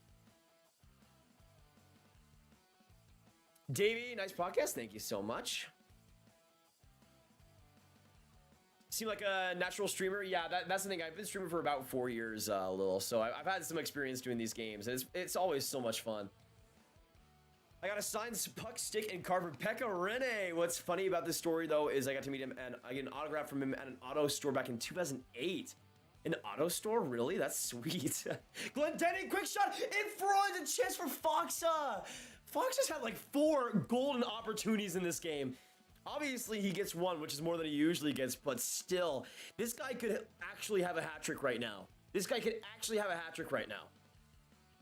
Davey, nice podcast. Thank you so much. Seem like a natural streamer. Yeah, that's the thing. I've been streaming for about 4 years, Lil, so I've had some experience doing these games. It's always so much fun. I got a signed puck, stick, and card for Pekka Rinne. What's funny about this story, though, is I got to meet him, and I get an autograph from him at an auto store back in 2008. An auto store? Really? That's sweet. Glendenning, quick shot in front, a chance for Foxa. Fox has had like 4 golden opportunities in this game. Obviously, he gets 1, which is more than he usually gets, but still, this guy could actually have a hat trick right now. This guy could actually have a hat trick right now.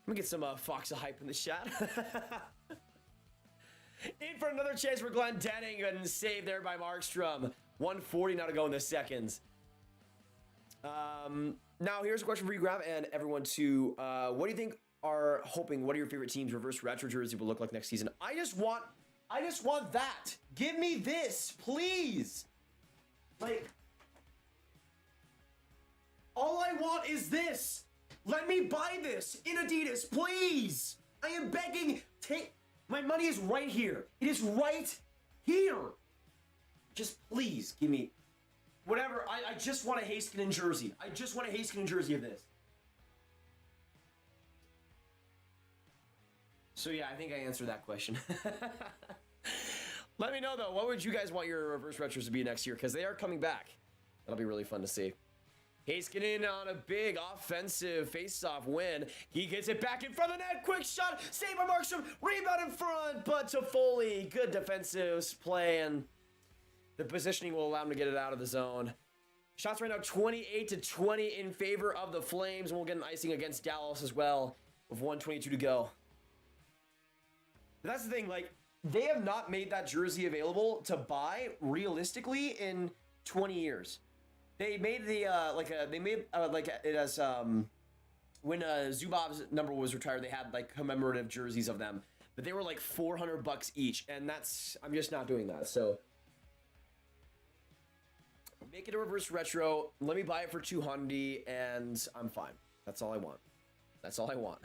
Let me get some Foxa hype in the chat. In for another chance for Glendenning, and saved there by Markstrom. 1:40 now to go in the seconds. Now here's a question for you, Grav, and everyone too. What do you think are hoping? What are your favorite teams' reverse retro jersey will look like next season? I just want that. Give me this, please. Like, all I want is this. Let me buy this in Adidas, please. I am begging. My money is right here. It is right here. Just please give me whatever. I just want a Heiskanen jersey. I just want a Heiskanen jersey of this. So yeah, I think I answered that question. Let me know though, what would you guys want your reverse retros to be next year? Because they are coming back. That'll be really fun to see. Heiskanen on a big offensive face-off win. He gets it back in front of the net. Quick shot. Saved by Markstrom. Rebound in front. But Toffoli. Good defensive play. And the positioning will allow him to get it out of the zone. Shots right now 28-20 in favor of the Flames. And we'll get an icing against Dallas as well with 1:22 to go. But that's the thing. Like, they have not made that jersey available to buy realistically in 20 years. They made the it as when Zubov's number was retired, they had like commemorative jerseys of them, but they were like $400 each, and I'm just not doing that. So make it a reverse retro. Let me buy it for 200, and I'm fine. That's all I want. That's all I want.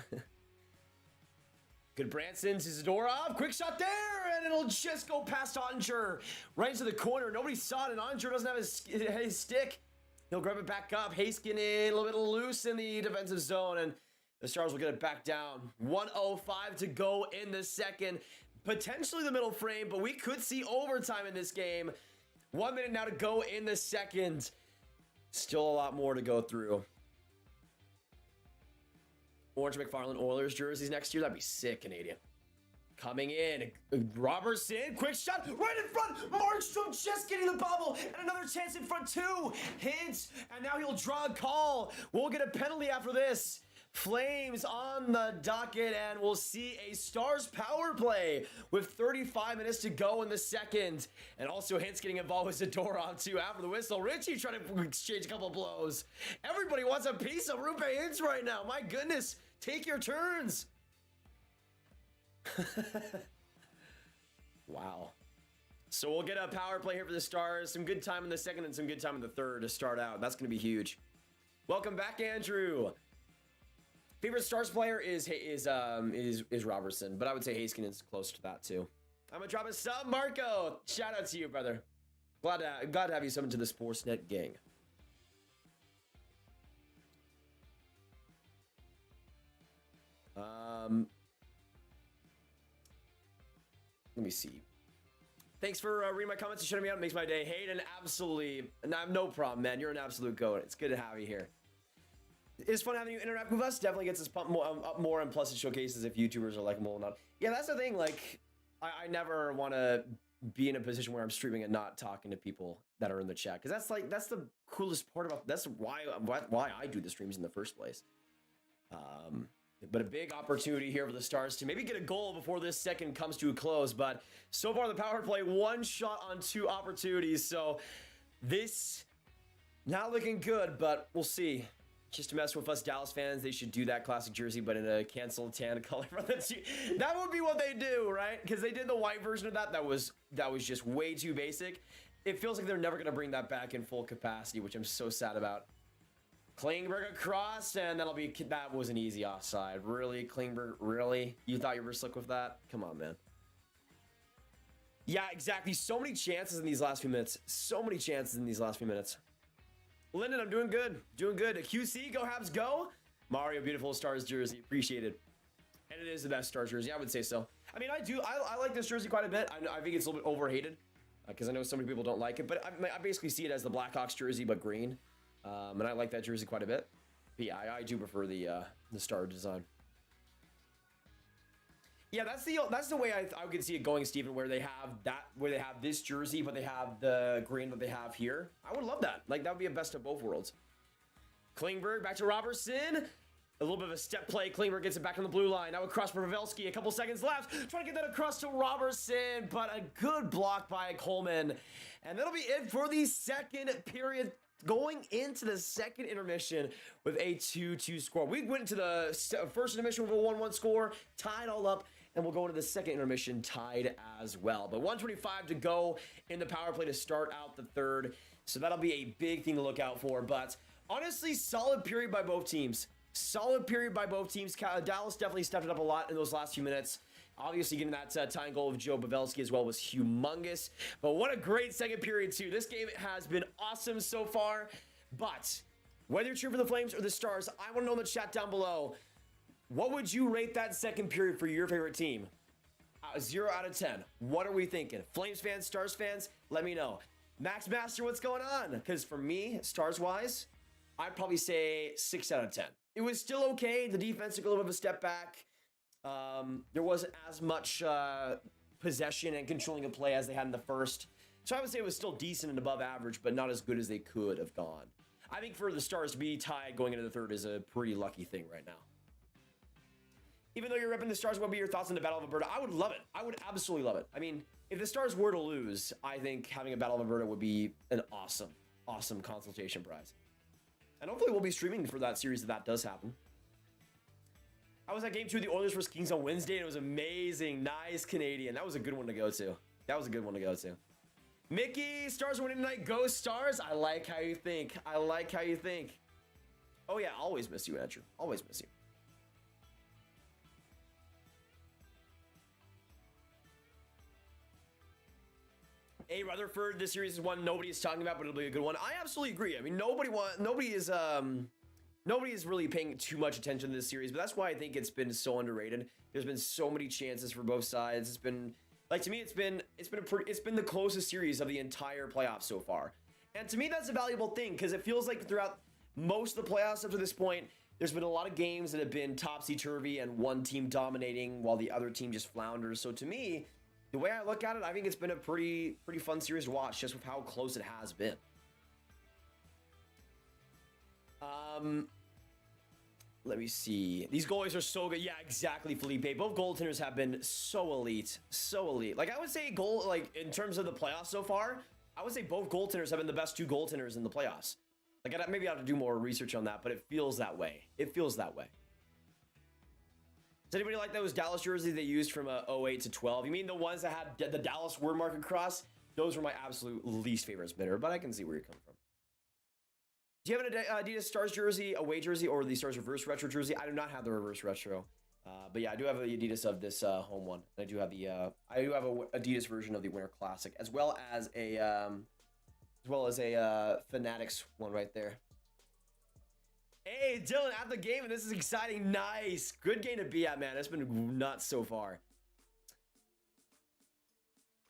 Good Branson to Zadorov. Quick shot there, and it'll just go past Onger right into the corner. Nobody saw it, and Onger doesn't have his stick. He'll grab it back up. Haskin in a little bit loose in the defensive zone, and the Stars will get it back down. 1:05 to go in the second. Potentially the middle frame, but we could see overtime in this game. 1 minute now to go in the second. Still a lot more to go through. Orange McFarland Oilers jerseys next year. That'd be sick, Canadian. Coming in, Robertson, quick shot, right in front. Markstrom just getting the bubble, and another chance in front too. Hits, and now he'll draw a call. We'll get a penalty after this. Flames on the docket, and we'll see a Stars power play with 35 minutes to go in the second. And also Hintz getting involved with Zadorov too after the whistle. Richie trying to exchange a couple of blows. Everybody wants a piece of Rupe Hintz right now. My goodness, take your turns. Wow. So we'll get a power play here for the Stars. Some good time in the second and some good time in the third to start out. That's going to be huge. Welcome back, Andrew. Favorite Stars player is Robertson, but I would say Haskin is close to that too. I'm gonna drop a sub, Marco. Shout out to you, brother. Glad to have you summoned to the Sportsnet gang. Let me see. Thanks for reading my comments and shutting me out. It makes my day. Hayden, absolutely. No problem, man. You're an absolute goat. It's good to have you here. It's fun having you interact with us. Definitely gets us pumped up more, and plus it showcases if YouTubers are likable or not. Yeah, that's the thing. Like, I never want to be in a position where I'm streaming and not talking to people that are in the chat, because that's the coolest part about. That's why I do the streams in the first place. But a big opportunity here for the Stars to maybe get a goal before this second comes to a close. But so far the power play, one shot on two opportunities. So this not looking good, but we'll see. Just to mess with us Dallas fans, they should do that classic jersey, but in a canceled tan color. That would be what they do, right? Because they did the white version of that. That was just way too basic. It feels like they're never going to bring that back in full capacity, which I'm so sad about. Klingberg across, and that was an easy offside. Really, Klingberg? Really? You thought you were slick with that? Come on, man. Yeah, exactly. So many chances in these last few minutes. So many chances in these last few minutes. Lyndon, I'm doing good. Doing good. A QC, go Habs, go. Mario, beautiful Stars jersey. Appreciate it. And it is the best Stars jersey. I would say so. I mean, I like this jersey quite a bit. I think it's a little bit overhated because I know so many people don't like it. But I basically see it as the Blackhawks jersey, but green. And I like that jersey quite a bit. But yeah, I do prefer the Star design. Yeah, that's the way I could see it going, Steven, where they have this jersey, but they have the green that they have here. I would love that. Like, that would be a best of both worlds. Klingberg back to Robertson. A little bit of a step play. Klingberg gets it back on the blue line. Now across for Pavelski. A couple seconds left. Trying to get that across to Robertson, but a good block by Coleman. And that'll be it for the second period. Going into the second intermission with a 2-2 score. We went into the first intermission with a 1-1 score, tied all up, and we'll go into the second intermission tied as well. But 1:25 to go in the power play to start out the third. So that'll be a big thing to look out for. But honestly, solid period by both teams. Solid period by both teams. Dallas definitely stepped it up a lot in those last few minutes. Obviously, getting that tying goal of Joe Pavelski as well was humongous. But what a great second period, too. This game has been awesome so far. But whether you're cheering for the Flames or the Stars, I want to know in the chat down below, what would you rate that second period for your favorite team? 0 out of 10. What are we thinking? Flames fans, Stars fans, let me know. Max Master, what's going on? Because for me, Stars-wise, I'd probably say 6 out of 10. It was still okay. The defense took a little bit of a step back. There wasn't as much possession and controlling of play as they had in the first. So I would say it was still decent and above average, but not as good as they could have gone. I think for the Stars to be tied going into the third is a pretty lucky thing right now. Even though you're repping the Stars, what would be your thoughts on the Battle of Alberta? I would love it. I would absolutely love it. I mean, if the Stars were to lose, I think having a Battle of Alberta would be an awesome consultation prize. And hopefully we'll be streaming for that series if that does happen. I was at game 2 of the Oilers vs. Kings on Wednesday, and it was amazing. Nice Canadian. That was a good one to go to. That was a good one to go to. Mickey, Stars winning tonight. Go Stars. I like how you think. I like how you think. Oh, yeah. Always miss you, Andrew. Always miss you. Hey, Rutherford, this series is one nobody is talking about, but it'll be a good one. I absolutely agree. I mean, nobody is really paying too much attention to this series, but that's why I think it's been so underrated. There's been so many chances for both sides. It's been like, to me, it's been the closest series of the entire playoffs so far. And to me, that's a valuable thing because it feels like throughout most of the playoffs up to this point, there's been a lot of games that have been topsy-turvy and one team dominating while the other team just flounders. So to me, the way I look at it, I think it's been a pretty fun series to watch just with how close it has been. Let me see. These goalies are so good. Yeah, exactly, Felipe. Both goaltenders have been so elite. So elite. Like, I would say in terms of the playoffs so far, I would say both goaltenders have been the best 2 goaltenders in the playoffs. Like, maybe I have to do more research on that, but it feels that way. It feels that way. Does anybody like those Dallas jerseys they used from 08 to 12? You mean the ones that had the Dallas word mark across? Those were my absolute least favorite spinner, but I can see where you're coming from. Do you have an Adidas Stars jersey, away jersey, or the Stars reverse retro jersey? I do not have the reverse retro, but yeah, I do have the Adidas of this home one. I do have the a Adidas version of the Winter Classic, as well as a Fanatics one right there. Hey, Dylan, at the game, and this is exciting. Nice, good game to be at, man. It's been nuts so far.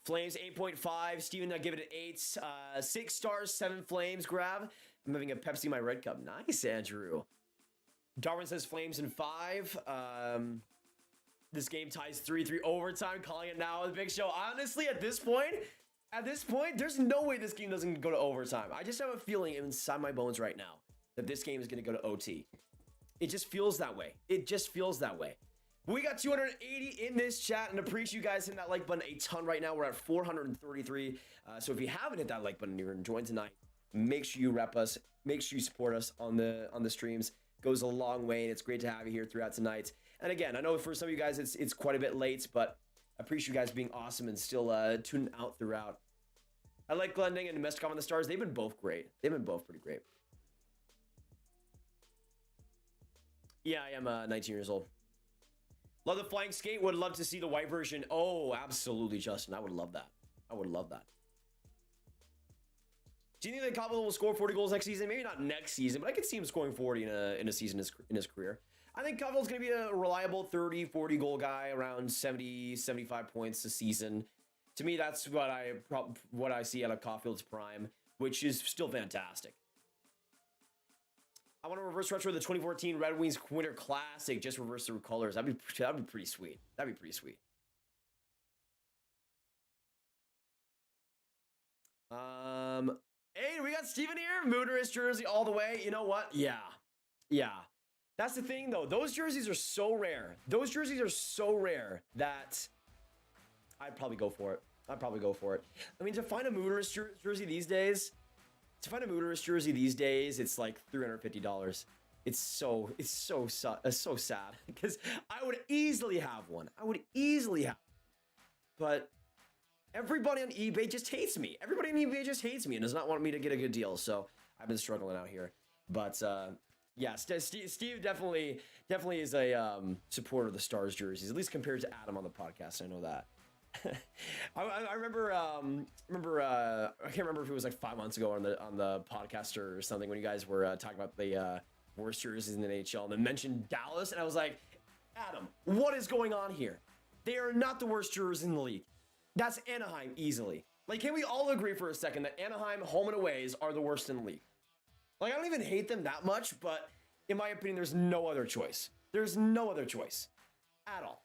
Flames 8.5. Steven, I give it an 8. 6 stars, 7 flames. Grav. I'm having a Pepsi my red cup. Nice, Andrew. Darwin says Flames in 5. This game ties 3-3 overtime. Calling it now. The big show. Honestly, at this point, there's no way this game doesn't go to overtime. I just have a feeling inside my bones right now that this game is going to go to OT. It just feels that way. It just feels that way. We got 280 in this chat, and appreciate you guys hitting that like button a ton right now. We're at 433. So if you haven't hit that like button, you're enjoying tonight. Make sure you rep us. Make sure you support us on the streams. Goes a long way, and it's great to have you here throughout tonight. And again, I know for some of you guys it's quite a bit late, but I appreciate you guys being awesome and still tuning out throughout. I like Glending and Domesticom on the Stars. They've been both great. They've been both pretty great. Yeah, I am 19 years old. Love the flying skate. Would love to see the white version. Oh, absolutely, Justin. I would love that. I would love that. Do you think that Coleman will score 40 goals next season? Maybe not next season, but I could see him scoring 40 in a season in his career. I think Cauffield's going to be a reliable 30, 40 goal guy, around 70, 75 points a season. To me, that's what I see out of Caulfield's prime, which is still fantastic. I want to reverse retro the 2014 Red Wings Winter Classic. Just reverse the colors. That'd be pretty sweet. That'd be pretty sweet. Hey, we got Steven here. Moonerist jersey all the way. You know what? Yeah. That's the thing, though. Those jerseys are so rare. Those jerseys are so rare that I'd probably go for it. I mean, to find a Moonerist jersey these days, it's like $350. It's so sad because I would easily have one. But everybody on eBay just hates me. And does not want me to get a good deal. So I've been struggling out here. But yeah, Steve definitely is a supporter of the Stars jerseys, at least compared to Adam on the podcast. I know that. I remember I can't remember if it was like 5 months ago on the podcast or something when you guys were talking about the worst jerseys in the NHL and then mentioned Dallas, and I was like, Adam, what is going on here? They are not the worst jerseys in the league. That's Anaheim easily. Like, can we all agree for a second that Anaheim home and aways are the worst in the league? Like, I don't even hate them that much, but in my opinion, there's no other choice. There's no other choice at all.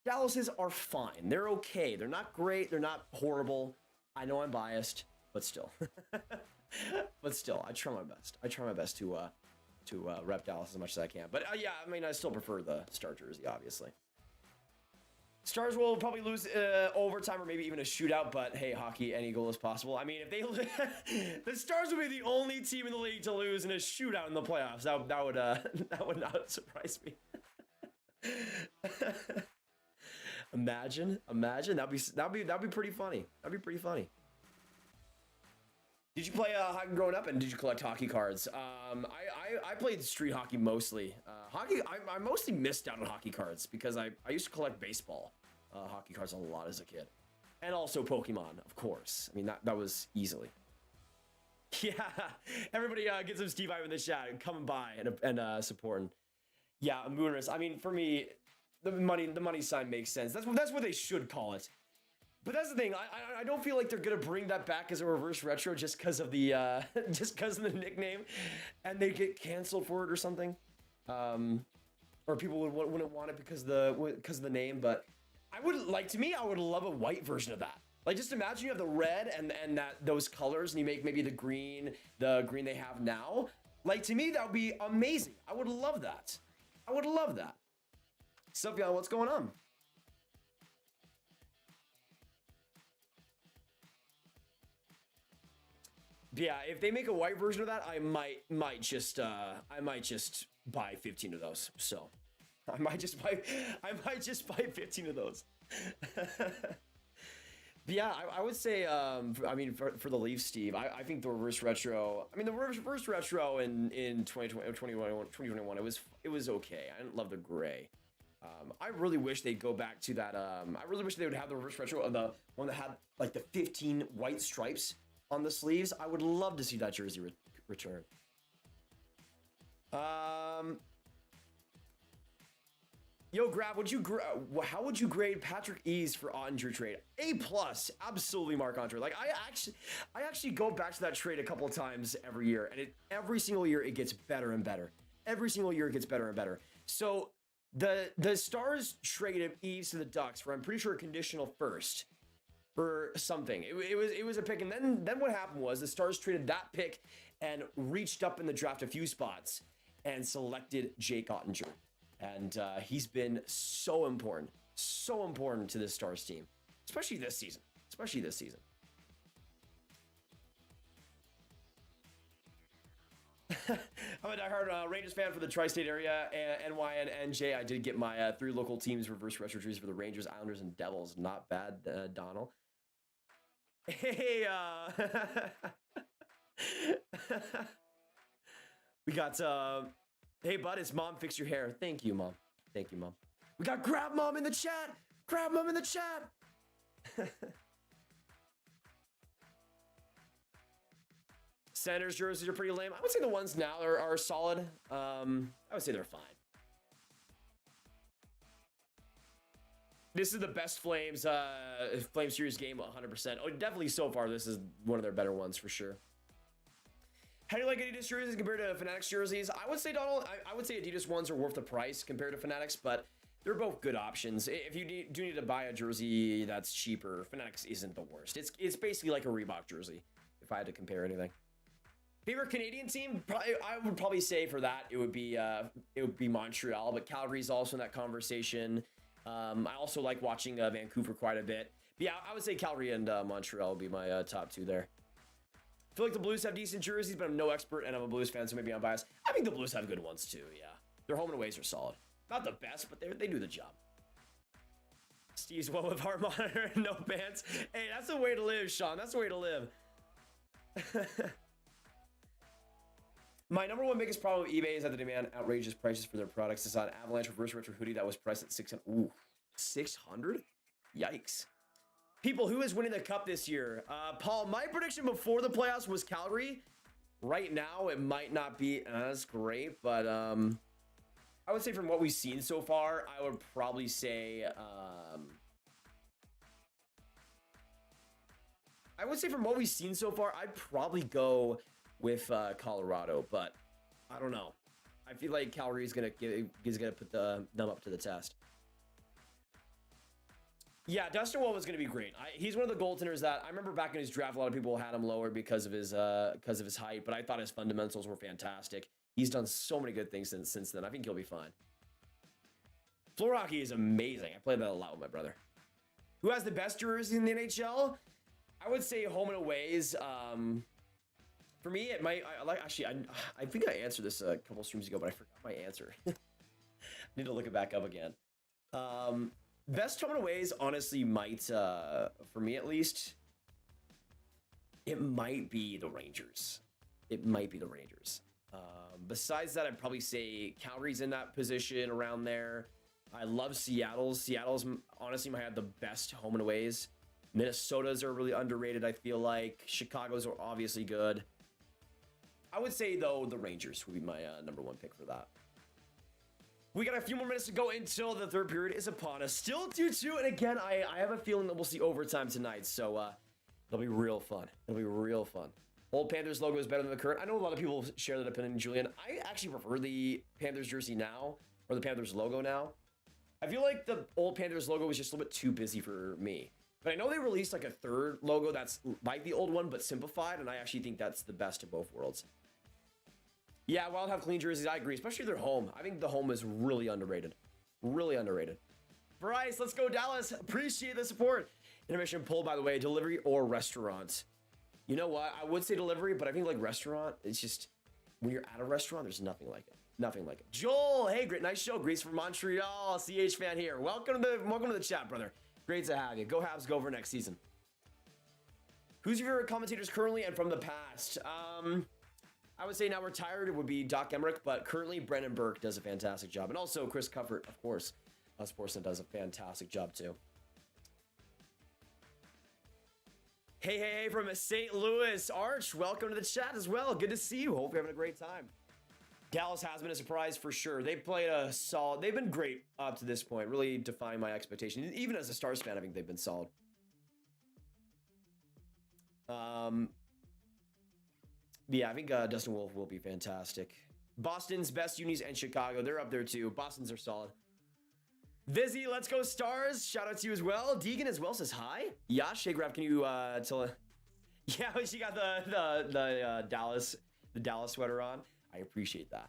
Dallas's are fine. They're okay. They're not great. They're not horrible. I know I'm biased, but still. I try my best to rep Dallas as much as I can. But yeah, I mean, I still prefer the Star jersey, obviously. Stars will probably lose overtime or maybe even a shootout, but hey, hockey, any goal is possible. I mean, if they the Stars would be the only team in the league to lose in a shootout in the playoffs. That would not surprise me. Imagine, that'd be pretty funny. That'd be pretty funny. Did you play hockey growing up, and did you collect hockey cards? I played street hockey mostly. Hockey, I mostly missed out on hockey cards because I used to collect baseball hockey cards a lot as a kid, and also Pokemon, of course. I mean that was easily. Yeah, everybody get some Steve Ivan in the chat, coming by and supporting. Yeah, Mooners. I mean, for me, the money sign makes sense. That's what they should call it. But that's the thing. I don't feel like they're gonna bring that back as a reverse retro just because of the just because of the nickname, and they get canceled for it or something, or people wouldn't want it because of the name. But I would like I would love a white version of that. Like, just imagine you have the red and those colors, and you make maybe the green they have now. Like, to me, that would be amazing. I would love that. I would love that. Sufjan, what's going on? Yeah, if they make a white version of that, I might just buy 15 of those. So I might just buy 15 of those. Yeah, I would say, I mean, for the Leafs, Steve, I think the reverse retro, I mean, the reverse retro in 2021, it was okay. I didn't love the gray. I really wish they'd go back to that. I really wish they would have the reverse retro of the one that had like the 15 white stripes on the sleeves. I would love to see that jersey return. Yo, Grav, how would you grade Patrick Ease for Ottinger trade? A+, absolutely, Marc-Andre. Like, I actually go back to that trade a couple of times every year, and every single year it gets better and better. Every single year it gets better and better. So the Stars traded Eves to the Ducks for, I'm pretty sure, a conditional first for something. It was a pick, and then what happened was the Stars traded that pick and reached up in the draft a few spots and selected Jake Ottinger. And he's been so important to this Stars team, especially this season. I'm a diehard Rangers fan for the tri-state area, NY and NJ. I did get my 3 local teams reverse retro trees for the Rangers, Islanders, and Devils. Not bad, Donald. Hey, we got hey, bud, it's Mom Fix Your Hair. Thank you, Mom. Thank you, Mom. We got Grab Mom in the chat. Grab Mom in the chat. Senators jerseys are pretty lame. I would say the ones now are solid. I would say they're fine. This is the best Flames series game, 100%. Oh, definitely so far, this is one of their better ones for sure. How do you like Adidas jerseys compared to Fanatics jerseys? I would say, Donald, I would say Adidas ones are worth the price compared to Fanatics, but they're both good options. If you do need to buy a jersey that's cheaper, Fanatics isn't the worst. It's basically like a Reebok jersey, if I had to compare anything. Favorite Canadian team? I would probably say for that it would be Montreal, but Calgary's also in that conversation. I also like watching Vancouver quite a bit. But yeah, I would say Calgary and Montreal would be my top 2 there. I feel like the Blues have decent jerseys, but I'm no expert, and I'm a Blues fan, so maybe I'm biased. I think the Blues have good ones too, yeah. Their home and aways are solid. Not the best, but they do the job. Steve's one with heart monitor and no pants. Hey, that's the way to live, Sean. That's the way to live. My number one biggest problem with eBay is that they demand outrageous prices for their products. It's an Avalanche reverse retro hoodie that was priced at $600. Ooh, $600? Yikes. People, who is winning the cup this year? Paul, my prediction before the playoffs was Calgary. Right now, it might not be as great, but I would say from what we've seen so far, I would probably say I'd probably go with Colorado, but I don't know. I feel like Calgary is gonna put them up to the test. Yeah, Dustin Wolf is going to be great. He's one of the goaltenders that I remember back in his draft. A lot of people had him lower because of his height, but I thought his fundamentals were fantastic. He's done so many good things since then. I think he'll be fine. Floor hockey is amazing. I play that a lot with my brother. Who has the best jersey in the NHL? I would say home and aways. For me, it might. I think I answered this a couple streams ago, but I forgot my answer. Need to look it back up again. Best home and aways honestly might, for me at least, it might be the Rangers. It might be the Rangers. Besides that, I'd probably say Calgary's in that position around there. I love Seattle's. Seattle's honestly might have the best home and aways. Minnesota's are really underrated, I feel like. Chicago's are obviously good. I would say, though, the Rangers would be my number one pick for that. We got a few more minutes to go until the third period is upon us. Still 2-2, and again, I have a feeling that we'll see overtime tonight, so it'll be real fun. It'll be real fun. Old Panthers logo is better than the current. I know a lot of people share that opinion, Julian. I actually prefer the Panthers jersey now, or the Panthers logo now. I feel like the old Panthers logo was just a little bit too busy for me. But I know they released like a third logo that's like the old one, but simplified, and I actually think that's the best of both worlds. Yeah, Wild have clean jerseys. I agree, especially their home. I think the home is really underrated. Really underrated. Bryce, let's go Dallas. Appreciate the support. Intermission poll, by the way, delivery or restaurant? You know what? I would say delivery, but I think like restaurant, it's just, when you're at a restaurant, there's nothing like it. Nothing like it. Joel, hey, great, nice show. Greece from Montreal, CH fan here. Welcome to the chat, brother. Great to have you. Go Habs, go for next season. Who's your favorite commentators currently and from the past? I would say now retired, it would be Doc Emmerich, but currently Brendan Burke does a fantastic job. And also Chris Comfort, of course. Sportsnet does a fantastic job too. Hey, from St. Louis. Arch, welcome to the chat as well. Good to see you. Hope you're having a great time. Dallas has been a surprise for sure. They played a solid. They've been great up to this point, really defying my expectations. Even as a Stars fan, I think they've been solid. Yeah, I think Dustin Wolf will be fantastic. Boston's best unis and Chicago, they're up there too. Boston's are solid. Vizzy, let's go Stars. Shout out to you as well. Deegan as well says hi. Yash, hey Grav, can you tell? Yeah, she got the Dallas sweater on. I appreciate that.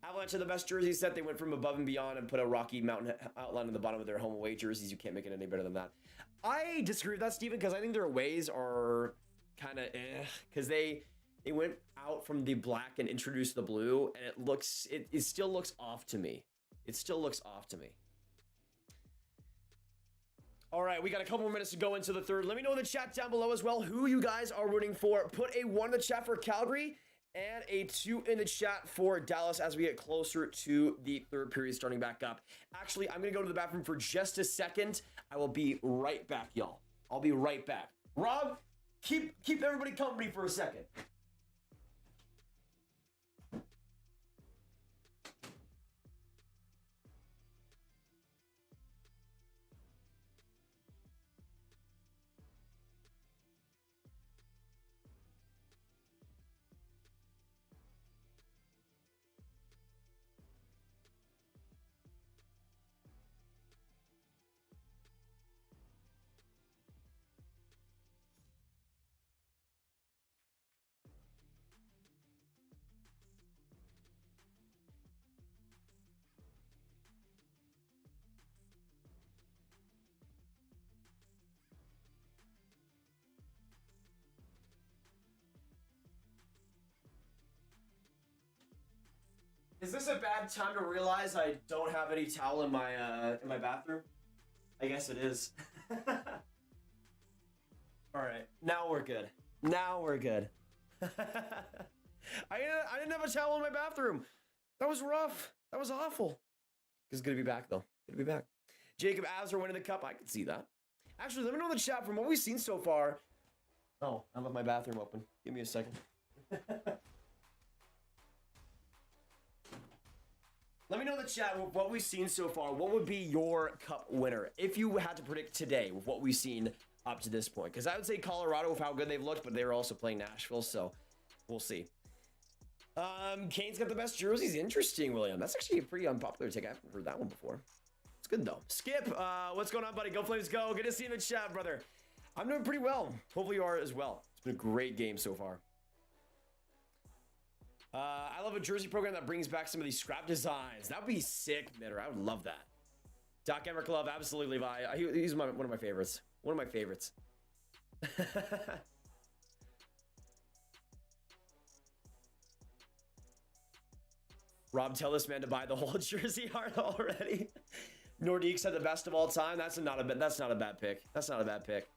Avalanche are the best jersey set. They went from above and beyond and put a Rocky Mountain outline on the bottom of their home away jerseys. You can't make it any better than that. I disagree with that, Steven, because I think their aways are kind of because they went out from the black and introduced the blue, and it still looks off to me. All right, we got a couple more minutes to go into the third. Let me know in the chat down below as well who you guys are rooting for. Put a 1 in the chat for Calgary and a 2 in the chat for Dallas as we get closer to the third period starting back up. Actually, I'm going to go to the bathroom for just a second. I will be right back, y'all. I'll be right back. Rob, keep everybody company for a second. Is this a bad time to realize I don't have any towel in my bathroom? I guess it is. All right, now we're good. I didn't have a towel in my bathroom. That was rough. That was awful. It's good to be back though. Good to be back. Jacob Avs are winning the cup. I can see that. Actually, let me know in the chat from what we've seen so far. Oh, I left my bathroom open. Give me a second. Let me know in the chat what we've seen so far. What would be your cup winner if you had to predict today with what we've seen up to this point? Because I would say Colorado with how good they've looked, but they were also playing Nashville, so we'll see. Kane's got the best jerseys. Interesting, William. That's actually a pretty unpopular take. I haven't heard that one before. It's good though. Skip, what's going on, buddy? Go Flames, go. Good to see you in the chat, brother. I'm doing pretty well. Hopefully you are as well. It's been a great game so far. I love a jersey program that brings back some of these scrap designs. That would be sick, Mitter. I would love that. Doc Emmerich love, absolutely, Levi. He's one of my favorites. One of my favorites. Rob, tell this man to buy the whole jersey art already. Nordique said the best of all time. That's not a bad pick. That's not a bad pick.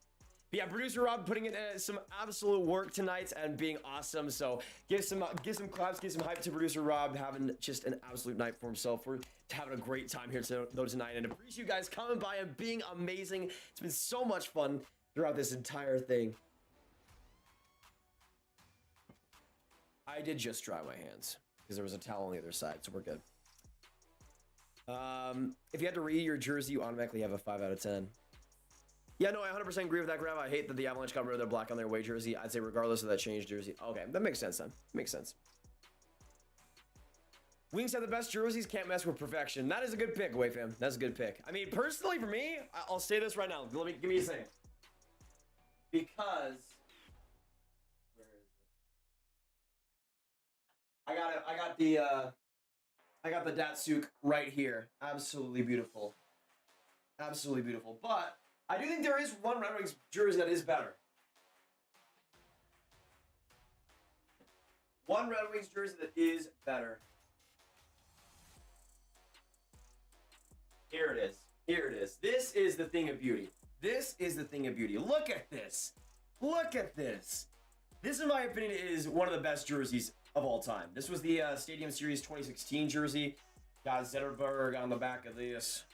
But yeah, producer Rob putting in some absolute work tonight and being awesome. So give some claps, give some hype to producer Rob, having just an absolute night for himself. We're having a great time here tonight, and appreciate you guys coming by and being amazing. It's been so much fun throughout this entire thing. I did just dry my hands because there was a towel on the other side, so we're good. If you had to read your jersey, you automatically have a 5 out of 10. Yeah, no, I 100% agree with that, Grav. I hate that the Avalanche got rid of their black on their away jersey. I'd say regardless of that changed jersey. Okay, that makes sense then. Makes sense. Wings have the best jerseys, can't mess with perfection. That is a good pick, Wayfam. That's a good pick. I mean, personally, for me, I'll say this right now. Give me a second. Because... Where is it? I got the Datsuk right here. Absolutely beautiful. Absolutely beautiful. But I do think there is one Red Wings jersey that is better. One Red Wings jersey that is better. Here it is. Here it is. This is the thing of beauty. This is the thing of beauty. Look at this. Look at this. This, in my opinion, is one of the best jerseys of all time. This was the Stadium Series 2016 jersey. Got Zetterberg on the back of this.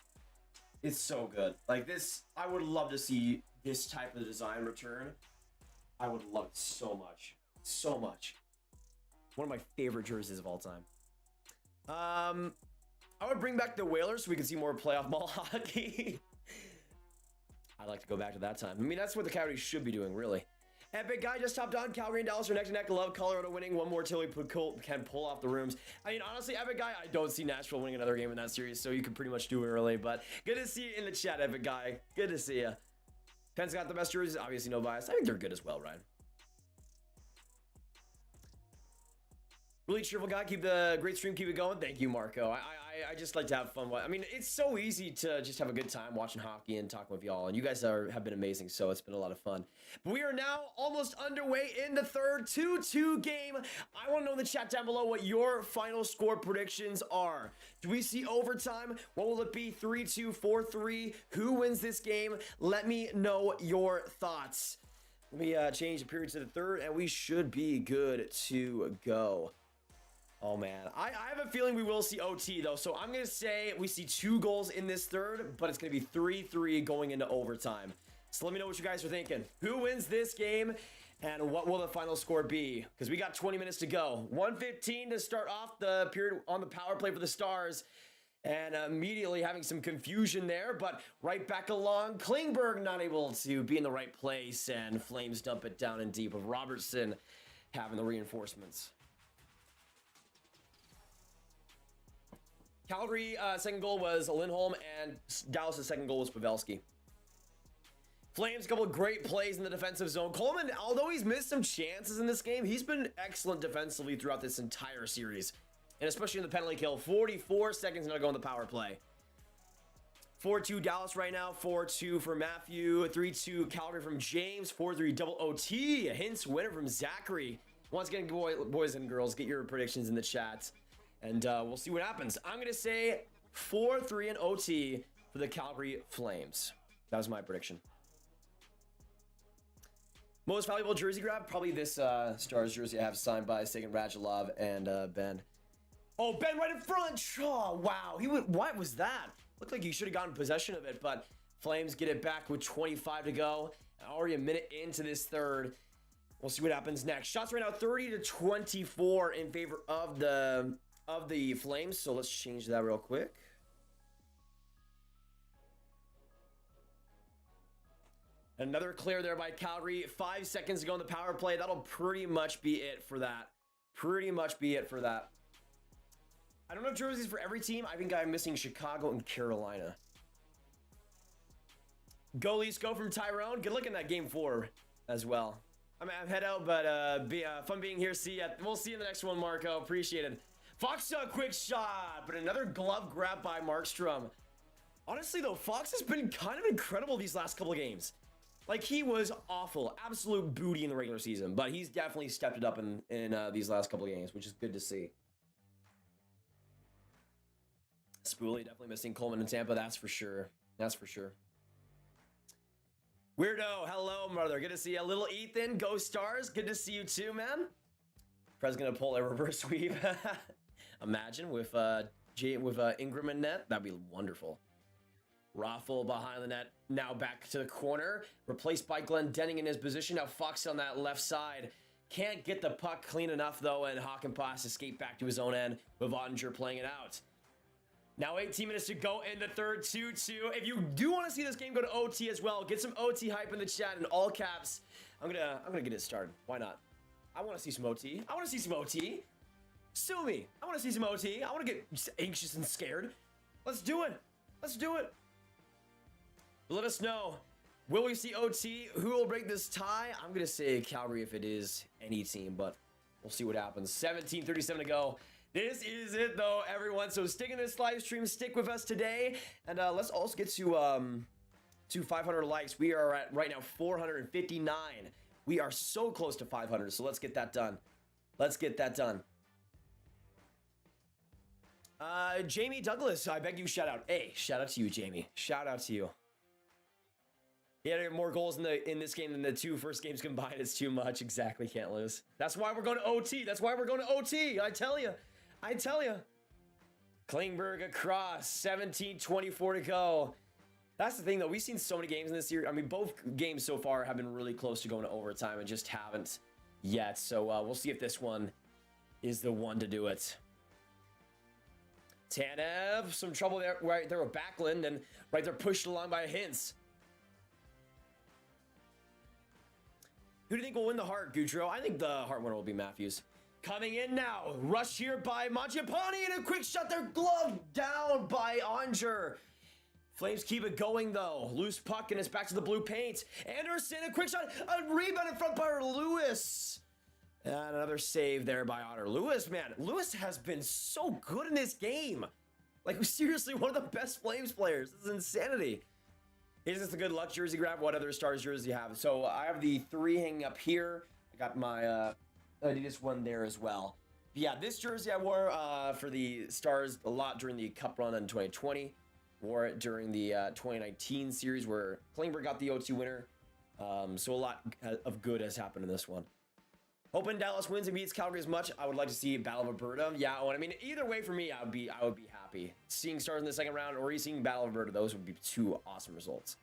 It's so good. Like this, I would love to see this type of design return. I would love it so much. So much. One of my favorite jerseys of all time. I would bring back the Whalers so we can see more playoff mall hockey. I'd like to go back to that time. I mean, that's what the Coyotes should be doing, really. Epic guy just topped on. Calgary and Dallas are neck to neck. Love Colorado winning. One more till we can pull off the rooms. I mean, honestly, Epic guy, I don't see Nashville winning another game in that series, so you can pretty much do it early. But good to see you in the chat, Epic guy. Good to see you. Penn's got the best jerseys. Obviously, no bias. I think they're good as well, Ryan. Really cheerful guy. Keep the great stream. Keep it going. Thank you, Marco. I just like to have fun. I mean, it's so easy to just have a good time watching hockey and talking with y'all. And you guys have been amazing, so it's been a lot of fun. But we are now almost underway in the third 2-2 game. I want to know in the chat down below what your final score predictions are. Do we see overtime? What will it be? 3-2, 4-3? Who wins this game? Let me know your thoughts. Let me change the period to the third, and we should be good to go. Oh, man. I have a feeling we will see OT, though. So I'm going to say we see 2 goals in this third, but it's going to be 3-3 going into overtime. So let me know what you guys are thinking. Who wins this game, and what will the final score be? Because we got 20 minutes to go. 1:15 to start off the period on the power play for the Stars. And immediately having some confusion there, but right back along. Klingberg not able to be in the right place, and Flames dump it down in deep with Robertson having the reinforcements. Calgary second goal was Lindholm, and Dallas' second goal was Pavelski. Flames, a couple of great plays in the defensive zone. Coleman, although he's missed some chances in this game, he's been excellent defensively throughout this entire series. And especially in the penalty kill. 44 seconds now to go on the power play. 4-2 Dallas right now. 4-2 for Matthew. 3-2 Calgary from James. 4-3 double OT. A Hintz winner from Zachary. Once again, boys and girls, get your predictions in the chat. And we'll see what happens. I'm going to say 4-3 in OT for the Calgary Flames. That was my prediction. Most valuable jersey grab? Probably this Stars jersey I have signed by Sagan Radulov and Ben. Oh, Ben right in front! Oh, wow. What was that? Looked like he should have gotten possession of it, but Flames get it back with 25 to go. Already a minute into this third. We'll see what happens next. Shots right now 30-24 in favor of the Flames. So let's change that real quick. Another clear there by Calgary. 5 seconds to go in the power play. That'll pretty much be it for that. I don't have jerseys for every team. I think I'm missing Chicago and Carolina. Go Leafs, go from Tyrone. Good luck in that game 4 as well. I'm head out, but fun being here. See ya. We'll see you in the next one, Marco. Appreciate it. Fox, a quick shot, but another glove grab by Markstrom. Honestly, though, Fox has been kind of incredible these last couple of games. Like, he was awful. Absolute booty in the regular season, but he's definitely stepped it up in these last couple of games, which is good to see. Spoolie definitely missing Coleman in Tampa, that's for sure. That's for sure. Weirdo, hello, brother. Good to see you. Little Ethan, go Stars. Good to see you too, man. Prez gonna pull a reverse sweep. Imagine with Ingram in net. That'd be wonderful. Raffle behind the net. Now back to the corner. Replaced by Glenn Denning in his position. Now Fox on that left side. Can't get the puck clean enough though, and Hakanpää escape back to his own end with Ottinger playing it out. Now 18 minutes to go in the third, 2-2. If you do want to see this game go to OT as well, get some OT hype in the chat in all caps. I'm gonna get it started. Why not? I want to see some OT. I want to see some OT. Sue me. I want to see some OT. I want to get anxious and scared. Let's do it. Let's do it. Let us know. Will we see OT? Who will break this tie? I'm gonna say Calgary if it is any team, but we'll see what happens. 17:37 to go. This is it though, everyone. So stick in this live stream, stick with us today, and let's also get to 500 likes. We are at right now 459. We are so close to 500, so let's get that done. Let's get that done. Jamie Douglas, I beg you, shout out. Hey, shout out to you, Jamie. Shout out to you. He had more goals in this game than the two first games combined. It's too much. Exactly, can't lose. That's why we're going to OT. That's why we're going to OT. I tell you. I tell you. Klingberg across. 17:24 to go. That's the thing, though. We've seen so many games in this series. I mean, both games so far have been really close to going to overtime and just haven't yet. So we'll see if this one is the one to do it. Tanev, some trouble there right there with Backlund, and right there pushed along by Hintz. Who do you think will win the Hart, Goudreau? I think the Hart winner will be Matthews. Coming in now, rush here by Mangiapane, and a quick shot there, glove down by Onger. Flames keep it going though. Loose puck and it's back to the blue paint. Anderson, a quick shot, a rebound in front by Lewis. And another save there by Otter. Lewis, man, Lewis has been so good in this game. Like, seriously, one of the best Flames players. This is insanity. Is this a good luck jersey grab? What other Stars jersey you have? So I have the 3 hanging up here. I got my Adidas one there as well. But yeah, this jersey I wore for the Stars a lot during the Cup run in 2020. Wore it during the 2019 series where Klingberg got the OT winner. So a lot of good has happened in this one. Hoping Dallas wins and beats Calgary as much. I would like to see Battle of Alberta. Yeah, well, I mean, either way for me, I would be happy. Seeing Stars in the second round or seeing Battle of Alberta, those would be 2 awesome results.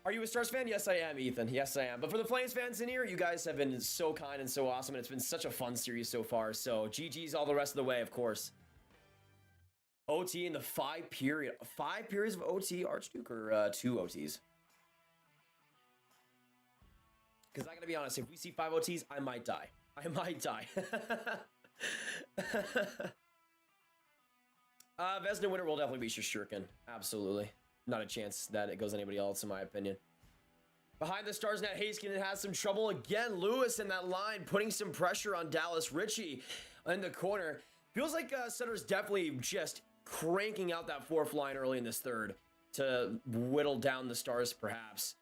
Are you a Stars fan? Yes, I am, Ethan. Yes, I am. But for the Flames fans in here, you guys have been so kind and so awesome, and it's been such a fun series so far. So GG's all the rest of the way, of course. OT in the 5 period. 5 periods of OT, Archduke, or 2 OTs? Because I gotta be honest, if we see 5 OTs, I might die. I might die. Vezina winner will definitely be Shesterkin. Absolutely. Not a chance that it goes anybody else, in my opinion. Behind the Stars net, Haskin has some trouble again. Lewis in that line, putting some pressure on Dallas. Richie in the corner. Feels like Sutter's definitely just cranking out that 4th line early in this third to whittle down the Stars, perhaps.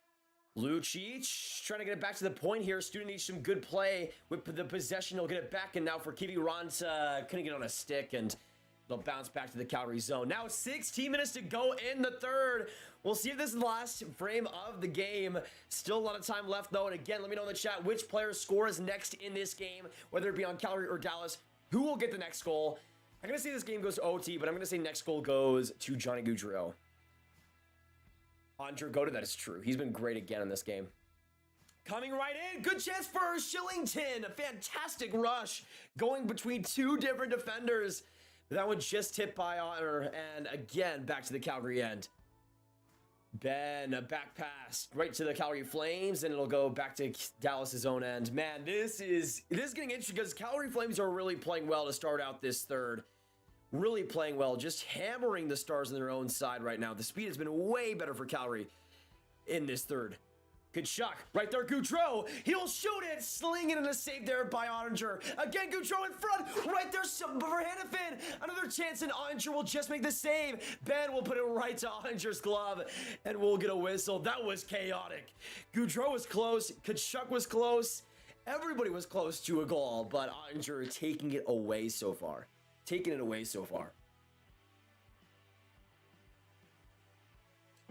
Lucic trying to get it back to the point here. Student needs some good play with the possession. He'll get it back, and now for Kiwi Ranta, couldn't get on a stick, and they'll bounce back to the Calgary zone. Now 16 minutes to go in the third. We'll see if this is the last frame of the game. Still a lot of time left, though. And again, let me know in the chat which player scores next in this game, whether it be on Calgary or Dallas. Who will get the next goal? I'm going to say this game goes to OT, but I'm going to say next goal goes to Johnny Gaudreau. Andre Goda, that is true. He's been great again in this game. Coming right in. Good chance for Shillington. A fantastic rush. Going between 2 different defenders. That one just hit by Honor. And again, back to the Calgary end. Ben, a back pass right to the Calgary Flames. And it'll go back to Dallas's own end. Man, this is getting interesting because Calgary Flames are really playing well to start out this third. Really playing well, just hammering the Stars on their own side right now. The speed has been way better for Calgary in this third. Good shot right there, Gaudreau. He'll shoot it, slinging and a save there by Ottinger. Again, Gaudreau in front, right there for Hannafin. Another chance, and Ottinger will just make the save. Ben will put it right to Ottinger's glove, and we'll get a whistle. That was chaotic. Gaudreau was close, Tkachuk was close. Everybody was close to a goal, but Ottinger taking it away so far. taken it away so far.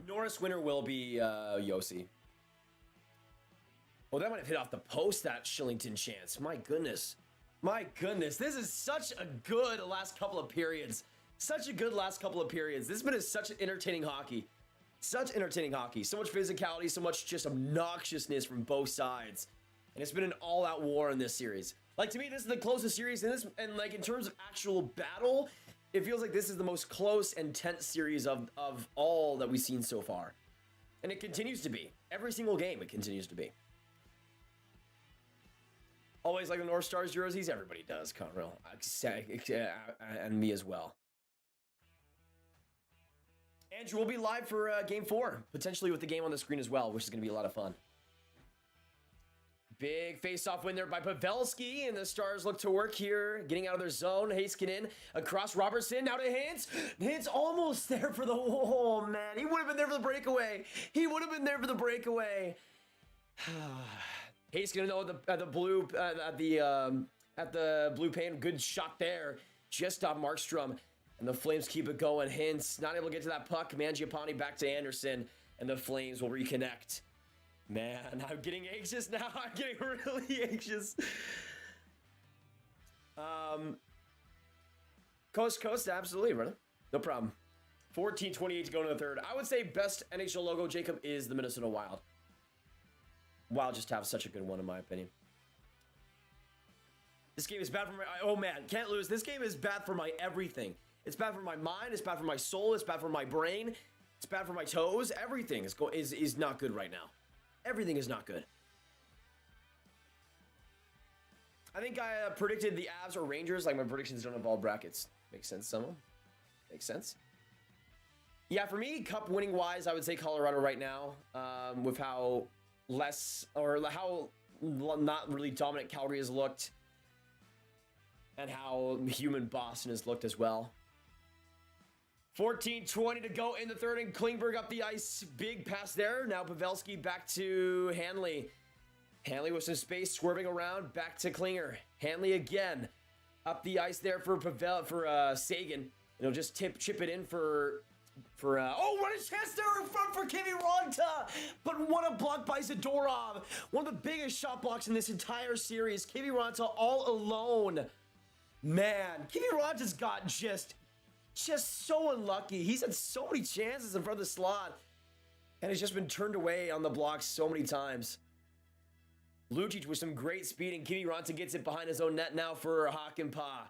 Norris winner will be Yossi. Oh, that might have hit off the post, that Shillington chance. My goodness. My goodness. This is such a good last couple of periods. Such a good last couple of periods. This has been such entertaining hockey. Such entertaining hockey. So much physicality, so much just obnoxiousness from both sides. And it's been an all-out war in this series. Like, to me, this is the closest series in this, and like in terms of actual battle, it feels like this is the most close and tense series of all that we've seen so far. And it continues to be. Every single game, it continues to be. Always like the North Stars jerseys. Everybody does, Conrail. And me as well. Andrew will be live for Game 4. Potentially with the game on the screen as well, which is going to be a lot of fun. Big face-off win there by Pavelski, and the Stars look to work here, getting out of their zone. Heiskanen across Robertson, now to Hintz. Hintz almost there for the, oh man, he would have been there for the breakaway. He would have been there for the breakaway. Heiskanen though at the blue pane, good shot there, just off Markstrom, and the Flames keep it going. Hintz not able to get to that puck. Mangiapane back to Anderson, and the Flames will reconnect. Man, I'm getting anxious now. I'm getting really anxious. Coast to coast, absolutely, brother. No problem. 14:28 to go into the third. I would say best NHL logo, Jacob, is the Minnesota Wild. Wild just have such a good one, in my opinion. This game is bad for my... Oh, man, can't lose. This game is bad for my everything. It's bad for my mind. It's bad for my soul. It's bad for my brain. It's bad for my toes. Everything is not good right now. Everything is not good. I think I predicted the Avs or Rangers. Like, my predictions don't involve brackets. Makes sense, someone? Makes sense. Yeah, for me, cup winning wise, I would say Colorado right now. With how less, or how not really dominant Calgary has looked. And how human Boston has looked as well. 14:20 to go in the third, and Klingberg up the ice. Big pass there. Now Pavelski back to Hanley. Hanley with some space, swerving around. Back to Klinger. Hanley again. Up the ice there for Sagan. And he'll just chip it in for oh, what a chance there in front for Kimi Ranta. But what a block by Zadorov. One of the biggest shot blocks in this entire series. Kimi Ranta all alone. Man, Kimi Ranta's got just so unlucky. He's had so many chances in front of the slot, and has just been turned away on the blocks so many times. Lucic with some great speed, and Kimi Ranta gets it behind his own net now for Hakanpää.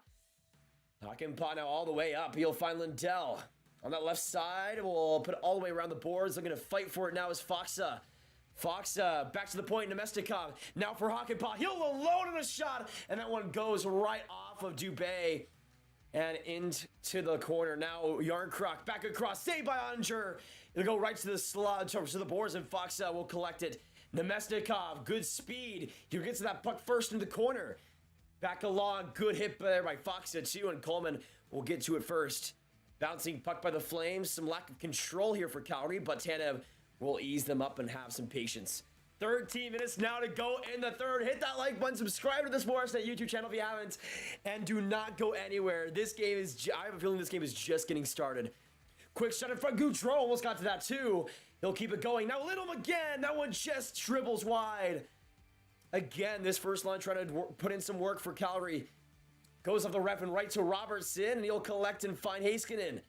Hakanpää now all the way up. He'll find Lindell. On that left side, we'll put it all the way around the boards. Looking to fight for it now is Faksa. Faksa back to the point, Nemestikov. Now for Hakanpää. He'll alone in a shot, and that one goes right off of Dubé. And into the corner. Now Yarncroc back across. Saved by Onger. It'll go right to the slot, to the boards, and Faksa will collect it. Nemestikov, good speed. He gets to that puck first in the corner. Back along. Good hit there by Faksa too, and Coleman will get to it first. Bouncing puck by the Flames. Some lack of control here for Calgary, but Tanev will ease them up and have some patience. 13 minutes now to go in the third. Hit that like button, subscribe to the Sportsnet YouTube channel if you haven't, and do not go anywhere. This game is, I have a feeling this game is just getting started. Quick shot in front. Goudreau almost got to that too. He'll keep it going. Now Lidlum again. That one just dribbles wide. Again, this first line trying to put in some work for Calgary. Goes off the ref and right to Robertson, and he'll collect and find Heiskanen.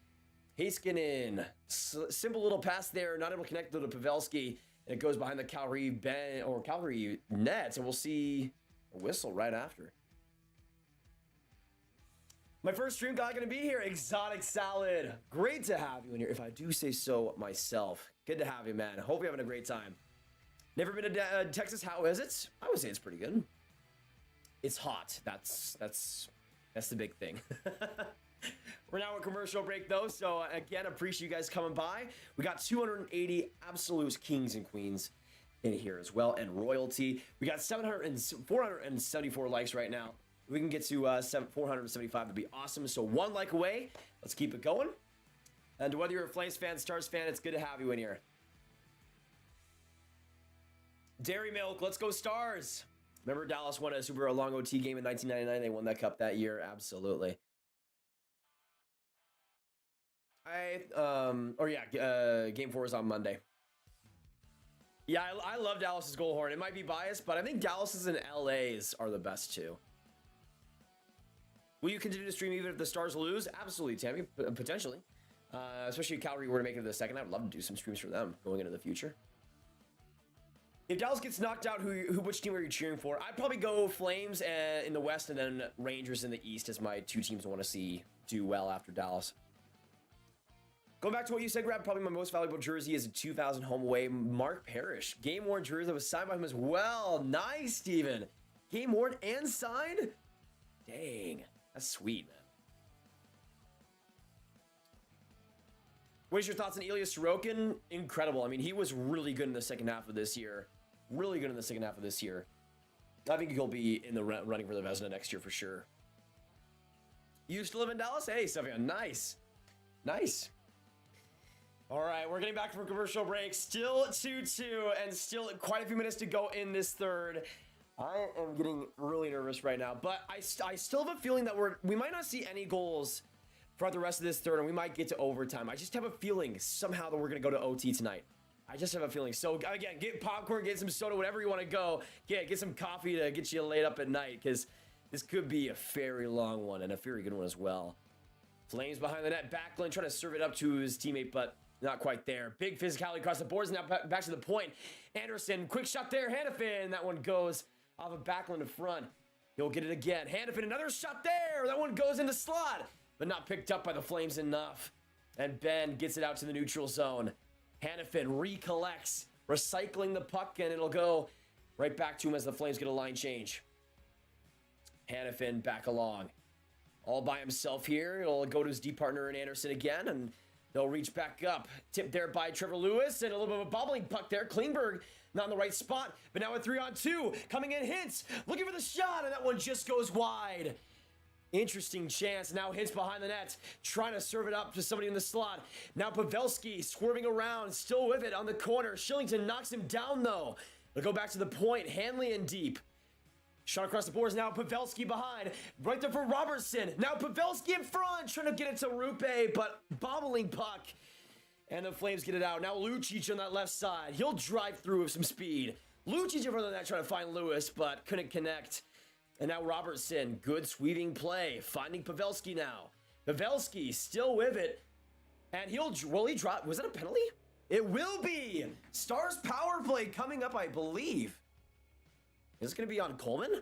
Heiskanen. Simple little pass there. Not able to connect to Pavelski. And it goes behind the Calgary net, and we'll see a whistle right after. My first stream guy going to be here, Exotic Salad. Great to have you in here, if I do say so myself. Good to have you, man. Hope you're having a great time. Never been to Texas. How is it? I would say it's pretty good. It's hot. That's the big thing. We're now at commercial break, though, so again, appreciate you guys coming by. We got 280 absolute kings and queens in here as well, and royalty. We got 474 likes right now. We can get to 475, that'd be awesome. So one like away. Let's keep it going. And whether you're a Flames fan, Stars fan, it's good to have you in here. Dairy Milk, let's go Stars. Remember Dallas won a Super Long OT game in 1999? They won that cup that year, absolutely. Game 4 is on Monday. Yeah, I love Dallas's goal horn. It might be biased, but I think Dallas's and LA's are the best too. Will you continue to stream even if the Stars lose? Absolutely, Tammy, potentially. Especially if Calgary were to make it to the second. I'd love to do some streams for them going into the future. If Dallas gets knocked out, which team are you cheering for? I'd probably go Flames in the West and then Rangers in the East as my two teams I want to see do well after Dallas. Going back to what you said, Grav, probably my most valuable jersey is a 2000 home away Mark Parrish. Game worn jersey that was signed by him as well. Nice, Steven. Game worn and signed? Dang, that's sweet, man. What is your thoughts on Ilya Sorokin? Incredible. I mean, he was really good in the second half of this year. Really good in the second half of this year. I think he'll be in the running for the Vezina next year for sure. You used to live in Dallas? Hey, Sylvia, nice. Nice. All right, we're getting back from commercial break. Still 2-2 and still quite a few minutes to go in this third. I am getting really nervous right now, but I still have a feeling that we might not see any goals throughout the rest of this third, and we might get to overtime. I just have a feeling somehow that we're going to go to OT tonight. I just have a feeling. So, again, get popcorn, get some soda, whatever you want to go. Get some coffee to get you laid up at night, because this could be a very long one and a very good one as well. Flames behind the net. Backlund trying to serve it up to his teammate, but not quite there. Big physicality across the boards. Now back to the point. Anderson, quick shot there. Hannafin. That one goes off of Backlund in front. He'll get it again. Hannafin, another shot there. That one goes in the slot, but not picked up by the Flames enough. And Ben gets it out to the neutral zone. Hannafin recollects, recycling the puck, and it'll go right back to him as the Flames get a line change. Hannafin back along. All by himself here. He'll go to his D partner in Anderson again, and they'll reach back up. Tipped there by Trevor Lewis, and a little bit of a bobbling puck there. Klingberg not in the right spot, but now a 3-on-2. Coming in, Hintz looking for the shot, and that one just goes wide. Interesting chance. Now Hintz behind the net, trying to serve it up to somebody in the slot. Now Pavelski swerving around, still with it on the corner. Shillington knocks him down, though. They'll go back to the point. Hanley in deep. Shot across the boards. Now Pavelski behind. Right there for Robertson. Now Pavelski in front, trying to get it to Rupe, but bobbling puck. And the Flames get it out. Now Lucic on that left side. He'll drive through with some speed. Lucic in front of that trying to find Lewis, but couldn't connect. And now Robertson, good sweeping play, finding Pavelski now. Pavelski still with it, and will he drop? Was it a penalty? It will be. Stars power play coming up, I believe. Is it going to be on Coleman?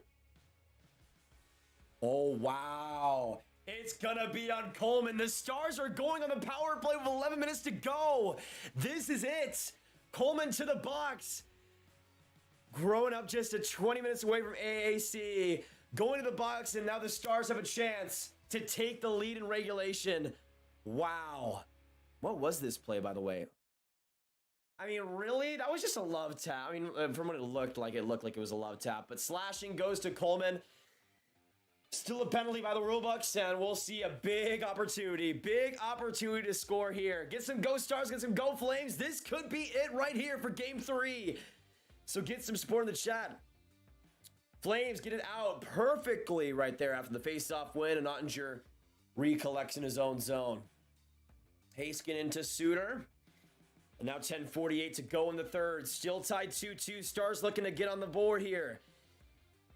Oh, wow. It's going to be on Coleman. The Stars are going on the power play with 11 minutes to go. This is it. Coleman to the box. Growing up just 20 minutes away from AAC, going to the box, and now the Stars have a chance to take the lead in regulation. Wow. What was this play, by the way? I mean, really? That was just a love tap. I mean, from what it looked like it was a love tap. But slashing goes to Coleman. Still a penalty by the rulebooks, and we'll see a big opportunity. Big opportunity to score here. Get some Go Stars, get some Go Flames. This could be it right here for Game 3. So get some support in the chat. Flames get it out perfectly right there after the face-off win, and Ottinger recollects in his own zone. Haskin into Suter. And now 10:48 to go in the third. Still tied 2-2. Stars looking to get on the board here.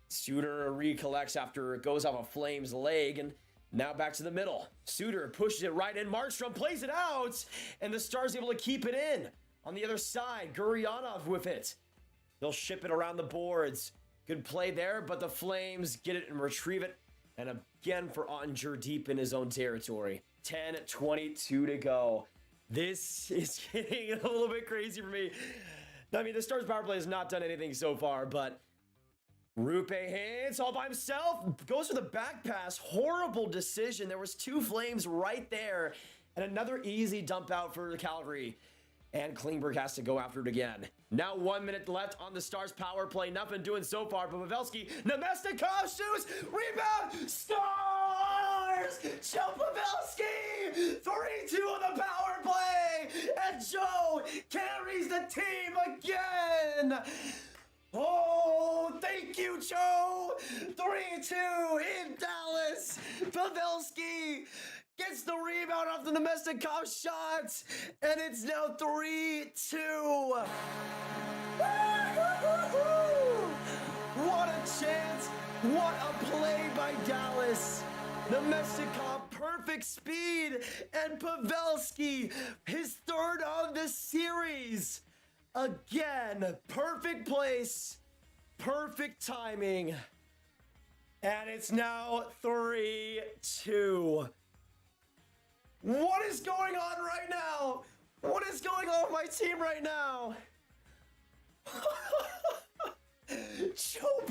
Suter recollects after it goes off a Flames leg, and now back to the middle. Suter pushes it right in. Markstrom plays it out, and the Stars able to keep it in. On the other side, Guryanov with it. They'll ship it around the boards. Good play there, but the Flames get it and retrieve it. And again for Ottinger deep in his own territory. 10:22 to go. This is getting a little bit crazy for me. I mean, the Stars power play has not done anything so far, but Rupe hits all by himself. Goes for the back pass. Horrible decision. There was two Flames right there. And another easy dump out for Calgary. And Klingberg has to go after it again. Now 1 minute left on the Stars power play. Nothing doing so far, but Pavelski, Nemestikov shoots, rebound, Stars! Joe Pavelski, 3-2 on the power play, and Joe carries the team again. Oh, thank you, Joe. 3-2 in Dallas. Pavelski Gets the rebound off the Nemestikov shot, and it's now 3-2. What a chance! What a play by Dallas! Nemestikov, perfect speed, and Pavelski, his third of the series. Again, perfect place, perfect timing, and it's now 3-2. What is going on right now? What is going on with my team right now? Joe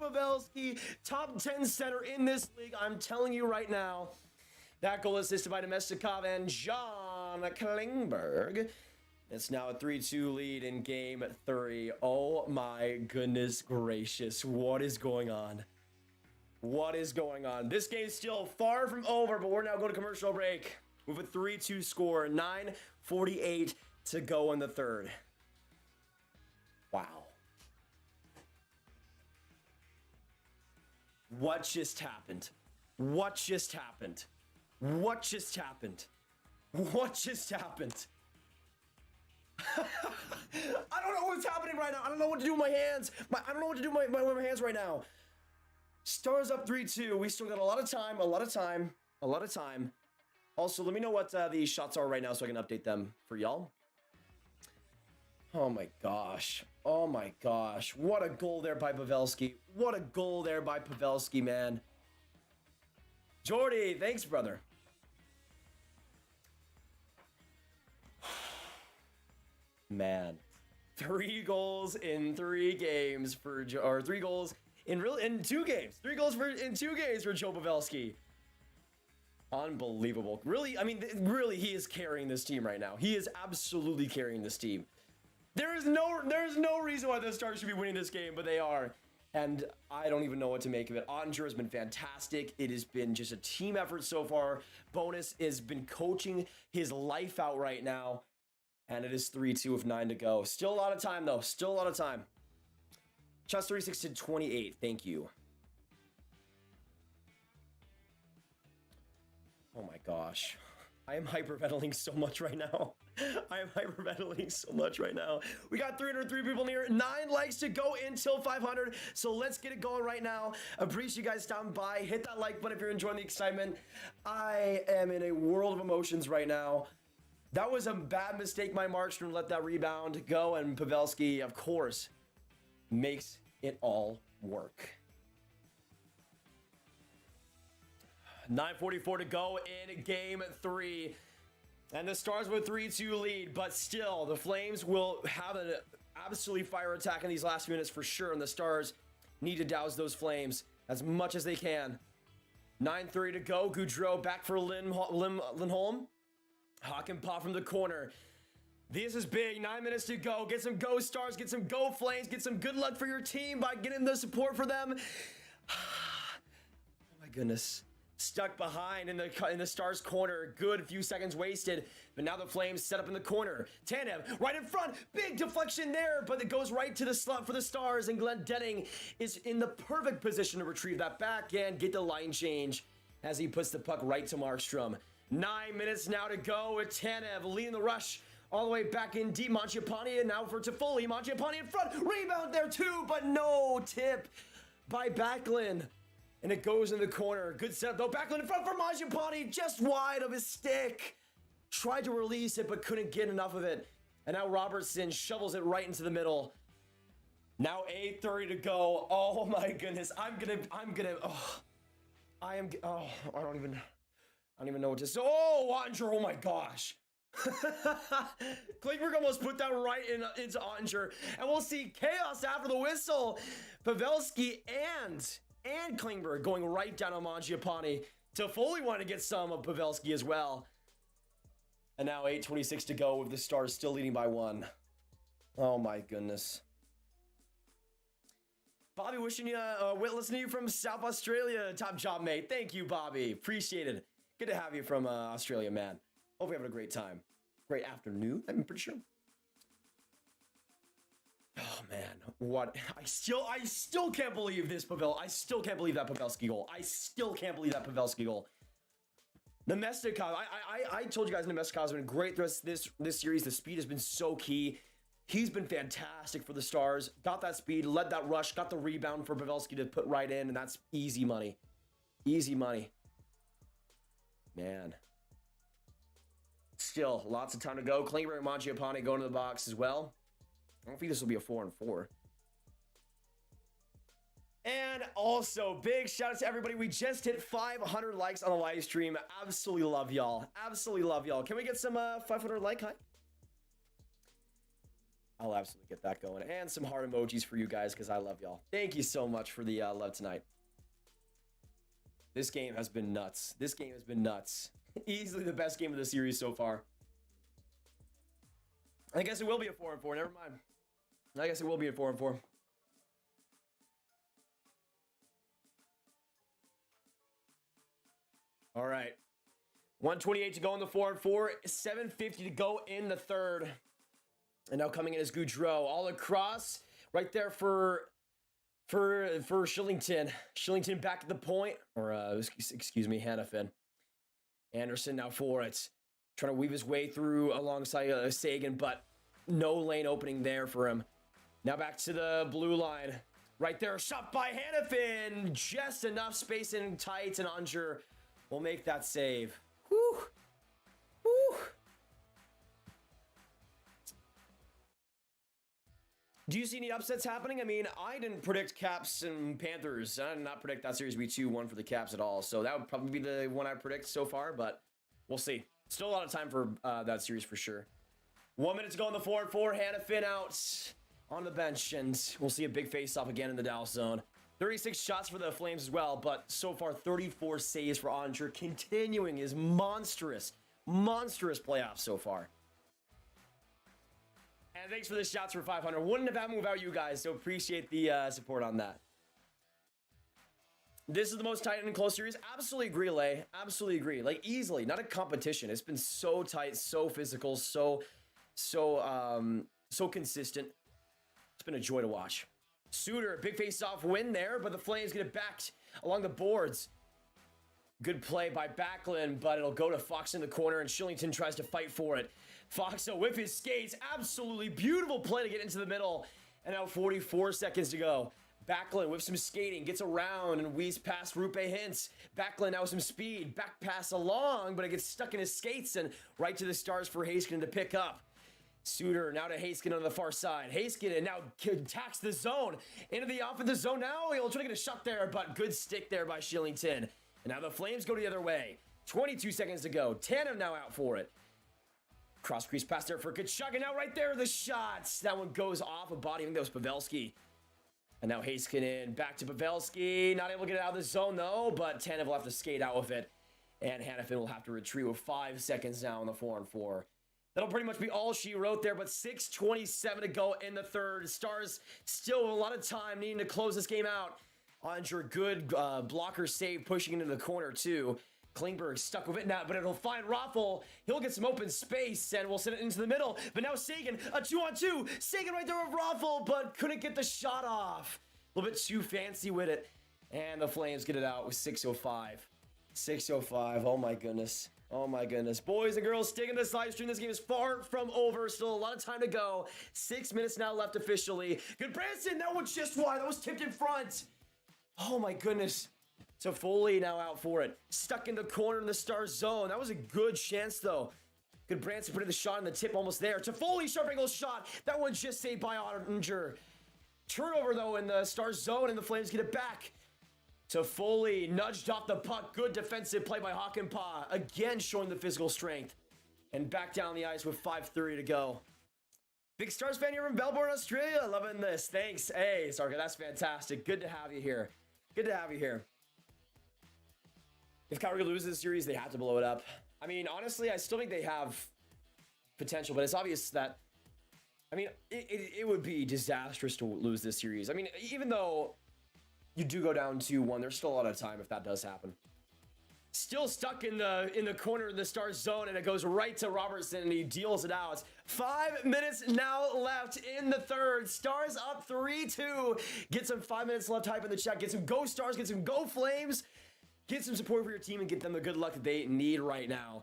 Pavelski, top 10 center in this league. I'm telling you right now. That goal assisted by Nemestikov and John Klingberg. It's now a 3-2 lead in game 3. Oh my goodness gracious. What is going on? What is going on? This game's still far from over, but we're now going to commercial break with a 3-2 score. 9:48 to go in the third. Wow. What just happened? What just happened? What just happened? What just happened? I don't know what's happening right now. I don't know what to do with my hands. I don't know what to do with my hands right now. Stars up 3-2. We still got a lot of time. Also, let me know what the shots are right now so I can update them for y'all. Oh my gosh. Oh my gosh. What a goal there by Pavelski. What a goal there by Pavelski, man. Jordy, thanks, brother. Man. 3 goals in 3 games for or 3 goals in 2 games. 3 goals in 2 games for Joe Pavelski. Unbelievable. Really, I mean, really, he is carrying this team right now. He is absolutely carrying this team. There's no reason why the Stars should be winning this game, but they are. And I don't even know what to make of it. Ottinger has been fantastic. It has been just a team effort so far. Bonus has been coaching his life out right now. And it is 3-2 with 9 to go. Still a lot of time, though. Still a lot of time. Chess 36 to 28. Thank you. Oh my gosh. I am hyperventilating so much right now. I am hyperventilating so much right now. We got 303 people near 9 likes to go until 500. So let's get it going right now. Appreciate you guys stopping by. Hit that like button if you're enjoying the excitement. I am in a world of emotions right now. That was a bad mistake by Markstrom. Let that rebound go. And Pavelski, of course, makes it all work. 9:44 to go in game 3. And the Stars with 3-2 lead. But still, the Flames will have an absolutely fire attack in these last few minutes for sure. And the Stars need to douse those Flames as much as they can. 9:30 to go. Goudreau back for Lindholm. Hakanpää from the corner. This is big. 9 minutes to go. Get some go Stars. Get some go Flames. Get some good luck for your team by getting the support for them. Oh my goodness. Stuck behind in the Stars corner. Good few seconds wasted. But now the Flames set up in the corner. Tanev right in front. Big deflection there. But it goes right to the slot for the Stars. And Glendening is in the perfect position to retrieve that back and get the line change as he puts the puck right to Markstrom. 9 minutes now to go with Tanev leading the rush all the way back in deep. Mangiapane now for Toffoli. Mangiapane in front. Rebound there too, but no tip by Backlund. And it goes in the corner. Good setup though. Backlund in front for Mangiapane, just wide of his stick. Tried to release it, but couldn't get enough of it. And now Robertson shovels it right into the middle. Now 8:30 to go. Oh my goodness. I don't even know what to say. Oh, Ottinger, oh my gosh. Klingberg almost put that right into Ottinger. And we'll see chaos after the whistle. Pavelski and Klingberg going right down on Mangiapane. Toffoli wanted to get some of Pavelski as well. And now 8:26 to go with the Stars still leading by 1. Oh my goodness. Bobby, wishing you, listening to you from South Australia. Top job, mate. Thank you, Bobby. Appreciate it. Good to have you from Australia, man. Hope you're having a great time. Great afternoon, I'm pretty sure. Oh man, what? I still can't believe this I still can't believe that Pavelski goal. I still can't believe that Pavelski goal. Nemestikov, I told you guys Nemestikov's been great this series. The speed has been so key. He's been fantastic for the Stars. Got that speed, led that rush, got the rebound for Pavelski to put right in, and that's easy money. Easy money. Man. Still, lots of time to go. Klingberg and Mangiapane going to the box as well. I don't think this will be a 4-on-4. And also, big shout out to everybody. We just hit 500 likes on the live stream. Absolutely love y'all. Absolutely love y'all. Can we get some 500 like hype? I'll absolutely get that going. And some heart emojis for you guys because I love y'all. Thank you so much for the love tonight. This game has been nuts. This game has been nuts. Easily the best game of the series so far. I guess it will be a 4-on-4. Never mind. I guess it will be a 4-on-4. All right. 128 to go in the 4-on-4. 7:50 to go in the third. And now coming in is Goudreau. All across. Right there for Shillington. Shillington back at the point. Or, excuse me, Hannafin. Anderson now for it. Trying to weave his way through alongside Sagan, but no lane opening there for him. Now back to the blue line. Right there, shot by Hannafin. Just enough space in tight, and Unger will make that save. Whew. Whew. Do you see any upsets happening? I mean, I didn't predict Caps and Panthers. I did not predict that series to be 2-1 for the Caps at all. So that would probably be the one I predict so far, but we'll see. Still a lot of time for that series for sure. 1 minute to go in the 4-on-4. Hannafin out on the bench, and we'll see a big face-off again in the Dallas zone. 36 shots for the Flames as well, but so far 34 saves for Oettinger, continuing his monstrous playoffs so far. And thanks for the shots for 500. Wouldn't have happened without you guys, so appreciate the support on that. This is the most tight and close series. Absolutely agree, Lay. Absolutely agree. Like, easily. Not a competition. It's been so tight, so physical, so consistent. It's been a joy to watch. Suter, big face-off win there, but the Flames get it back along the boards. Good play by Backlund, but it'll go to Fox in the corner, and Shillington tries to fight for it. Fox with his skates. Absolutely beautiful play to get into the middle. And now 44 seconds to go. Backlund with some skating, gets around and weaves past Rupe Hintz. Backlund now with some speed, back pass along, but it gets stuck in his skates and right to the Stars for Heiskanen to pick up. Suter now to Heiskanen on the far side. Heiskanen now attacks the zone. Into the offensive zone now. He'll try to get a shot there, but good stick there by Shillington. And now the Flames go the other way. 22 seconds to go. Tanev now out for it. Cross crease pass there for Kachuk, and now right there the shots. That one goes off a body. I think that was Pavelski. And now Heiskanen back to Pavelski. Not able to get it out of the zone though, but Tanev will have to skate out with it. And Hannafin will have to retreat with 5 seconds now on the 4-on-4. That'll pretty much be all she wrote there, but 6:27 to go in the third. Stars still with a lot of time needing to close this game out. Oettinger, good blocker save, pushing into the corner too. Klingberg stuck with it now, but it'll find Raffl. He'll get some open space, and we'll send it into the middle. But now Sagan, a 2-on-2. Sagan right there with Raffl, but couldn't get the shot off. A little bit too fancy with it. And the Flames get it out with 6:05. 6:05, oh my goodness. Oh my goodness. Boys and girls, sticking this live stream. This game is far from over. Still a lot of time to go. 6 minutes now left officially. Good Branson, that was just wide. That was tipped in front. Oh my goodness. So Foley now out for it. Stuck in the corner in the Stars zone. That was a good chance though. Good Branson putting the shot in the tip almost there. To Foley, sharp angle shot. That one just saved by Oettinger. Turnover though in the Stars zone, and the Flames get it back. To Foley, nudged off the puck. Good defensive play by Hakanpää. Again showing the physical strength. And back down the ice with 5:30 to go. Big Stars fan here from Melbourne, Australia. Loving this. Thanks. Hey, Sarka, that's fantastic. Good to have you here. Good to have you here. If Calgary loses this series, they have to blow it up. I mean, honestly, I still think they have potential, but it's obvious that, I mean, it would be disastrous to lose this series. I mean, even though you do go down 2-1, there's still a lot of time if that does happen. Still stuck in the corner of the Stars zone, and it goes right to Robertson, and he deals it out. 5 minutes now left in the third. Stars up 3-2. Get some 5 minutes left hype in the chat. Get some go Stars, get some go Flames. Get some support for your team and get them the good luck that they need right now.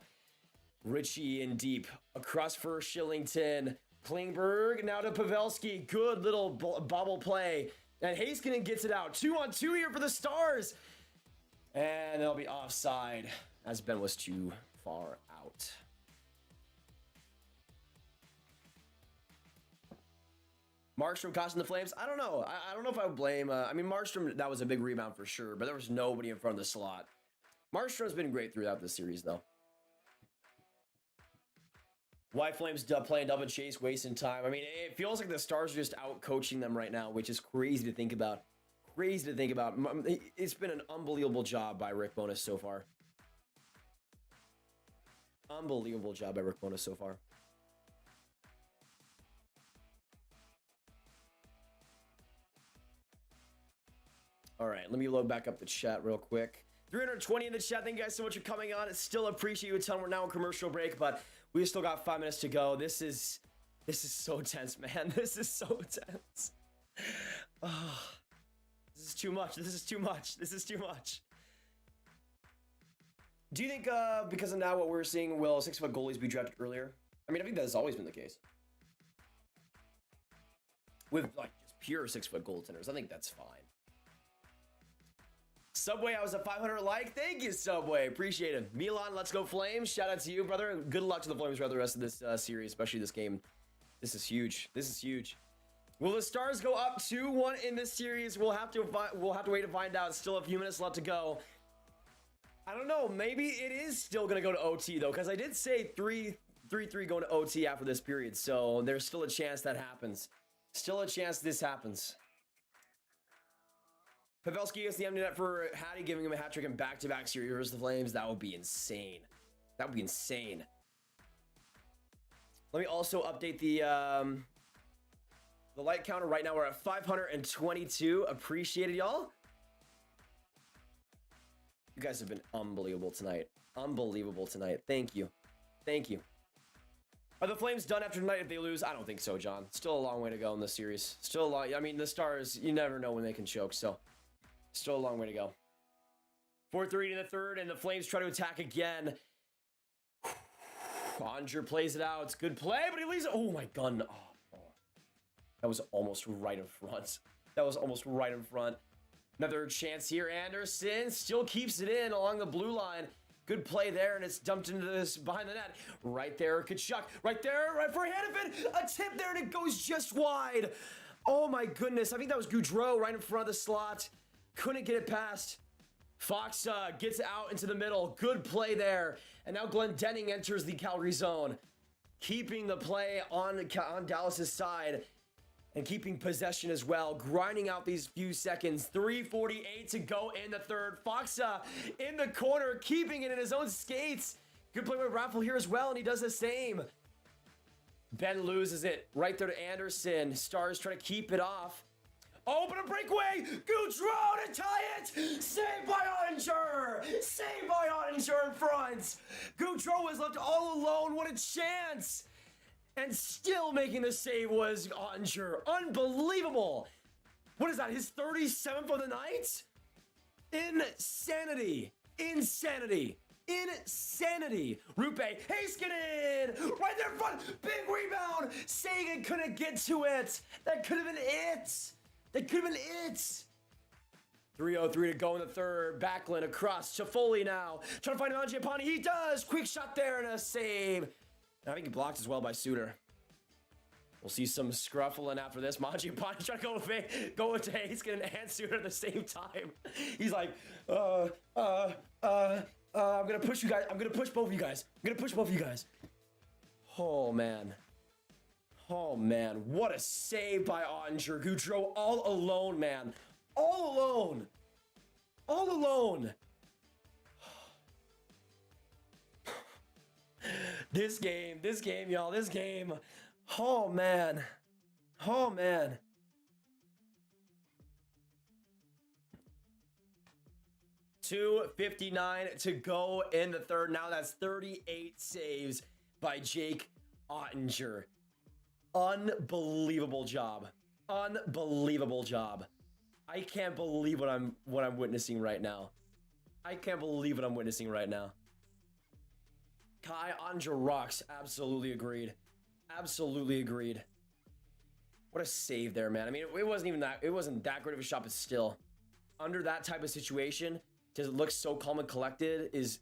Richie in deep. Across for Shillington. Klingberg now to Pavelski. Good little bubble play. And Heiskanen gets it out. 2-on-2 here for the Stars. And they'll be offside as Ben was too far out. Markstrom costing the Flames. I don't know. I don't know if I would blame. I mean, Markstrom, that was a big rebound for sure, but there was nobody in front of the slot. Markstrom's been great throughout this series, though. White Flames playing double chase, wasting time. I mean, it feels like the Stars are just out coaching them right now, which is crazy to think about. Crazy to think about. It's been an unbelievable job by Rick Bowness so far. Unbelievable job by Rick Bowness so far. All right, let me load back up the chat real quick. 320 in the chat. Thank you guys so much for coming on. It's still appreciate you a ton. We're now in commercial break, but we still got 5 minutes to go. This is so tense, man. This is so tense. Oh, this is too much. This is too much. This is too much. Do you think because of now what we're seeing, will 6-foot goalies be drafted earlier? I mean, I think that's always been the case. With like just pure 6-foot goaltenders, I think that's fine. Subway, I was a 500 like. Thank you, Subway. Appreciate it. Milan, let's go Flames. Shout out to you, brother. Good luck to the Flames throughout the rest of this series, especially this game. This is huge. This is huge. Will the Stars go up 2-1 in this series? We'll have to wait to find out. Still a few minutes left to go. I don't know. Maybe it is still going to go to OT, though, because I did say 3-3 going to OT after this period, so there's still a chance that happens. Still a chance this happens. Pavelski gets the empty net for Hattie, giving him a hat trick in back-to-back series versus the Flames. That would be insane. That would be insane. Let me also update the light counter. Right now we're at 522. Appreciate it, y'all. You guys have been unbelievable tonight. Unbelievable tonight. Thank you. Thank you. Are the Flames done after tonight if they lose? I don't think so, John. Still a long way to go in this series. Still a long. I mean, the Stars, you never know when they can choke, so still a long way to go. 4-3 in the third, and the Flames try to attack again. Onger plays it out. It's good play, but he leaves it. Oh, my gun. Oh, that was almost right in front. That was almost right in front. Another chance here. Anderson still keeps it in along the blue line. Good play there, and it's dumped into this behind the net. Right there, Kachuk. Right there, right for Hannafin. A tip there, and it goes just wide. Oh, my goodness. I think that was Goudreau right in front of the slot. Couldn't get it past. Fox gets out into the middle. Good play there. And now Glendening enters the Calgary zone. Keeping the play on Dallas's side. And keeping possession as well. Grinding out these few seconds. 3:48 to go in the third. Fox in the corner. Keeping it in his own skates. Good play with Raffle here as well. And he does the same. Ben loses it. Right there to Anderson. Stars try to keep it off. Open a breakaway! Goudreau to tie it! Saved by Ottinger! Saved by Ottinger in front! Goudreau was left all alone. What a chance! And still making the save was Ottinger. Unbelievable! What is that, his 37th of the night? Insanity! Insanity! Insanity! Rupe, Heiskanen! Right there in front! Big rebound! Sagan couldn't get to it! That could have been it! That could have been it. 3:03 to go in the third. Backlund across. Toffoli now. Trying to find Mangiapane. He does. Quick shot there and a save. And I think he blocked as well by Suter. We'll see some scruffling after this. Mangiapane trying to go with Heiskanen and Suter at the same time. He's like, I'm going to push you guys. I'm going to push both of you guys. I'm going to push both of you guys. Oh, man. Oh, man. What a save by Ottinger. Goudreau all alone, man. All alone. All alone. This game, y'all. This game. Oh, man. Oh, man. .259 to go in the third. Now that's 38 saves by Jake Ottinger. Unbelievable job. Unbelievable job. I can't believe what I'm witnessing right now. I can't believe what I'm witnessing right now. Kai Anja rocks. Absolutely agreed. Absolutely agreed. What a save there, man. I mean, it wasn't that great of a shot, but still, under that type of situation, to look so calm and collected is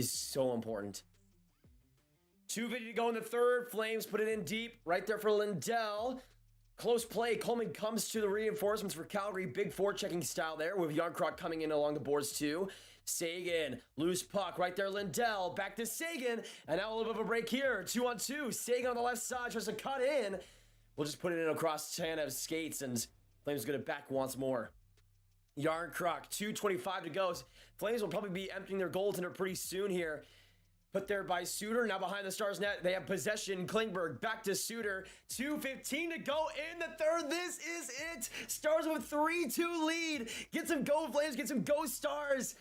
so important. 2:50 to go in the third. Flames put it in deep right there for Lindell. Close play. Coleman comes to the reinforcements for Calgary. Big forechecking style there with Yarncroc coming in along the boards too. Sagan, loose puck right there. Lindell back to Sagan. And now a little bit of a break here. 2-on-2. Sagan on the left side tries to cut in. We'll just put it in across Tanev's skates and Flames get it back once more. Yarncroc, 2:25 to go. Flames will probably be emptying their goaltender pretty soon here. Put there by Suter. Now behind the Stars net, they have possession. Klingberg back to Suter. 2:15 to go in the third. This is it. Stars with 3-2 lead. Get some go Flames. Get some go Stars.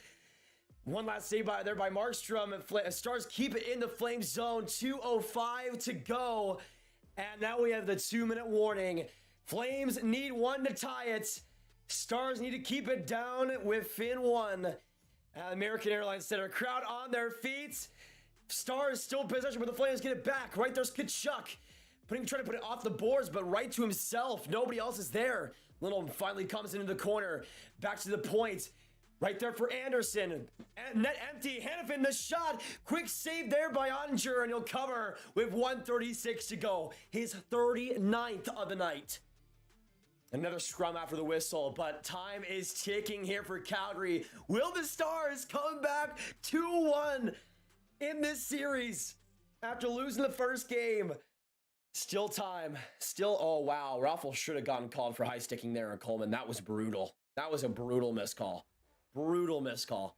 One last save by Markstrom. Stars keep it in the Flames zone. 2:05 to go. And now we have the 2-minute warning. Flames need one to tie it. Stars need to keep it down within one. American Airlines Center. Crowd on their feet. Stars still possession, but the Flames get it back. Right there's Kachuk. Trying to put it off the boards, but right to himself. Nobody else is there. Lindholm finally comes into the corner. Back to the point. Right there for Anderson. Net empty. Hanifin the shot. Quick save there by Ottinger, and he'll cover with 1:36 to go. His 39th of the night. Another scrum after the whistle, but time is ticking here for Calgary. Will the Stars come back 2-1 in this series after losing the first game? Still time. Still, oh wow. Raffle should have gotten called for high sticking there on Coleman. That was brutal. That was a brutal miscall. Brutal miscall.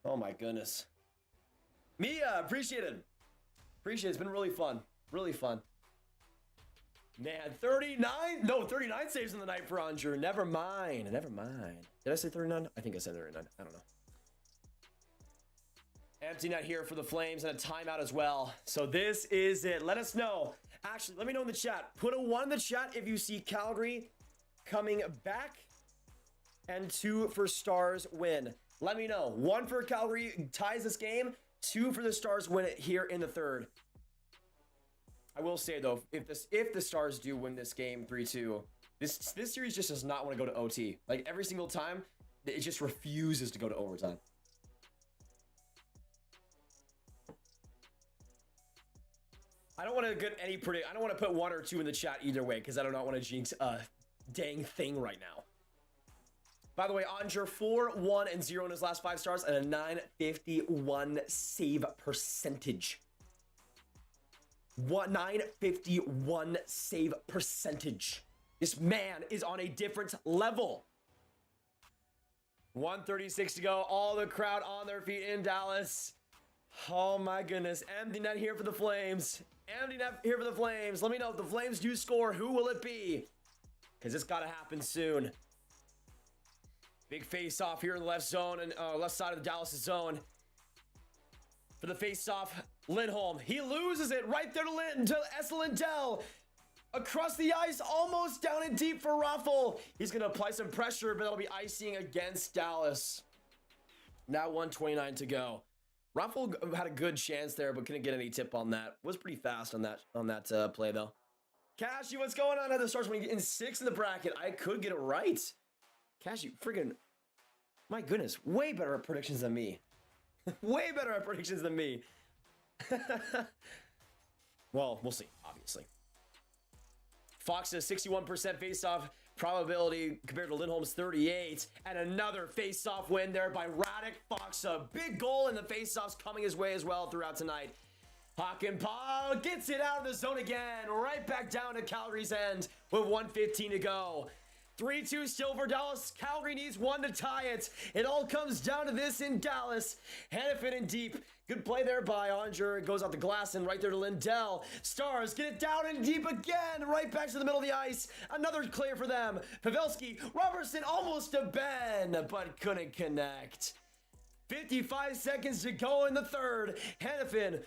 Oh my goodness. Mia, appreciate it. Appreciate it. It's been really fun. Really fun. Man, 39? No, 39 saves in the night for Onger. Never mind. Never mind. Did I say 39? I think I said 39. I don't know. Empty net here for the Flames and a timeout as well. So this is it. Let us know. Actually, let me know in the chat. Put a 1 in the chat if you see Calgary coming back and 2 for Stars win. Let me know. 1 for Calgary ties this game. 2 for the Stars win it here in the third. I will say though, if the Stars do win this game 3-2, this series just does not want to go to OT. Like every single time, it just refuses to go to overtime. I don't want to get any predict. I don't want to put 1 or 2 in the chat either way because I do not want to jinx a dang thing right now. By the way, Onger 4-1-0 in his last 5 stars and a 951 save percentage. 951 save percentage. This man is on a different level. 1:36 to go. All the crowd on their feet in Dallas. Oh my goodness. Empty net here for the Flames. Empty net here for the Flames. Let me know if the Flames do score. Who will it be? Because it's got to happen soon. Big face off here in the left zone and left side of the Dallas zone. For the face off, Lindholm. He loses it right there to Esa Lindell. Across the ice, almost down and deep for Raffle. He's going to apply some pressure, but that'll be icing against Dallas. Now 1:29 to go. Raffle had a good chance there, but couldn't get any tip on that. Was pretty fast on that play though. Cashy, what's going on at the Stars when you get in 6 in the bracket? I could get it right. Cashy, friggin', my goodness, way better at predictions than me. Way better at predictions than me. Well, we'll see, obviously. Fox has 61% face-off probability compared to Lindholm's 38. And another face-off win there by Radek Fox. A big goal in the face-offs coming his way as well throughout tonight. Hakanpää gets it out of the zone again. Right back down to Calgary's end with 1:15 to go. 3-2 still for Dallas. Calgary needs 1 to tie it. It all comes down to this in Dallas. Hanifin in deep. Good play there by Onger. It goes out the glass and right there to Lindell. Stars get it down and deep again. Right back to the middle of the ice. Another clear for them. Pavelski, Robertson almost to Ben, but couldn't connect. 55 seconds to go in the third. Hanifin,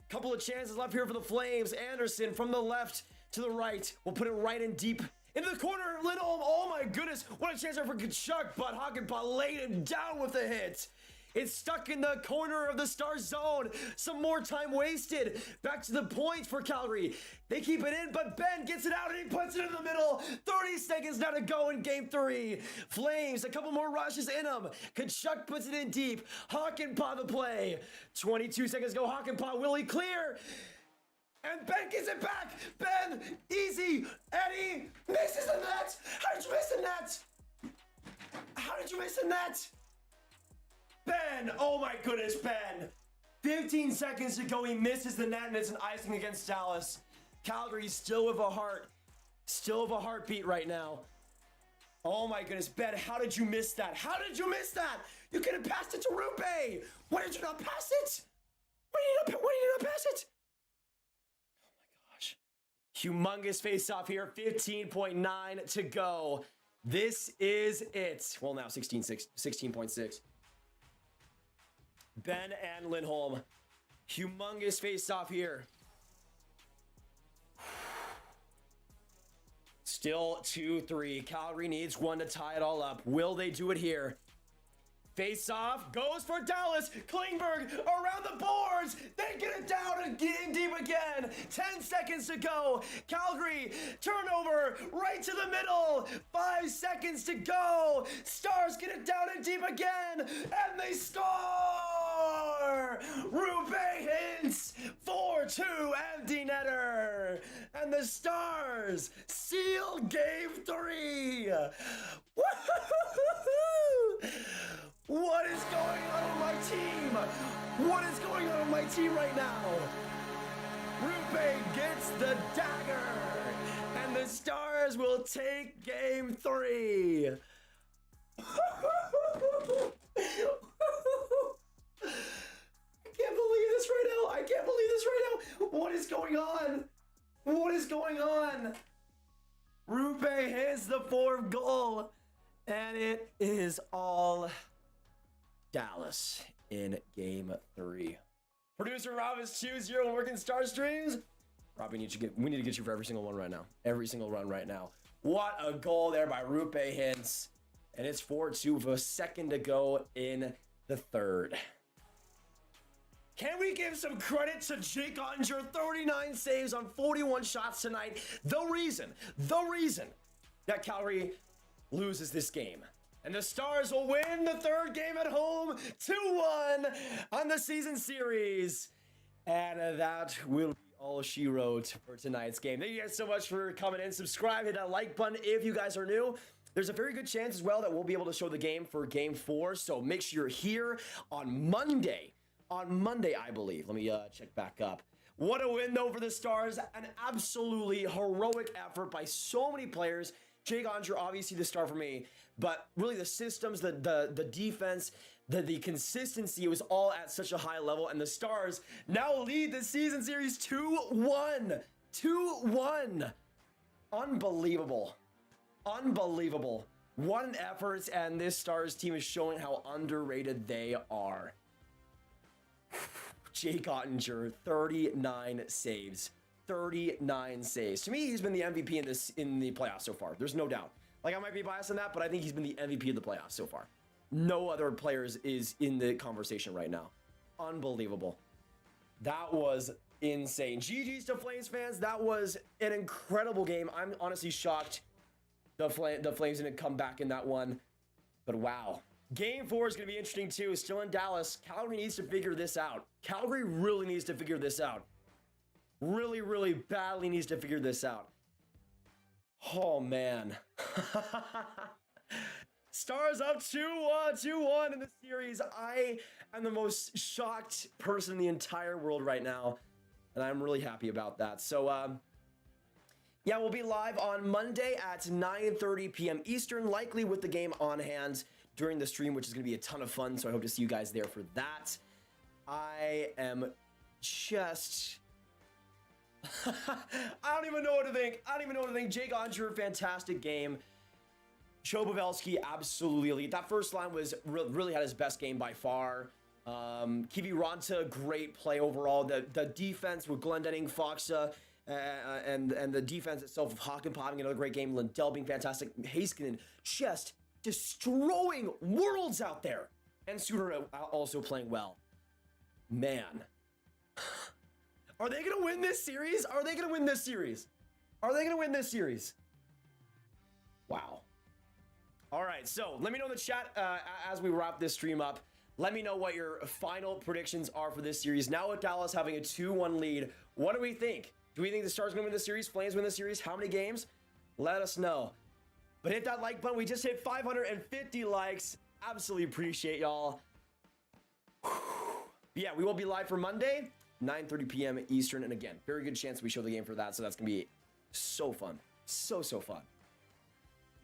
couple of chances left here for the Flames. Anderson from the left to the right. We'll put it right in deep Into the corner, Lindholm. Oh my goodness. What a chance there for Kachuk, but Hakanpää laid him down with a hit. It's stuck in the corner of the Stars zone. Some more time wasted. Back to the point for Calgary. They keep it in, but Ben gets it out and he puts it in the middle. 30 seconds now to go in game 3. Flames, a couple more rushes in them. Kachuk puts it in deep. Hakanpää the play. 22 seconds go. Hakanpää, will he clear? And Ben gets it back. Ben, easy. Eddie misses the net. How did you miss the net? How did you miss the net? Ben, oh my goodness, Ben. 15 seconds to go, he misses the net, and it's an icing against Dallas. Calgary still with a heart, still with a heartbeat right now. Oh my goodness, Ben, how did you miss that? How did you miss that? You could have passed it to Rupe. Why did you not pass it? Why did you not pass it? Oh my gosh. Humongous face-off here, 15.9 to go. This is it. Well, now 16.6. Ben and Lindholm. Humongous face-off here. Still 2-3. Calgary needs one to tie it all up. Will they do it here? Face-off goes for Dallas. Klingberg around the boards. They get it down and get in deep again. 10 seconds to go. Calgary, turnover right to the middle. 5 seconds to go. Stars get it down and deep again. And they score! Rupe Hintz, 4-2 empty netter. And the Stars seal game 3. Woo-hoo-hoo-hoo-hoo! What is going on with my team? What is going on with my team right now? Rupe gets the dagger, and the Stars will take game 3. I can't believe this right now. I can't believe this right now. What is going on? What is going on? Rupe hits the 4th goal, and it is all Dallas in game 3. Producer Rob is 2-0 working Star Streams. Rob, we need to get you for every single one right now. Every single run right now. What a goal there by Rupe Hintz. And it's 4-2 with a second to go in the 3rd. Can we give some credit to Jake Ottinger? 39 saves on 41 shots tonight. The reason that Calgary loses this game. And the Stars will win the 3rd game at home, 2-1 on the season series. And that will be all she wrote for tonight's game. Thank you guys so much for coming in. Subscribe, hit that like button if you guys are new. There's a very good chance as well that we'll be able to show the game for game 4. So make sure you're here on Monday. On Monday, I believe. Let me check back up. What a win, though, for the Stars. An absolutely heroic effort by so many players. Jake Ottinger, obviously the star for me, but really the systems, the defense, the consistency, it was all at such a high level, and the Stars now lead the season series 2-1. 2-1. Unbelievable. Unbelievable. What an effort, and this Stars team is showing how underrated they are. Jake Ottinger, 39 saves. 39 saves. To me, he's been the MVP in the playoffs so far. There's no doubt. Like, I might be biased on that, but I think he's been the MVP of the playoffs so far. No other players is in the conversation right now. Unbelievable. That was insane. GG's to Flames fans. That was an incredible game. I'm honestly shocked the Flames didn't come back in that one. But wow. Game 4 is going to be interesting too. Still in Dallas. Calgary needs to figure this out. Calgary really needs to figure this out. Really, really badly needs to figure this out. Oh, man. Stars up 2-1 in the series. I am the most shocked person in the entire world right now, and I'm really happy about that. So, yeah, we'll be live on Monday at 9:30 p.m. Eastern, likely with the game on hand during the stream, which is going to be a ton of fun, so I hope to see you guys there for that. I am just... I don't even know what to think. Jake Ottinger, fantastic game. Joe Pavelski, absolutely elite. That first line was really had his best game by far. Kiviranta, great play overall. The defense with Glendening, Foxa, and the defense itself of Hakan popping another great game, Lindell being fantastic, Heiskanen just destroying worlds out there, and Suter also playing well. Man. Are they going to win this series? Are they going to win this series? Are they going to win this series? Wow. All right, so let me know in the chat as we wrap this stream up. Let me know what your final predictions are for this series. Now with Dallas having a 2-1 lead, what do we think? Do we think the Stars are going to win the series? Flames win the series? How many games? Let us know. But hit that like button. We just hit 550 likes. Absolutely appreciate y'all. Yeah, we will be live for Monday, 9:30 p.m. Eastern. And again, very good chance we show the game for that. So that's going to be so fun. So fun.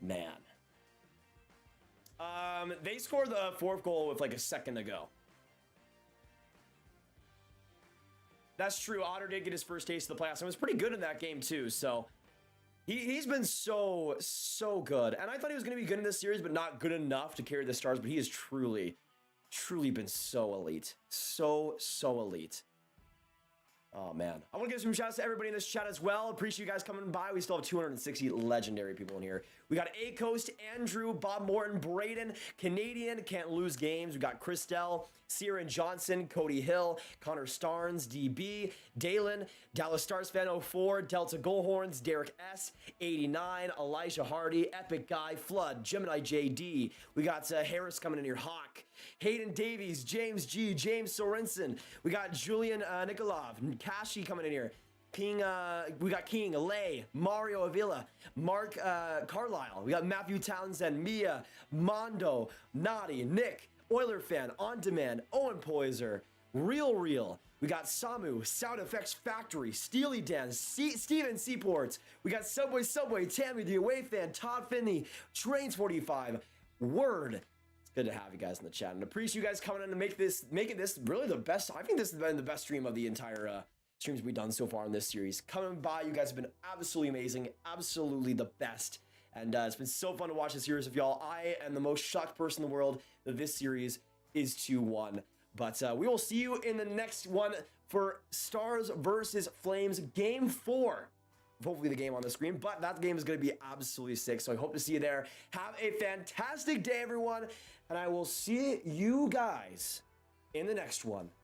Man. They scored the fourth goal with like a second to go. That's true. Otter did get his first taste of the playoffs and was pretty good in that game too. So he's been so good. And I thought he was going to be good in this series, but not good enough to carry the Stars. But he has truly been so elite. So elite. Oh, man. I want to give some shout outs to everybody in this chat as well. Appreciate you guys coming by. We still have 260 legendary people in here. We got A-Coast, Andrew, Bob Morton, Braden, Canadian, Can't Lose Games. We got Christelle, Sierra Johnson, Cody Hill, Connor Starnes, DB, Dalen, Dallas Stars Fan 04, Delta Goalhorns, Derek S, 89, Elijah Hardy, Epic Guy, Flood, Gemini JD. We got Harris coming in here, Hawk, Hayden Davies, James G, James Sorensen. We got Julian Nikolov, Kashi coming in here. King, we got King, Lay, Mario Avila, Mark Carlisle. We got Matthew Townsend, Mia, Mondo, Naughty, Nick, Oiler Fan, On Demand, Owen Poiser, Real. We got Samu, Sound Effects Factory, Steely Dan, Steven Seaports. We got Subway, Tammy, the Away Fan, Todd Finney, Trains 45, Word. Good to have you guys in the chat, and appreciate you guys coming in to making this really the best. I think this has been the best stream of the entire streams we've done so far in this series. Coming by, you guys have been absolutely amazing, absolutely the best, and it's been so fun to watch this series with y'all. I am the most shocked person in the world that this series is 2-1, but we will see you in the next one for Stars versus Flames Game 4. Hopefully the game on the screen, but that game is going to be absolutely sick, so I hope to see you there. Have a fantastic day, everyone, and I will see you guys in the next one.